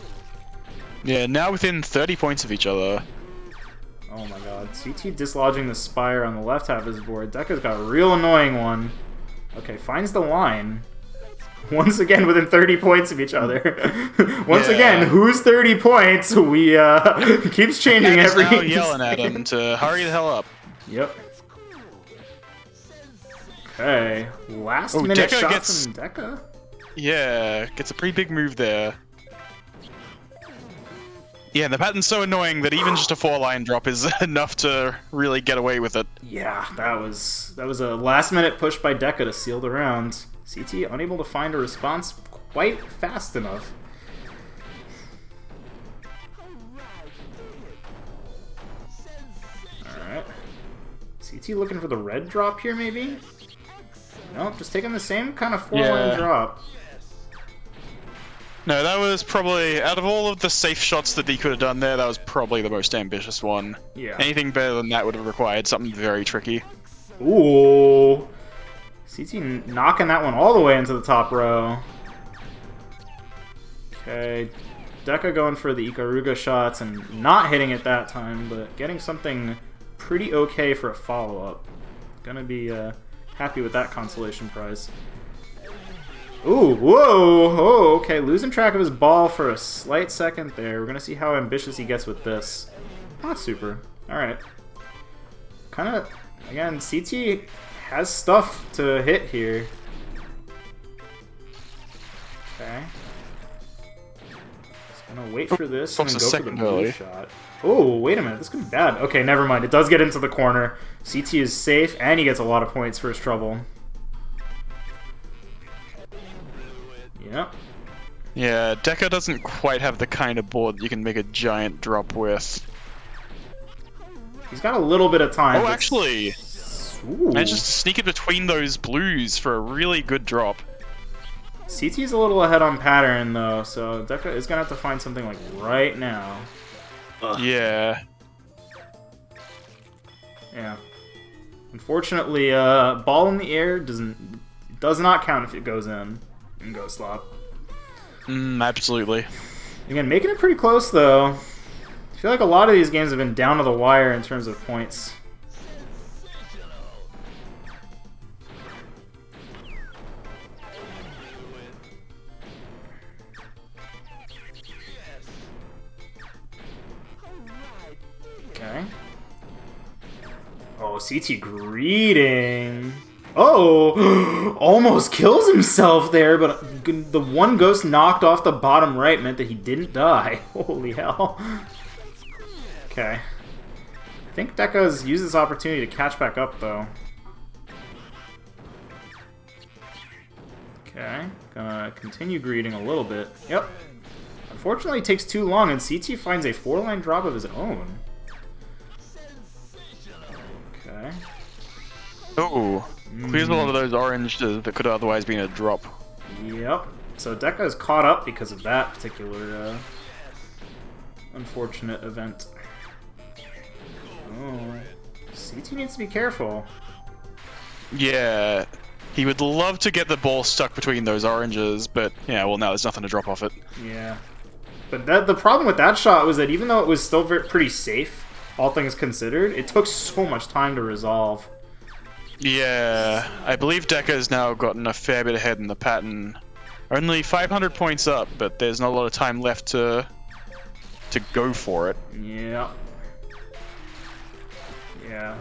Yeah, now within 30 points of each other. Oh my god, CT dislodging the Spire on the left half of his board. Deka's got a real annoying one. Okay, finds the line. Once again, within 30 points of each other. Once again, who's 30 points? We, keeps changing every... now yelling at him to hurry the hell up. Yep. Okay, last Oh, minute Deka shot gets- from Deka. Yeah, gets a pretty big move there. Yeah, the pattern's so annoying that even just a 4-line drop is enough to really get away with it. Yeah, that was a last minute push by Deka to seal the round. CT unable to find a response quite fast enough. Alright. CT looking for the red drop here, maybe? Nope, just taking the same kind of 4-line drop. No, that was probably, out of all of the safe shots that he could have done there, that was probably the most ambitious one. Yeah. Anything better than that would have required something very tricky. Ooh. CT knocking that one all the way into the top row. Okay. Deka going for the Ikaruga shots and not hitting it that time, but getting something pretty okay for a follow-up. Gonna be happy with that consolation prize. Ooh, whoa, oh, okay, losing track of his ball for a slight second there. We're gonna see how ambitious he gets with this. Not super. Alright. Kinda, again, CT has stuff to hit here. Okay. Just gonna wait for this and then go for the blue shot. Oh, wait a minute, this could be bad. Okay, never mind, it does get into the corner. CT is safe, and he gets a lot of points for his trouble. Yep. Yeah, Deka doesn't quite have the kind of board that you can make a giant drop with. He's got a little bit of time. Oh, actually, Ooh. managed to sneak it between those blues for a really good drop. CT's a little ahead on pattern, though, so Deka is going to have to find something, like, right now. Yeah. Yeah. Unfortunately, ball in the air does not count if it goes in Ghostlop. Absolutely. Again, making it pretty close, though. I feel like a lot of these games have been down to the wire in terms of points. Okay. Oh, CT greeting. Oh, almost kills himself there, but the one ghost knocked off the bottom right meant that he didn't die. Holy hell. Okay. I think Deka's used this opportunity to catch back up, though. Okay. Gonna continue greeting a little bit. Yep. Unfortunately, it takes too long, and CT finds a 4-line drop of his own. Okay. Oh, clears a lot of those orange that could have otherwise been a drop. Yep. So Deka is caught up because of that particular unfortunate event. Oh, CT needs to be careful. Yeah, he would love to get the ball stuck between those oranges, but yeah, well now there's nothing to drop off it. Yeah. But the problem with that shot was that even though it was still pretty safe, all things considered, it took so much time to resolve. Yeah, I believe Deka has now gotten a fair bit ahead in the pattern. Only 500 points up, but there's not a lot of time left to go for it. Yeah. Yeah.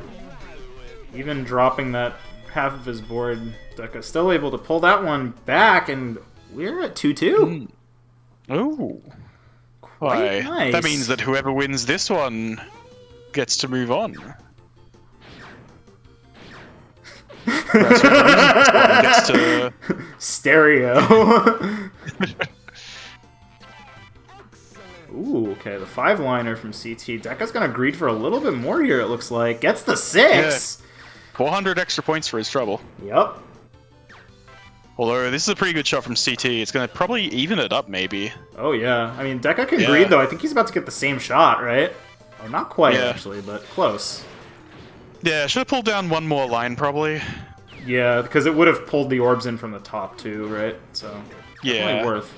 Even dropping that half of his board, Deka's still able to pull that one back, and we're at 2-2. Oh. Quite Why? nice. That means that whoever wins this one gets to move on. Whereas whoever loses this one gets to... Stereo. Ooh, okay, the 5-liner from CT. Deka's gonna greed for a little bit more here, it looks like. Gets the 6! Yeah. 400 extra points for his trouble. Yep. Although, this is a pretty good shot from CT. It's gonna probably even it up, maybe. Oh, yeah. I mean, Deka can greed, though. I think he's about to get the same shot, right? Oh, not quite, actually, but close. Yeah, should have pulled down one more line, probably. Yeah, because it would have pulled the orbs in from the top, too, right? So, Yeah. worth.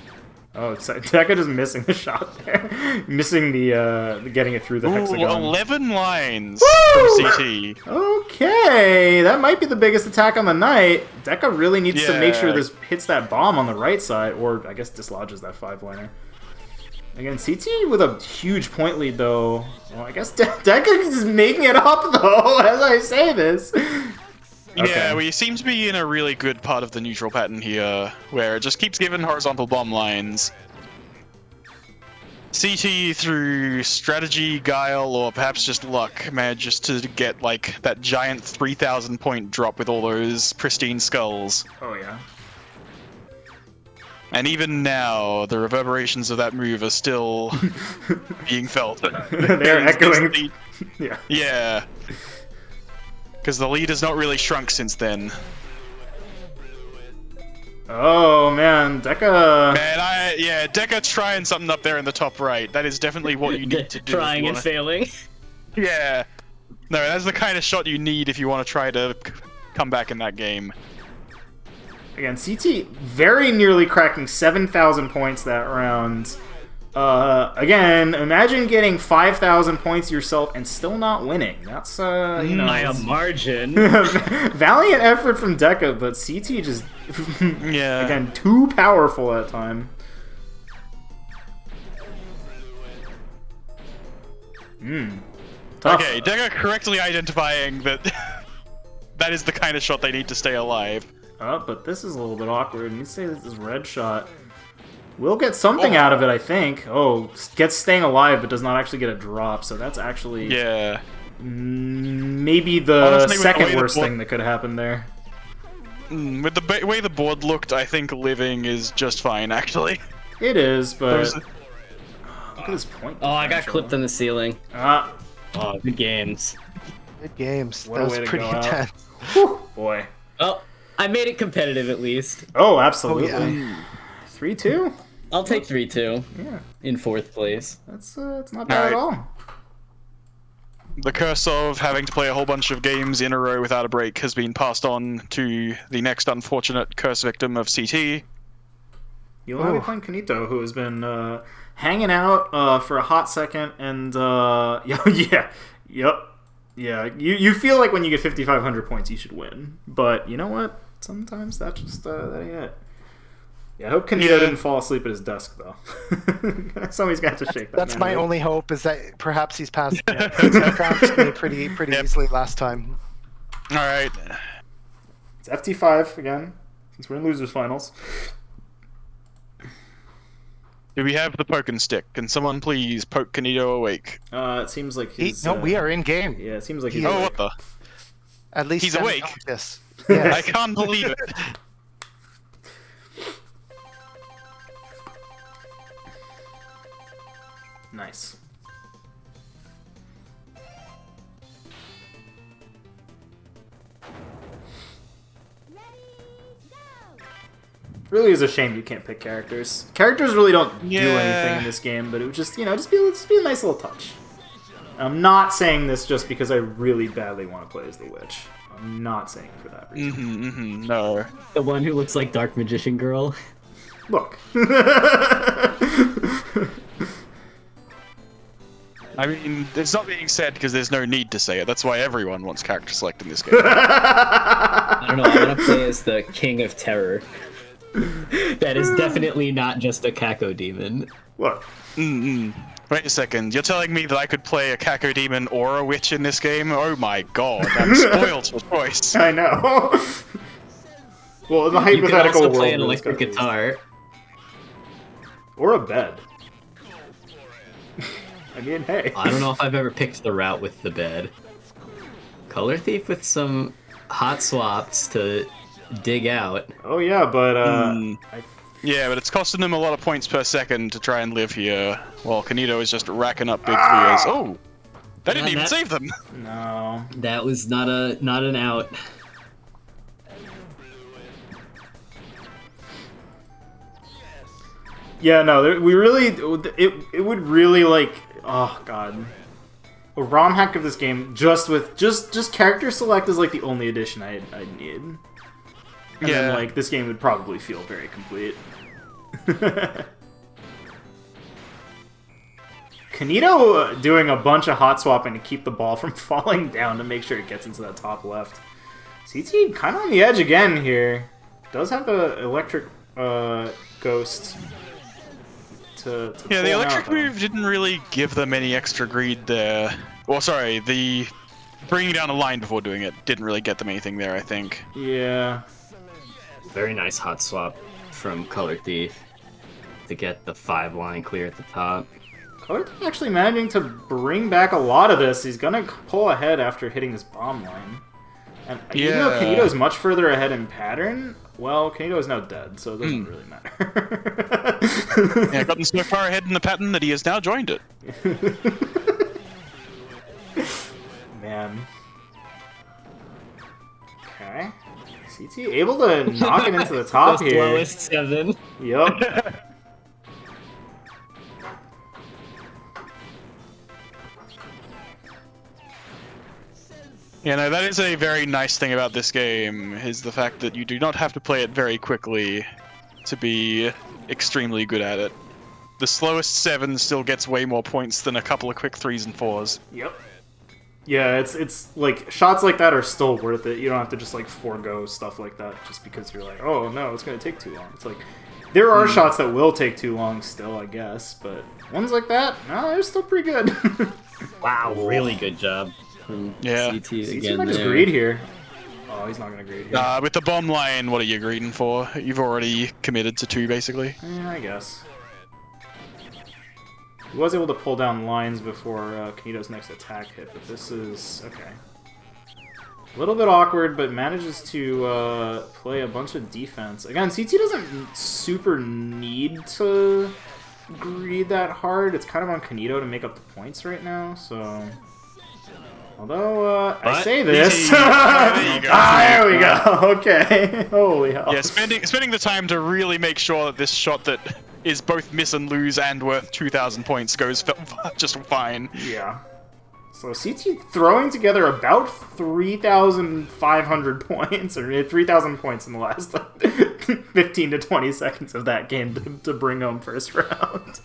Oh, it's Deka just missing the shot there. Missing the getting it through the hexagon. 11 lines Woo! from CT. Okay, that might be the biggest attack on the night. Deka really needs to make sure Yeah. this hits that bomb on the right side, or I guess dislodges that 5-liner. Again, CT with a huge point lead, though. Well, I guess Deka is making it up, though, as I say this. Yeah, we seem to be in a really good part of the neutral pattern here, where it just keeps giving horizontal bomb lines. CT, through strategy, guile, or perhaps just luck, manages to get, like, that giant 3,000 point drop with all those pristine skulls. Oh, yeah. And even now, the reverberations of that move are still being felt. They're echoing. Yeah. Yeah. Because the lead has not really shrunk since then. Oh, man. Deka... Man, Deka trying something up there in the top right. That is definitely what you need to do. Trying and failing. Yeah. No, that's the kind of shot you need if you want to try to come back in that game. Again, CT very nearly cracking 7,000 points that round. Again, imagine getting 5,000 points yourself and still not winning. That's, you know... By a margin. Valiant effort from Deka, but CT just... Yeah. Again, too powerful at time. Tough. Okay, Deka correctly identifying that that is the kind of shot they need to stay alive. Oh, but this is a little bit awkward. You say this is red shot. We'll get something out of it, I think. Oh, gets staying alive, but does not actually get a drop. So that's actually maybe the Honestly, second worst thing that could happen there. With the way the board looked, I think living is just fine, actually. It is, but look at this point. Oh, I got clipped in the ceiling. Ah, Oh, good games. Good games. What That a was way to pretty go out. intense. whew, boy. Oh, I made it competitive at least. Oh, absolutely. Oh, yeah. 3-2? I'll take 3-2 Yeah, in 4th place. it's not bad at all. The curse of having to play a whole bunch of games in a row without a break has been passed on to the next unfortunate curse victim of CT. You'll have playing Canito, who has been hanging out for a hot second, and yeah. You feel like when you get 5,500 points, you should win, but you know what? Sometimes that just that ain't it. Yeah, I hope Canito didn't fall asleep at his desk though. Somebody's got to shake that. That's man my up. only hope, is that perhaps he's passed. He crouched me pretty easily last time. All right. It's FT5 again, since we're in losers finals. Do we have the poke and stick? Can someone please poke Canito awake? It seems like he's. No, we are in game. Yeah, it seems like he's. He- Oh, awake. what the? At least He's awake. This. I Yes. can't believe it. Nice. Really is a shame you can't pick characters. Characters really don't do anything in this game, but it would just be a nice little touch. I'm not saying this just because I really badly want to play as the witch. I'm not saying it for that reason. No. The one who looks like Dark Magician Girl. Look. I mean, it's not being said because there's no need to say it. That's why everyone wants character select in this game. I don't know, I want to play as the King of Terror. That is definitely not just a Kako demon. Look. Wait a second, you're telling me that I could play a Kako demon or a witch in this game? Oh my god, I'm spoiled for choice. I know. Well, in the You can hypothetical also world, play an it's electric gotta be- guitar. or a bed. I mean, hey. I don't know if I've ever picked the route with the bed. Color Thief with some hot swaps to dig out. Oh yeah, but Yeah, but it's costing them a lot of points per second to try and live here, while Canito is just racking up big clears. Oh! That didn't even save them! no. That was not an out. Yeah, no. We really, it would really like. Oh god. A ROM hack of this game just with just character select is like the only addition I need. And then, like, this game would probably feel very complete. Canito doing a bunch of hot swapping to keep the ball from falling down to make sure it gets into that top left. CT kind of on the edge again here. Does have the electric ghost to Yeah, the pull him electric out, though. move didn't really give them any extra greed there. Well, sorry, the bringing down a line before doing it didn't really get them anything there, I think. Yeah. Very nice hot swap from Color Thief to get the 5 line clear at the top. Color actually managing to bring back a lot of this. He's gonna pull ahead after hitting this bomb line. And even though Yeah. Canito's much further ahead in pattern, well, Canito is now dead, so it doesn't really matter. Yeah, gotten so far ahead in the pattern that he has now joined it. Man. Okay. CT able to knock it into the top The here. slowest 7. Yup. Yeah, no, that is a very nice thing about this game, is the fact that you do not have to play it very quickly to be extremely good at it. The slowest 7 still gets way more points than a couple of quick 3s and 4s. Yep. Yeah, it's like shots like that are still worth it. You don't have to just like forego stuff like that just because you're like, oh no, it's gonna take too long. It's like there are shots that will take too long still, I guess, but ones like that, no, they're still pretty good. Wow, really good job from Yeah. CT CT again might just there. greed here. Oh, he's not gonna greed here. With the bomb line, what are you greeding for? You've already committed to 2, basically. Yeah, I guess. He was able to pull down lines before Kanito's next attack hit, but this is... okay. A little bit awkward, but manages to play a bunch of defense. Again, CT doesn't super need to greed that hard. It's kind of on Canito to make up the points right now, so... Although, I But- say this. There you go. There we go. Okay. Holy hell. Yeah, spending the time to really make sure that this shot that is both miss and lose and worth 2,000 points goes just fine. Yeah. So CT throwing together about 3,500 points, or 3,000 points in the last 15 to 20 seconds of that game to bring home first round.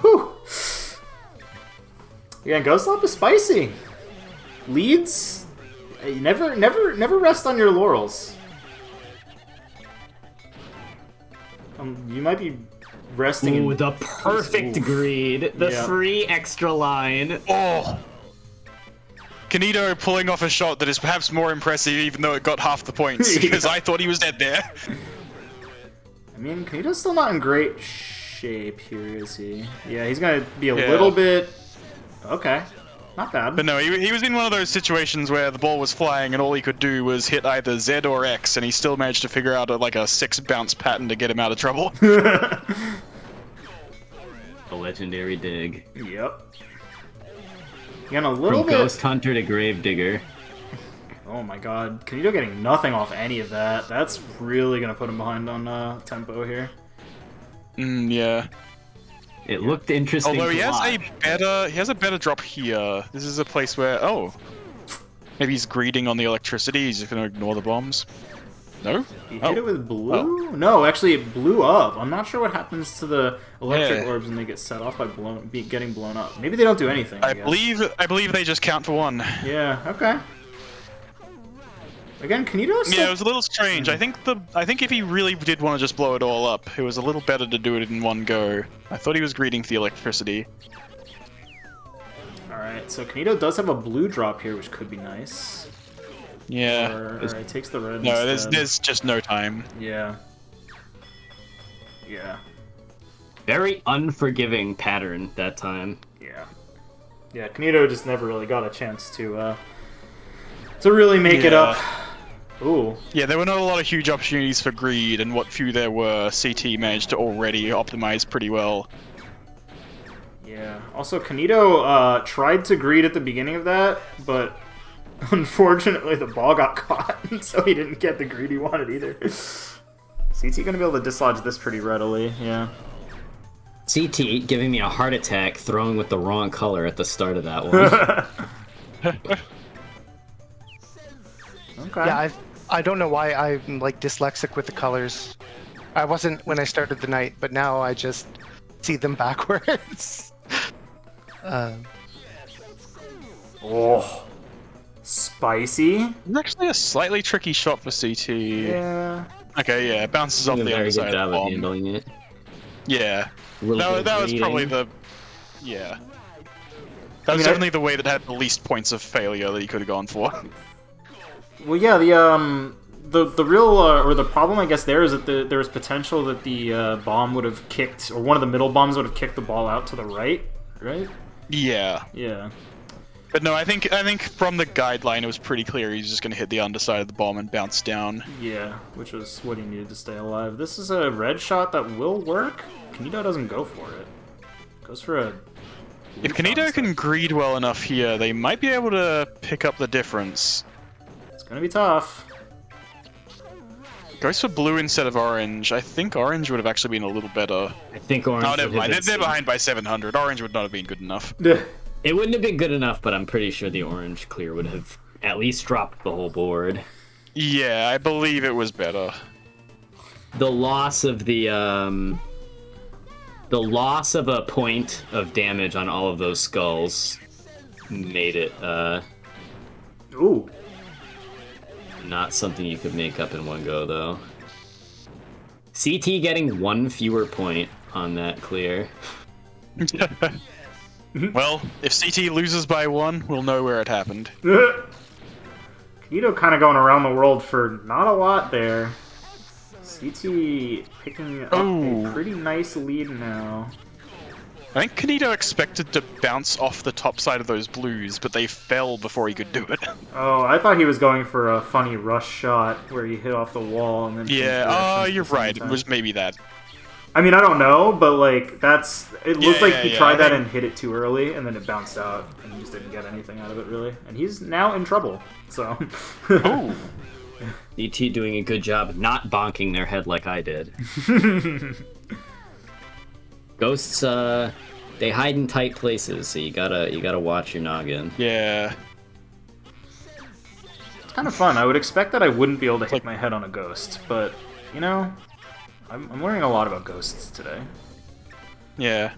Whew. Yeah, Ghostlop is spicy. Leads, you never rest on your laurels. You might be resting. Ooh, the perfect greed. The Yeah. free extra line. Oh! Canito pulling off a shot that is perhaps more impressive even though it got half the points, because I thought he was dead there. I mean, Kanito's still not in great shape here, is he? Yeah, he's gonna be a little bit... Okay. Not bad. But no, he was in one of those situations where the ball was flying and all he could do was hit either Z or X, and he still managed to figure out a 6 bounce pattern to get him out of trouble. A legendary dig. Yep. Again, a little From bit... Ghost Hunter to Gravedigger. Oh my god. Kanito getting nothing off any of that. That's really gonna put him behind on tempo here. Yeah. It looked interesting. Although he to watch. has a better drop here. This is a place where maybe he's greeding on the electricity. He's just gonna ignore the bombs. No? He hit it with blue? No, actually it blew up. I'm not sure what happens to the electric orbs when they get set off by getting blown up. Maybe they don't do anything. I guess. I believe they just count for 1. Yeah. Okay. Again, Kanito. Yeah, it was a little strange. I think if he really did want to just blow it all up, it was a little better to do it in one go. I thought he was greeting for the electricity. All right. So Kanito does have a blue drop here, which could be nice. Yeah. Or he takes the red. No, instead. there's just no time. Yeah. Yeah. Very unforgiving pattern that time. Yeah. Yeah. Canito just never really got a chance to really make it up. Ooh. Yeah, there were not a lot of huge opportunities for greed, and what few there were, CT managed to already optimize pretty well. Yeah. Also, Canito tried to greed at the beginning of that, but unfortunately the ball got caught, so he didn't get the greed he wanted either. CT gonna be able to dislodge this pretty readily, yeah. CT giving me a heart attack throwing with the wrong color at the start of that one. Okay. Yeah, I don't know why I'm like dyslexic with the colors. I wasn't when I started the night, but now I just see them backwards. Oh. Spicy? It's actually a slightly tricky shot for CT. Yeah. Okay, yeah, it bounces off Doing a the very good underside of job the of bomb. handling it. Yeah. A little bit of That was greeting. probably the... Yeah. That was mean, definitely the way that had the least points of failure that he could have gone for. Well, yeah, the real or the problem, I guess, there is that there was potential that the bomb would have kicked, or one of the middle bombs would have kicked the ball out to the right, right? Yeah. Yeah. But no, I think from the guideline it was pretty clear he's just going to hit the underside of the bomb and bounce down. Yeah, which was what he needed to stay alive. This is a red shot that will work. Kanito doesn't go for it. Goes for a... If Canito can greed well enough here, they might be able to pick up the difference. It's gonna be tough. Goes for blue instead of orange. I think orange would have actually been a little better. I think orange. Oh, never would have mind. been They're safe. behind by 700. Orange would not have been good enough. It wouldn't have been good enough, but I'm pretty sure the orange clear would have at least dropped the whole board. Yeah, I believe it was better. The loss of a point of damage on all of those skulls made it Ooh. not something you could make up in one go, though. CT getting one fewer point on that clear. Well, if CT loses by 1, we'll know where it happened. Kanito kind of going around the world for not a lot there. CT picking up Ooh. a pretty nice lead now. I think Canito expected to bounce off the top side of those blues, but they fell before he could do it. Oh, I thought he was going for a funny rush shot where he hit off the wall and then... Yeah, you're right. It was maybe that. I mean, I don't know, but like it looked like he tried that and hit it too early, and then it bounced out, and he just didn't get anything out of it really. And he's now in trouble. So. Oh. DT doing a good job not bonking their head like I did. Ghosts, they hide in tight places, so you gotta watch your noggin. Yeah. It's kind of fun. I would expect that I wouldn't be able to hit my head on a ghost, but you know, I'm learning a lot about ghosts today. Yeah.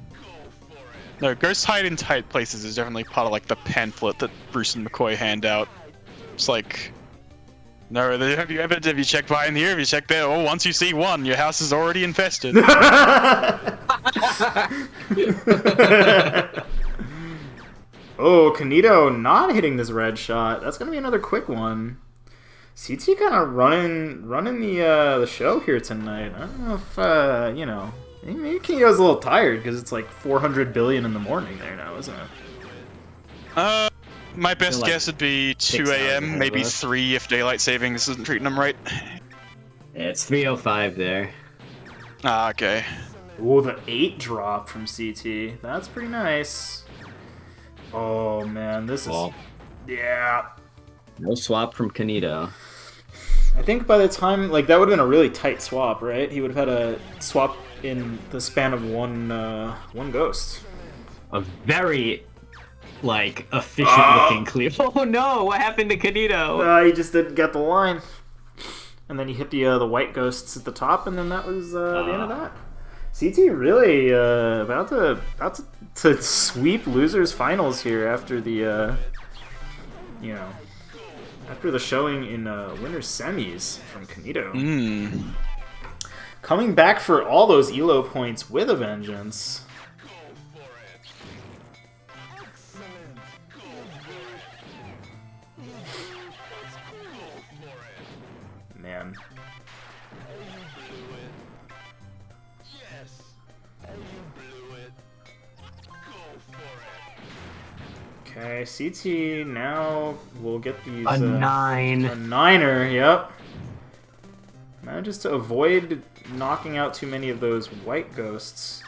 No, ghosts hide in tight places is definitely part of like the pamphlet that Bruce and McCoy hand out. It's like, no, have you checked behind here? Have you checked there? Oh, once you see one, your house is already infested. Oh, Canito not hitting this red shot. That's gonna be another quick one. CT kind of running the show here tonight. I don't know if you know, maybe Canito's a little tired because it's like 400 billion in the morning there now, isn't it? My best like guess would be 2 6 hours a.m., ahead maybe of us. 3 if daylight savings isn't treating them right. Yeah, it's 3:05 there. Ah, okay. Oh, the 8 drop from CT. That's pretty nice. Oh man, this is yeah. No swap from Canito. I think by the time, like, that would have been a really tight swap, right? He would have had a swap in the span of one ghost. A very, like, efficient-looking clear. Oh no! What happened to Canito? He just didn't get the line. And then he hit the white ghosts at the top, and then that was the end of that. CT really about to sweep losers finals here after the after the showing in winners semis from Canito. Coming back for all those elo points with a vengeance. Man. Okay, CT now will get these... A 9. A 9er, yep. Manages to avoid knocking out too many of those white ghosts.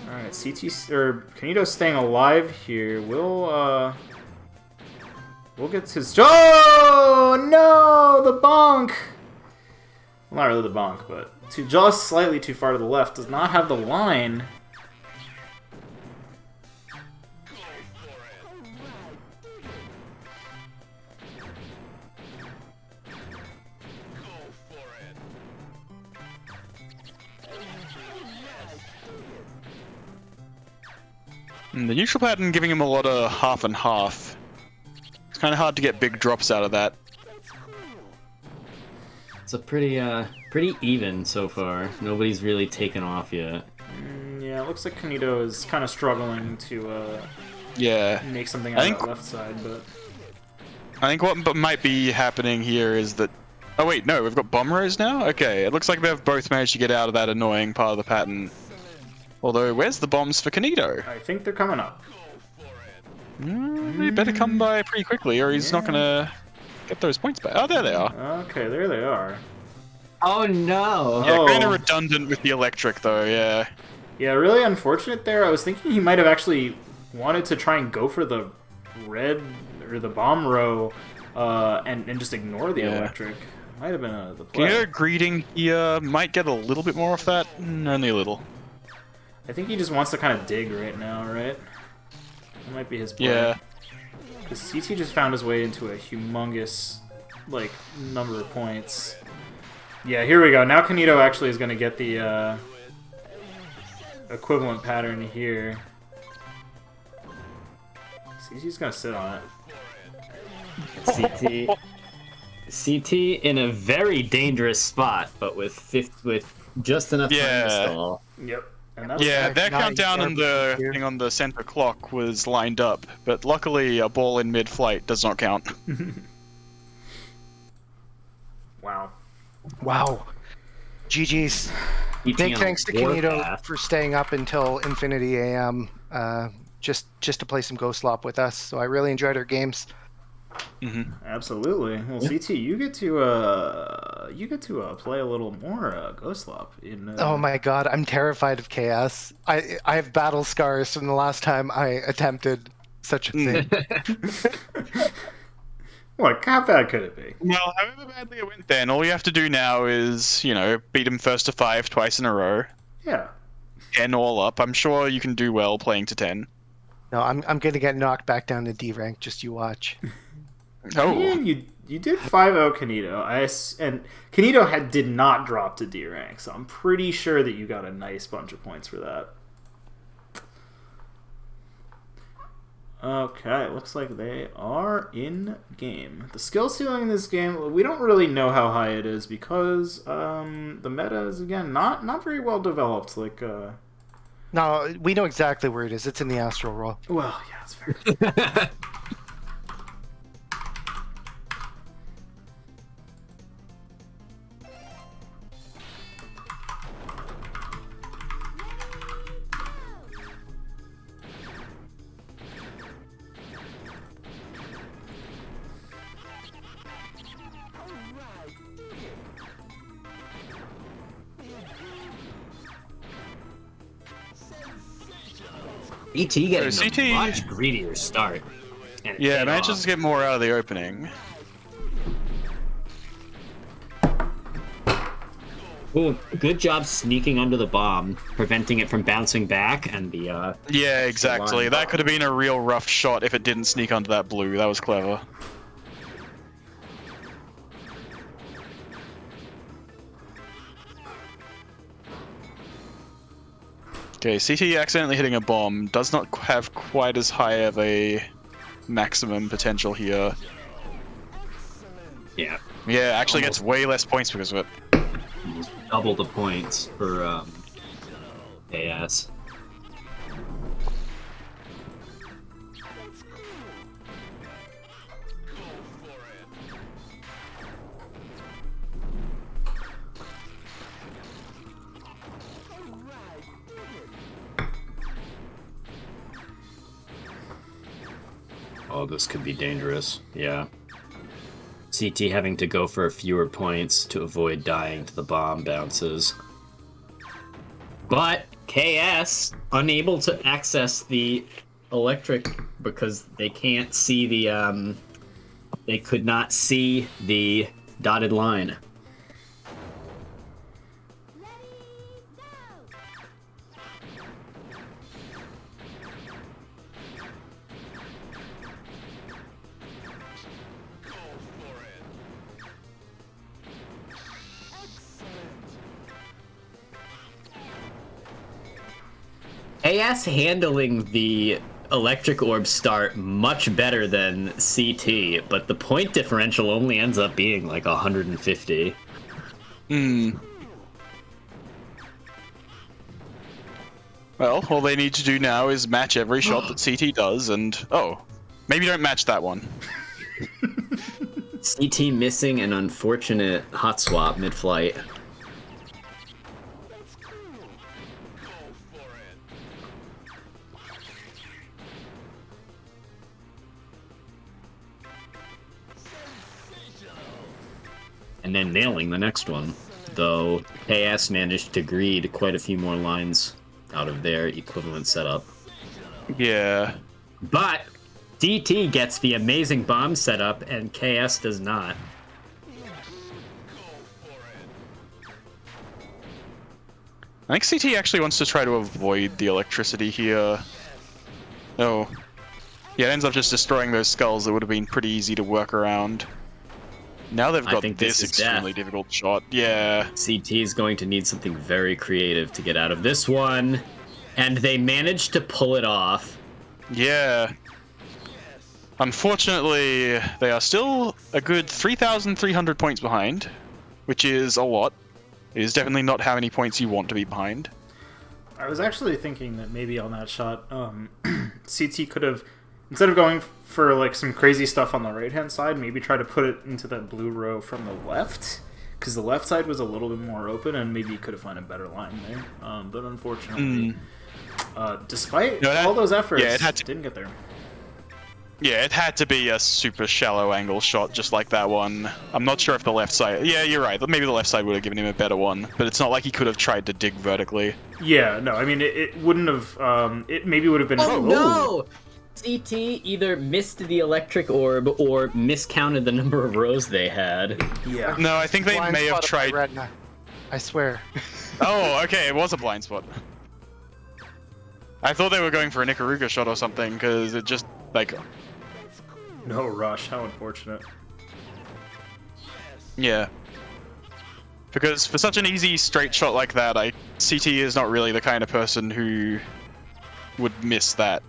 Alright, Canito's staying alive here. We'll get his... Oh, no! The bonk! Well, not really the bonk, but just slightly too far to the left. Does not have the line. The neutral pattern giving him a lot of half and half. It's kind of hard to get big drops out of that. It's a pretty even so far. Nobody's really taken off yet. Yeah, it looks like Canito is kind of struggling to make something out of that left side, but... I think what might be happening here is that... Oh wait, no, we've got bomb rows now? Okay, it looks like they've both managed to get out of that annoying part of the pattern. Although, where's the bombs for Canito? I think they're coming up. They better come by pretty quickly, or he's not gonna get those points back. Oh, there they are. Okay, there they are. Oh no! Yeah, kind of redundant with the electric, though, yeah. Yeah, really unfortunate there. I was thinking he might have actually wanted to try and go for the red, or the bomb row, and just ignore the electric. Might have been the play. Canito greeting here might get a little bit more off that, only a little. I think he just wants to kind of dig right now, right? That might be his play. Yeah. Because CT just found his way into a humongous, like, number of points. Yeah, here we go. Now Canito actually is going to get the equivalent pattern here. CT's going to sit on it. CT in a very dangerous spot, but with just enough time to stall. Yep. Yeah, their countdown and the thing on the center clock was lined up, but luckily a ball in mid-flight does not count. Wow. Wow. GG's. Big thanks to Canito for staying up until Infinity AM just to play some Ghostlop with us. So I really enjoyed our games. Absolutely. Well, CT, you get to play a little more Ghostlop in. Oh my god, I'm terrified of chaos. I have battle scars from the last time I attempted such a thing. What? How bad could it be? Well, however badly it went then, all you have to do now is, beat him first to 5 twice in a row. Yeah. 10 all up. I'm sure you can do well playing to 10. No, I'm gonna get knocked back down to D rank. Just you watch. Oh. Man, you did 5-0 Canito. And Canito did not drop to D rank, so I'm pretty sure that you got a nice bunch of points for that. Okay, looks like they are in game. The skill ceiling in this game, we don't really know how high it is because the meta is, again, not very well developed. No, we know exactly where it is. It's in the astral roll. Well, yeah, it's fair. ET getting CT a much greedier start. And Yeah, manages to get more out of the opening. Ooh, good job sneaking under the bomb, preventing it from bouncing back, and the Yeah, exactly. That could have been a real rough shot if it didn't sneak onto that blue. That was clever. Okay, CT accidentally hitting a bomb does not have quite as high of a maximum potential here. yeah, Yeah, actually gets way less points because of it. almost double the points for AS. Oh, this could be dangerous. Yeah. CT having to go for fewer points to avoid dying to the bomb bounces. But KS unable to access the electric because they can't see the they could not see the dotted line. AS handling the electric orb start much better than CT, but the point differential only ends up being like 150. Well, all they need to do now is match every shot that CT does, and maybe don't match that one. CT missing an unfortunate hot swap mid-flight. And then nailing the next one, though KS managed to greed quite a few more lines out of their equivalent setup. Yeah. But DT gets the amazing bomb setup, and KS does not. I think CT actually wants to try to avoid the electricity here. Oh. Yeah, it ends up just destroying those skulls that would have been pretty easy to work around. Now they've got this extremely difficult shot. Yeah. CT is going to need something very creative to get out of this one. And they managed to pull it off. Yeah. Unfortunately, they are still a good 3,300 points behind, which is a lot. It is definitely not how many points you want to be behind. I was actually thinking that maybe on that shot, CT could have, instead of going for like some crazy stuff on the right-hand side, maybe try to put it into that blue row from the left, because the left side was a little bit more open, and maybe you could have found a better line there. But unfortunately, despite all those efforts, it had to, didn't get there. Yeah, it had to be a super shallow angle shot, just like that one. I'm not sure if the left side... Yeah, you're right. Maybe the left side would have given him a better one, but it's not like he could have tried to dig vertically. Yeah, no, I mean, it wouldn't have... it maybe would have been... Oh, no! CT either missed the electric orb or miscounted the number of rows they had. Yeah. No, I think they Blind may have spot of my tried... retina. I swear. Oh, okay, it was a blind spot. I thought they were going for an Ikaruga shot or something, because it just, like... No rush, how unfortunate. Yeah. Because for such an easy straight shot like that, CT is not really the kind of person who would miss that.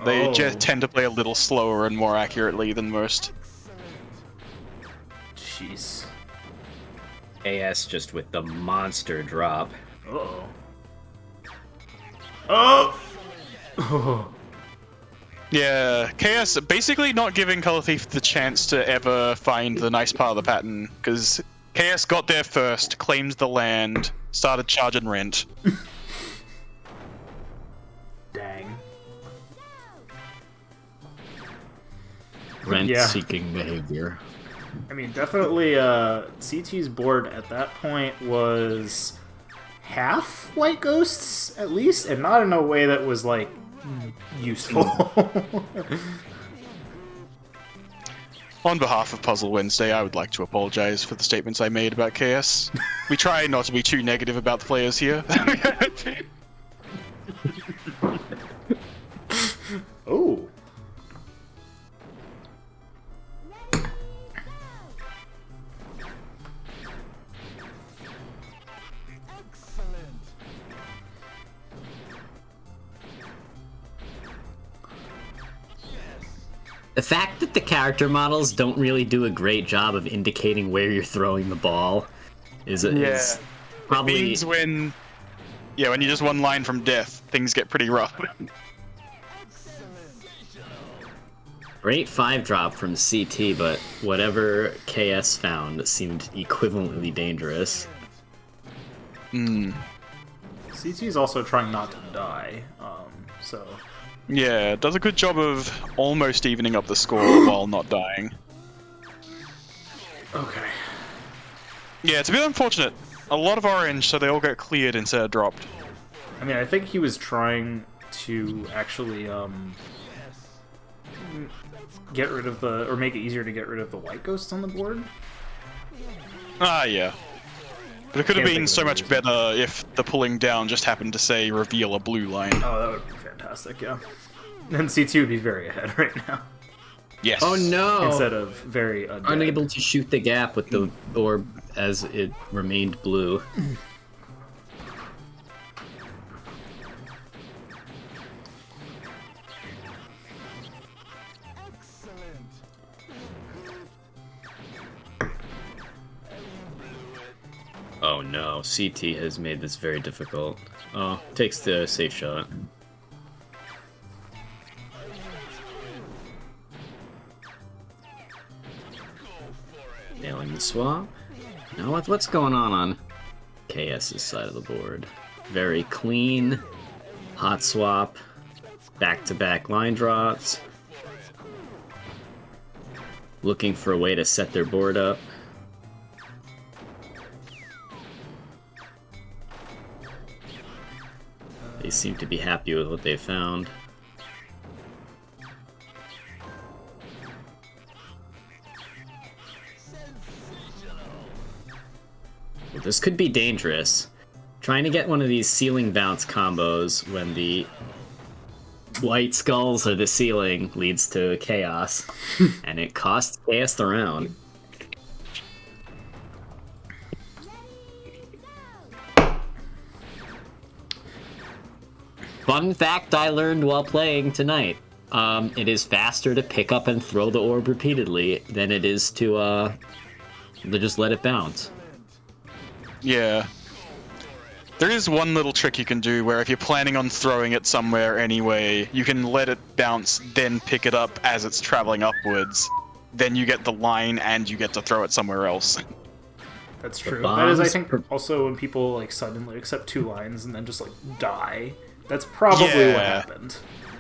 They just tend to play a little slower and more accurately than most. Jeez. AS just with the monster drop. Uh-oh. Oh! Oh! Yeah, KS basically not giving Color Thief the chance to ever find the nice part of the pattern, because KS got there first, claimed the land, started charging rent. Dang. Rent-seeking behavior. I mean, definitely, CT's board at that point was half White Ghosts, at least, and not in a way that was, like, useful. On behalf of Puzzle Wednesday, I would like to apologize for the statements I made about KS. We try not to be too negative about the players here. Oh. The fact that the character models don't really do a great job of indicating where you're throwing the ball is probably... It means when you just one line from death, things get pretty rough. Great 5-drop from CT, but whatever KS found seemed equivalently dangerous. CT's also trying not to die, so... Yeah, does a good job of almost evening up the score while not dying. Okay. Yeah, it's a bit unfortunate. A lot of orange, so they all get cleared instead of dropped. I mean, I think he was trying to actually, get rid of the... or make it easier to get rid of the White Ghosts on the board. Ah, yeah. But it could have Can't been think so of a much reason. better if the pulling down just happened to say reveal a blue line. Oh, that would be fantastic, yeah. And CT would be very ahead right now. Yes. Oh no! Instead of very undead. Unable to shoot the gap with the orb as it remained blue. Oh no, CT has made this very difficult. Oh, takes the safe shot. Nailing the swap. Now what's going on KS's side of the board? Very clean. Hot swap. Back-to-back line drops. Looking for a way to set their board up. They seem to be happy with what they found. Well, this could be dangerous. Trying to get one of these ceiling bounce combos when the white skulls or the ceiling leads to chaos, and it costs KS the round. Fun fact I learned while playing tonight. It is faster to pick up and throw the orb repeatedly than it is to just let it bounce. Yeah. There is one little trick you can do where if you're planning on throwing it somewhere anyway, you can let it bounce, then pick it up as it's traveling upwards. Then you get the line and you get to throw it somewhere else. That's true. bombs That is, I think, also when people like suddenly accept 2 lines and then just like die. That's probably what happened.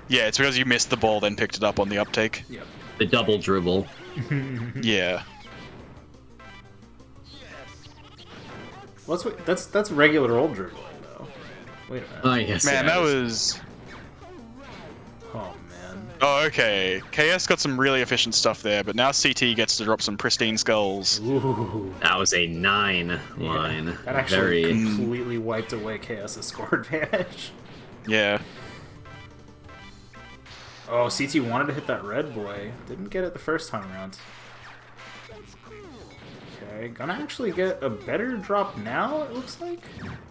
Yeah, it's because you missed the ball, then picked it up on the uptake. Yep. The double dribble. Yeah. Well, that's regular old dribbling though. Wait a minute. Oh yes. Man, yeah, that it is. was... Oh man. Oh, okay. KS got some really efficient stuff there, but now CT gets to drop some pristine skulls. Ooh. That was a 9 line. That actually Very. completely wiped away KS's score advantage. Yeah. Oh, CT wanted to hit that red boy. Didn't get it the first time around. Okay, gonna actually get a better drop now, it looks like.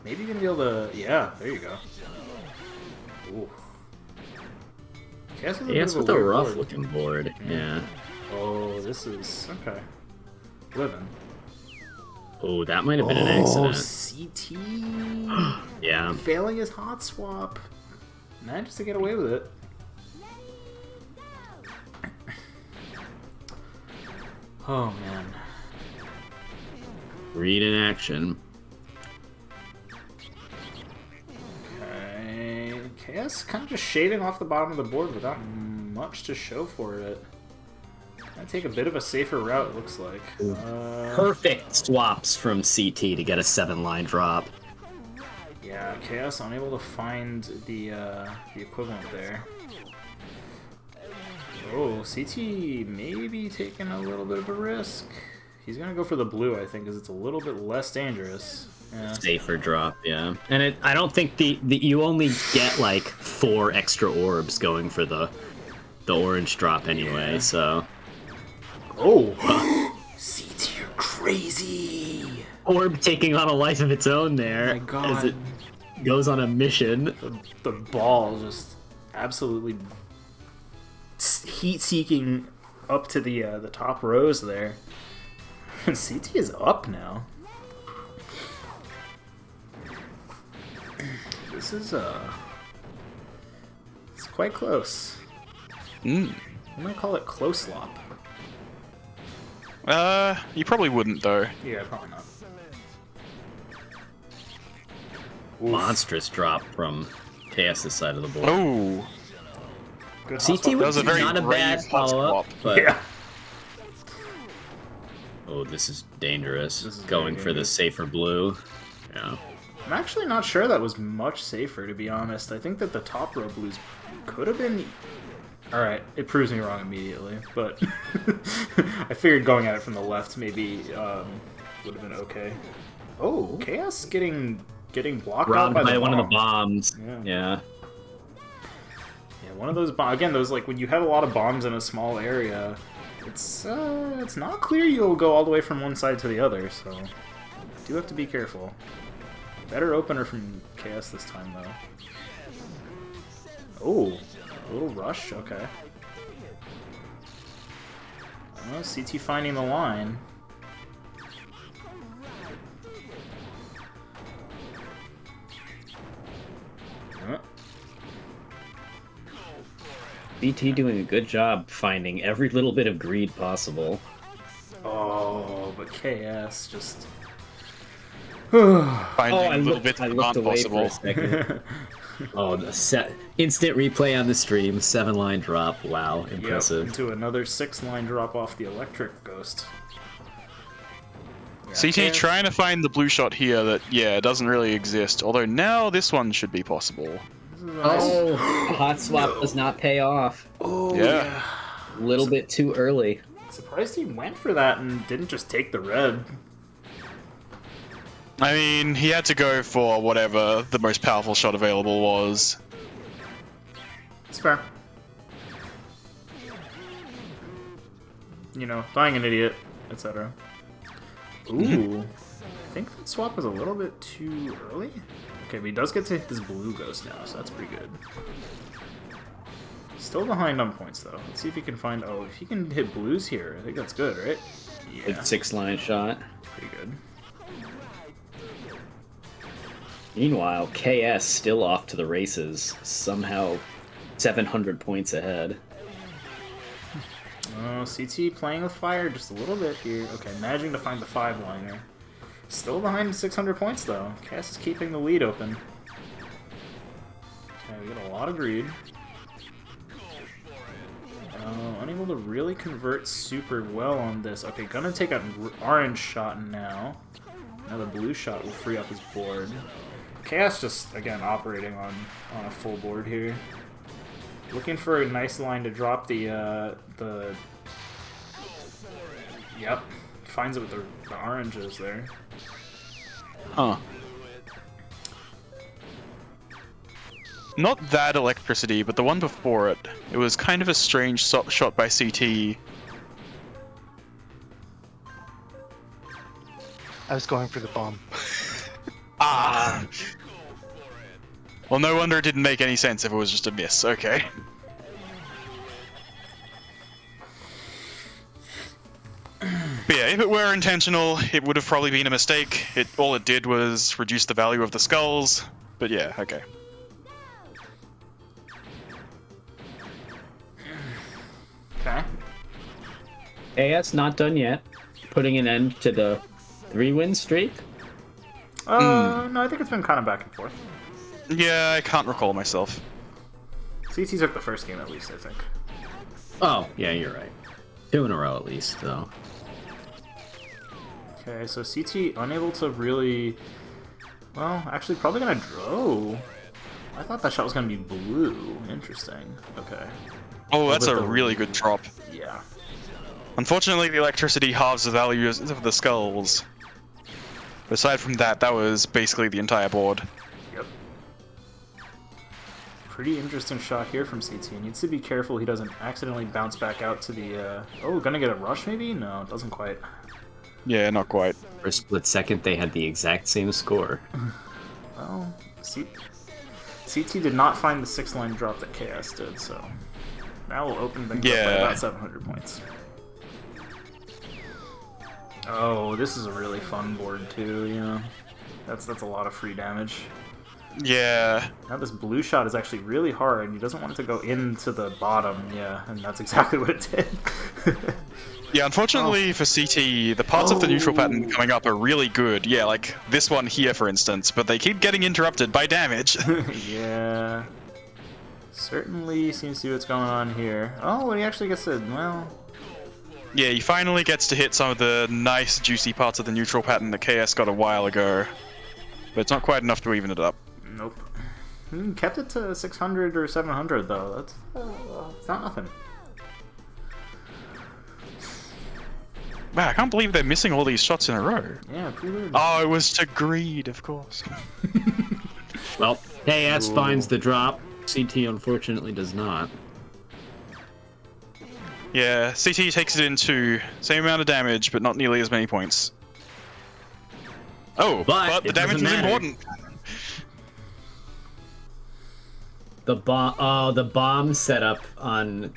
Maybe gonna be able to... Yeah, there you go. Ooh. KS Yeah, it's with a weird rough board. looking board. Yeah. Oh, this is... Okay. Living. Oh, that might have been an accident. CT... Yeah. Failing his hot swap. Managed to get away with it. Oh, man. Read in action. Okay. KS kind of just shading off the bottom of the board without much to show for it. Gonna take a bit of a safer route, it looks like. Perfect swaps from CT to get a 7-line drop. Yeah, KS unable to find the equivalent there. Oh, CT maybe taking a little bit of a risk. He's gonna go for the blue, I think, because it's a little bit less dangerous. Yeah. Safer drop, yeah. And I don't think the you only get like 4 extra orbs going for the orange drop anyway, Yeah. so. Oh! CT, you're crazy! Orb taking on a life of its own there. Oh my God. As it goes on a mission. The ball just absolutely heat-seeking up to the top rows there. CT is up now. This is it's quite close. I'm gonna call it close lop. You probably wouldn't, though. Yeah, probably not. Monstrous drop from KS's side of the board. Oh, Good CT hot swap. was a very not a bad brave hot follow-up, swap. but Yeah. oh, this is dangerous. This is Going very for the dangerous. safer blue. Yeah. I'm actually not sure that was much safer, to be honest. I think that the top row blues could have been... Alright, it proves me wrong immediately, but I figured going at it from the left maybe would have been okay. Oh, Chaos getting blocked out Robbed by, by the one of the bombs. bombs. Yeah. Yeah. Yeah, one of those again, those like when you have a lot of bombs in a small area, it's not clear you'll go all the way from one side to the other, so do have to be careful. Better opener from KS this time though. Oh, a little rush, okay. Well, CT finding the line. BT doing a good job finding every little bit of greed possible. Oh, but KS just... Finding little bits I that looked aren't away for a possible. second. Oh, the instant replay on the stream, 7-line drop. Wow, Yep, impressive. into another 6-line drop off the electric ghost. Yeah, CT trying to find the blue shot here that, yeah, doesn't really exist. Although now this one should be possible. This is a nice... Oh, hot swap does not pay off. Oh, Yeah. A little bit too early. Surprised he went for that and didn't just take the red. I mean, he had to go for whatever the most powerful shot available was. It's fair. You know, dying an idiot, etc. Ooh. I think that swap was a little bit too early. Okay, but he does get to hit this blue ghost now, so that's pretty good. Still behind on points, though. Let's see if he can find... Oh, if he can hit blues here, I think that's good, right? Yeah, Big 6-line shot. pretty good. Meanwhile, KS still off to the races, somehow 700 points ahead. Oh, CT playing with fire just a little bit here. Okay, managing to find the 5-liner. Still behind 600 points, though. Cass is keeping the lead open. Okay, we got a lot of greed. unable to really convert super well on this. Okay, gonna take an orange shot now. Now the blue shot will free up his board. Chaos just, again, operating on a full board here. Looking for a nice line to drop the Yep. Finds it with the oranges there. Huh. Not that electricity, but the one before it. It was kind of a strange shot by CT. I was going for the bomb. Ah! Well, no wonder it didn't make any sense if it was just a miss. Okay. But yeah, if it were intentional, it would have probably been a mistake. All it did was reduce the value of the skulls. But yeah, okay. Okay. AS not done yet. Putting an end to the 3-win streak. No, I think it's been kind of back and forth. Yeah, I can't recall myself. CT took the first game at least, I think. Oh, yeah, you're right. 2 in a row at least, though. Okay, so CT unable to really... Well, actually probably gonna... Oh! I thought that shot was gonna be blue. Interesting. Okay. Oh, that's a With the- really good drop. Yeah. Unfortunately, the electricity halves the value of the skulls. Aside from that, that was basically the entire board. Yep. Pretty interesting shot here from CT. Needs to be careful he doesn't accidentally bounce back out to the... Oh, gonna get a rush maybe? No, it doesn't quite. Yeah, not quite. For a split second, they had the exact same score. Well, CT did not find the 6-line drop that KS did, so... Now we'll open things up by about 700 points. Oh, this is a really fun board too, you know. That's a lot of free damage. Yeah. Now this blue shot is actually really hard. He doesn't want it to go into the bottom, yeah, and that's exactly what it did. Yeah, unfortunately for CT, the parts of the neutral pattern coming up are really good. Yeah, like this one here, for instance, but they keep getting interrupted by damage. Yeah. Certainly seems to be what's going on here. Oh, and he actually gets to, well... Yeah, he finally gets to hit some of the nice, juicy parts of the neutral pattern that KS got a while ago. But it's not quite enough to even it up. Nope. Kept it to 600 or 700, though. That's it's not nothing. Wow, I can't believe they're missing all these shots in a row. Yeah, pretty weird. Oh, it was to greed, of course. Well, KS finds the drop. CT unfortunately does not. Yeah, CT takes it into same amount of damage, but not nearly as many points. Oh, but the it damage was doesn't matter. important. The bomb setup on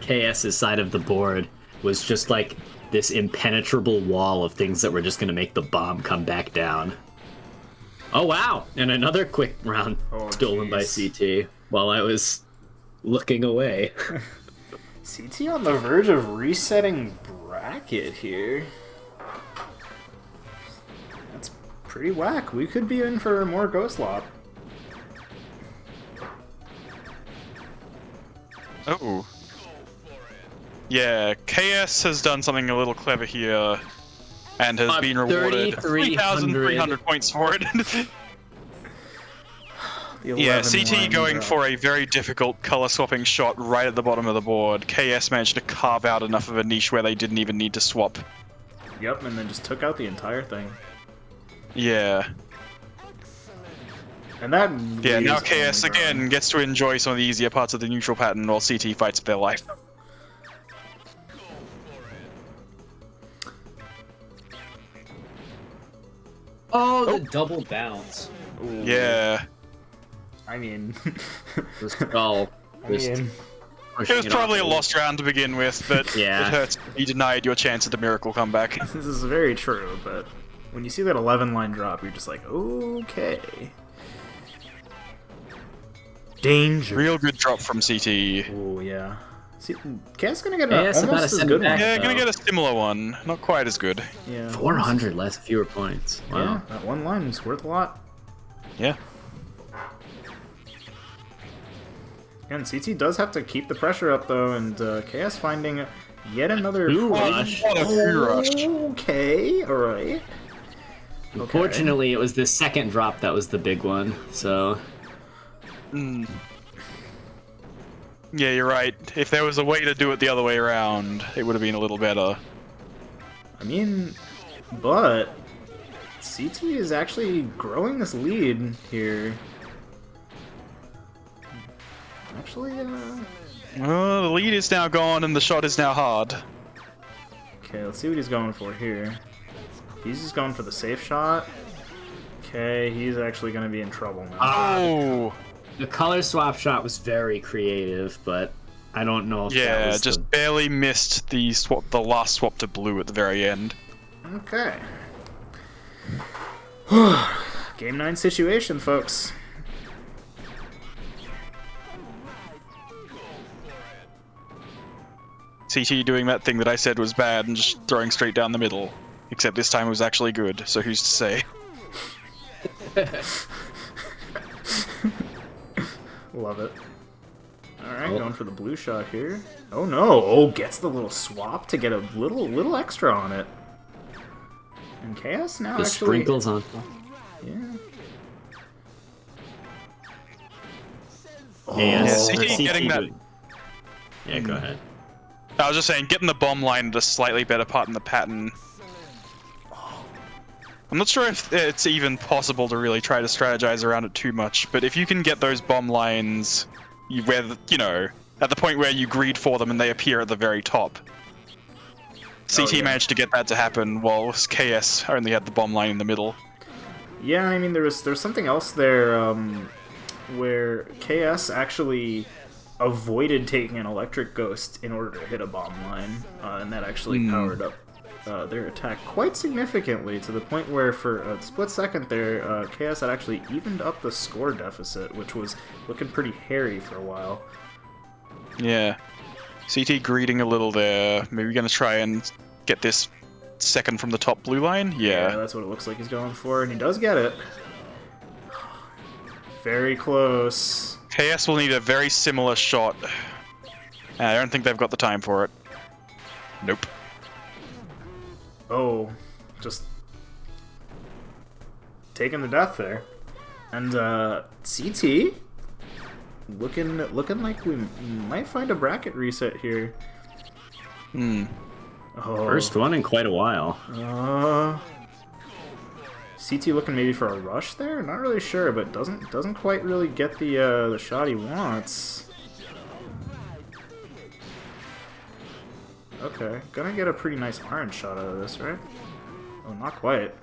KS's side of the board was just like this impenetrable wall of things that were just going to make the bomb come back down. Oh wow! And another quick round stolen by CT while I was looking away. CT on the verge of resetting bracket here. That's pretty whack. We could be in for more Ghostlop. Oh. Yeah, KS has done something a little clever here and has been rewarded 3,300 points for it. Yeah, CT going for a very difficult color swapping shot right at the bottom of the board. KS managed to carve out enough of a niche where they didn't even need to swap. Yep, and then just took out the entire thing. Yeah. And that Yeah, now KS again gets to enjoy some of the easier parts of the neutral pattern while CT fights for their life. Oh, the double bounce. Ooh. Yeah. I mean... The skull. I mean... It was probably a lost round to begin with, but Yeah. it hurts. You denied your chance at a miracle comeback. This is very true, but when you see that 11-line drop, you're just like, okay. Danger. Real good drop from CT. Oh yeah. See, K's gonna get Yeah, it's about almost to as send good it back. one. Yeah, gonna though. get a similar one. Not quite as good. Yeah. 400 less, fewer points. Wow. Yeah, that one line is worth a lot. Yeah. Again, CT does have to keep the pressure up, though, and KS finding yet another... Ooh, rush. What a free rush. Okay, alright. Unfortunately, it was the second drop that was the big one, so... Yeah, you're right. If there was a way to do it the other way around, it would have been a little better. I mean, but CT is actually growing this lead here. Actually, Well, the lead is now gone and the shot is now hard. okay, let's see what he's going for here. He's just going for the safe shot. Okay, he's actually going to be in trouble now. Oh! The color swap shot was very creative, but I don't know if that Yeah, was just barely missed the last swap to blue at the very end. Okay. Game 9 situation, folks. CT doing that thing that I said was bad and just throwing straight down the middle. Except this time it was actually good, so who's to say? Love it. Alright, going for the blue shot here. Oh no! Oh, gets the little swap to get a little extra on it. And KS now the actually... sprinkles on. Yeah. Yeah, CT getting that... Yeah, go ahead. I was just saying, getting the bomb line at a slightly better part in the pattern. I'm not sure if it's even possible to really try to strategize around it too much, but if you can get those bomb lines where, you know, at the point where you greed for them and they appear at the very top. CT managed to get that to happen, while KS only had the bomb line in the middle. Yeah, I mean, there's something else there where KS actually avoided taking an electric ghost in order to hit a bomb line, and that actually powered up their attack quite significantly, to the point where for a split second there, KS had actually evened up the score deficit, which was looking pretty hairy for a while. Yeah. CT greeding a little there. Maybe gonna try and get this second from the top blue line? Yeah. That's what it looks like he's going for, and he does get it. Very close. KS will need a very similar shot. I don't think they've got the time for it. Nope. Oh, just taking the death there. And CT looking like we might find a bracket reset here. Hmm. Oh. First one in quite a while. CT looking maybe for a rush there? Not really sure, but doesn't quite really get the shot he wants. Okay, gonna get a pretty nice orange shot out of this, right? Oh, not quite.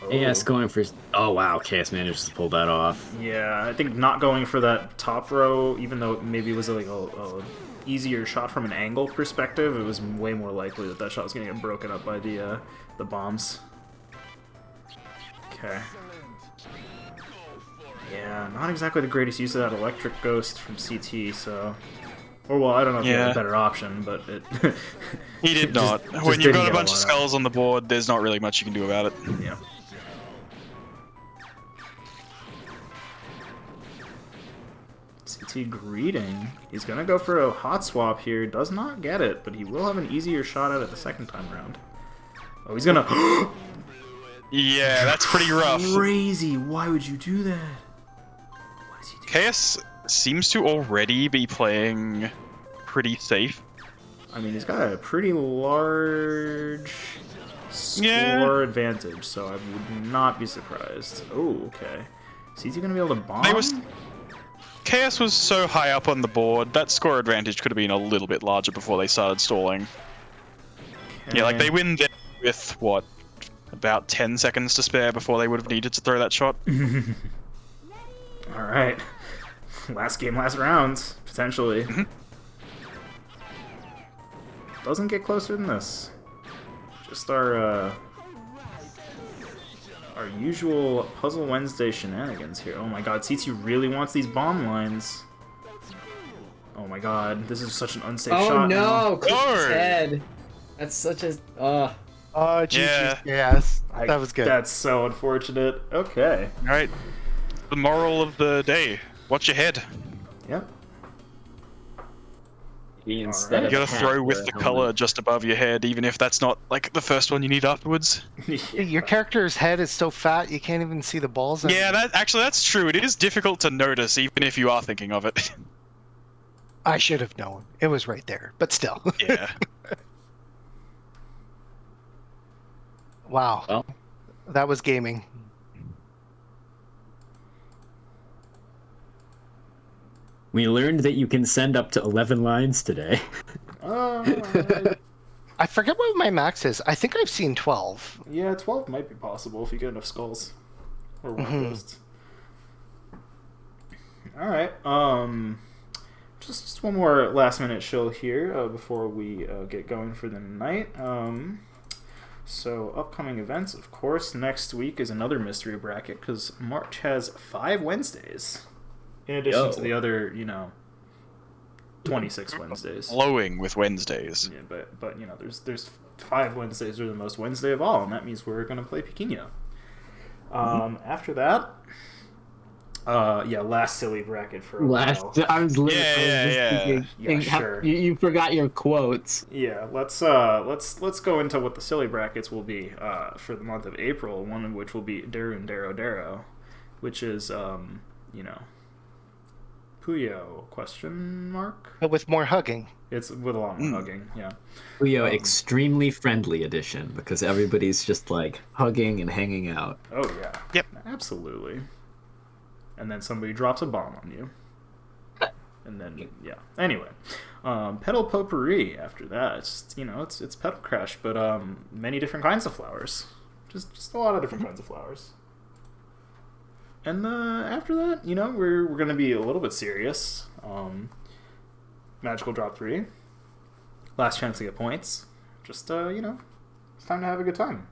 Oh. AS going for... Oh, wow. KS managed to pull that off. Yeah, I think not going for that top row, even though maybe it was like a easier shot from an angle perspective, it was way more likely that that shot was going to get broken up by the bombs. Okay. Yeah, not exactly the greatest use of that electric ghost from CT, so... Or, well, I don't know if he had a better option, but it... He did not. just When you've didn't got a get bunch of lot skulls on the board, there's not really much you can do about it. Yeah. CT greeting. He's gonna go for a hot swap here. Does not get it, but he will have an easier shot at it the second time around. Oh, he's gonna... Yeah, that's pretty rough. Crazy! Why would you do that? Why does he do KS seems to already be playing pretty safe. I mean, he's got a pretty large score advantage, so I would not be surprised. Oh, okay. CT gonna be able to bomb? KS was so high up on the board, that score advantage could have been a little bit larger before they started stalling. Okay. Yeah, like they win there with, what, about 10 seconds to spare before they would have needed to throw that shot. Alright. Last game, last round, potentially. Doesn't get closer than this. Just our usual Puzzle Wednesday shenanigans here. Oh my god, CT really wants these bomb lines. Oh my god, this is such an unsafe shot. Oh no, Guard. head. That's such a... Oh, GG. Yeah. Yes, that was good. That's so unfortunate. Okay. Alright. The moral of the day. Watch your head. Yep. Instead You of gotta a hat, throw with wear a the helmet. color just above your head, even if that's not like the first one you need afterwards. Your character's head is so fat you can't even see the balls. Yeah, that's true. It is difficult to notice, even if you are thinking of it. I should have known. It was right there, but still. Yeah. Wow. Well, That was gaming. we learned that you can send up to 11 lines today. I forget what my max is. I think I've seen 12. Yeah, 12 might be possible if you get enough skulls. Or one ghosts. Alright, just one more last minute shill here before we get going for the night. So, upcoming events, of course. Next week is another mystery bracket, because March has 5 Wednesdays. In addition to the other, 26 Wednesdays. Glowing with Wednesdays. Yeah, but there's 5 Wednesdays are the most Wednesday of all, and that means we're going to play Pequeno. After that, last silly bracket for a while. I was literally Yeah. Yeah, sure. You forgot your quotes. Yeah, let's go into what the silly brackets will be for the month of April. One of which will be Darun Daro Daro, which is Puyo question mark. But with more hugging. It's with a lot more hugging. Yeah. Puyo extremely friendly edition, because everybody's just like hugging and hanging out. Oh yeah. Yep. Absolutely. And then somebody drops a bomb on you. And then Anyway, Petal Potpourri. After that, it's Petal Crash, but many different kinds of flowers. Just a lot of different kinds of flowers. And after that, we're gonna be a little bit serious. Magical Drop 3. Last chance to get points. Just it's time to have a good time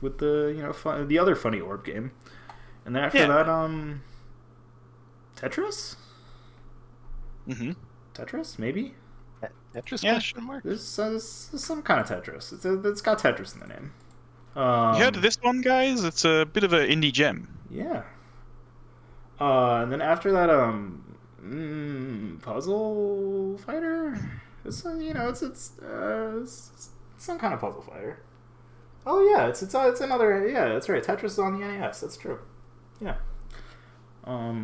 with the the other funny orb game. And then after that, Tetris. Tetris, maybe. Tetris question mark? There's some kind of Tetris. It's got Tetris in the name. You heard of this one, guys? It's a bit of an indie gem. Yeah. And then after that, puzzle fighter. It's it's some kind of puzzle fighter. Oh yeah, it's another. Yeah, that's right. Tetris is on the NES. That's true. Yeah. All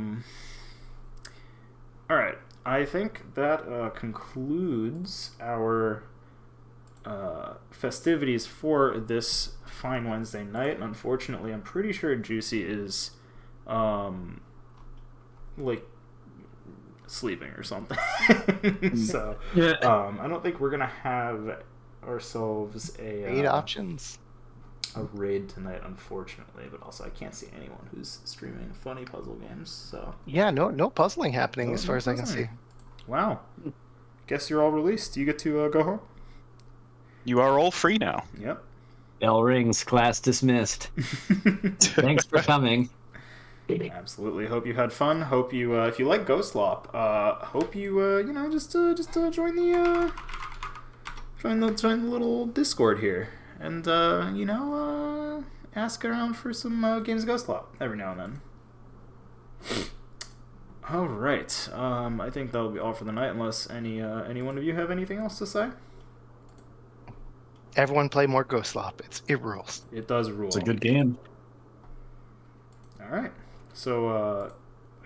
right. I think that concludes our festivities for this fine Wednesday night. Unfortunately, I'm pretty sure Juicy is sleeping or something. So I don't think we're gonna have ourselves Eight options. a raid tonight, unfortunately. But also, I can't see anyone who's streaming funny puzzle games. So Yeah, no puzzling happening as far as I can puzzling. see. Wow. Guess you're all released. You get to go home. You are all free now. Yep. Bell rings, class dismissed. Thanks for coming. Absolutely. Hope you had fun. Hope you, if you like Ghostlop, hope you, just join the little Discord here, and ask around for some games of Ghostlop every now and then. All right. I think that'll be all for the night, unless any one of you have anything else to say. Everyone play more Ghostlop. It rules. It does rule. It's a good game. All right. So,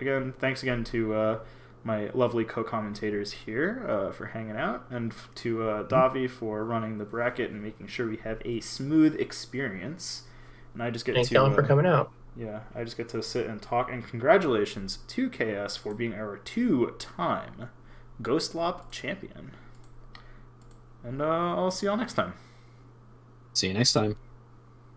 again, thanks again to my lovely co-commentators here for hanging out, and to Davi for running the bracket and making sure we have a smooth experience. And I just get Thanks, to Alan, for coming out. Yeah, I just get to sit and talk. And congratulations to KS for being our 2-time Ghostlop champion. And I'll see y'all next time. See you next time.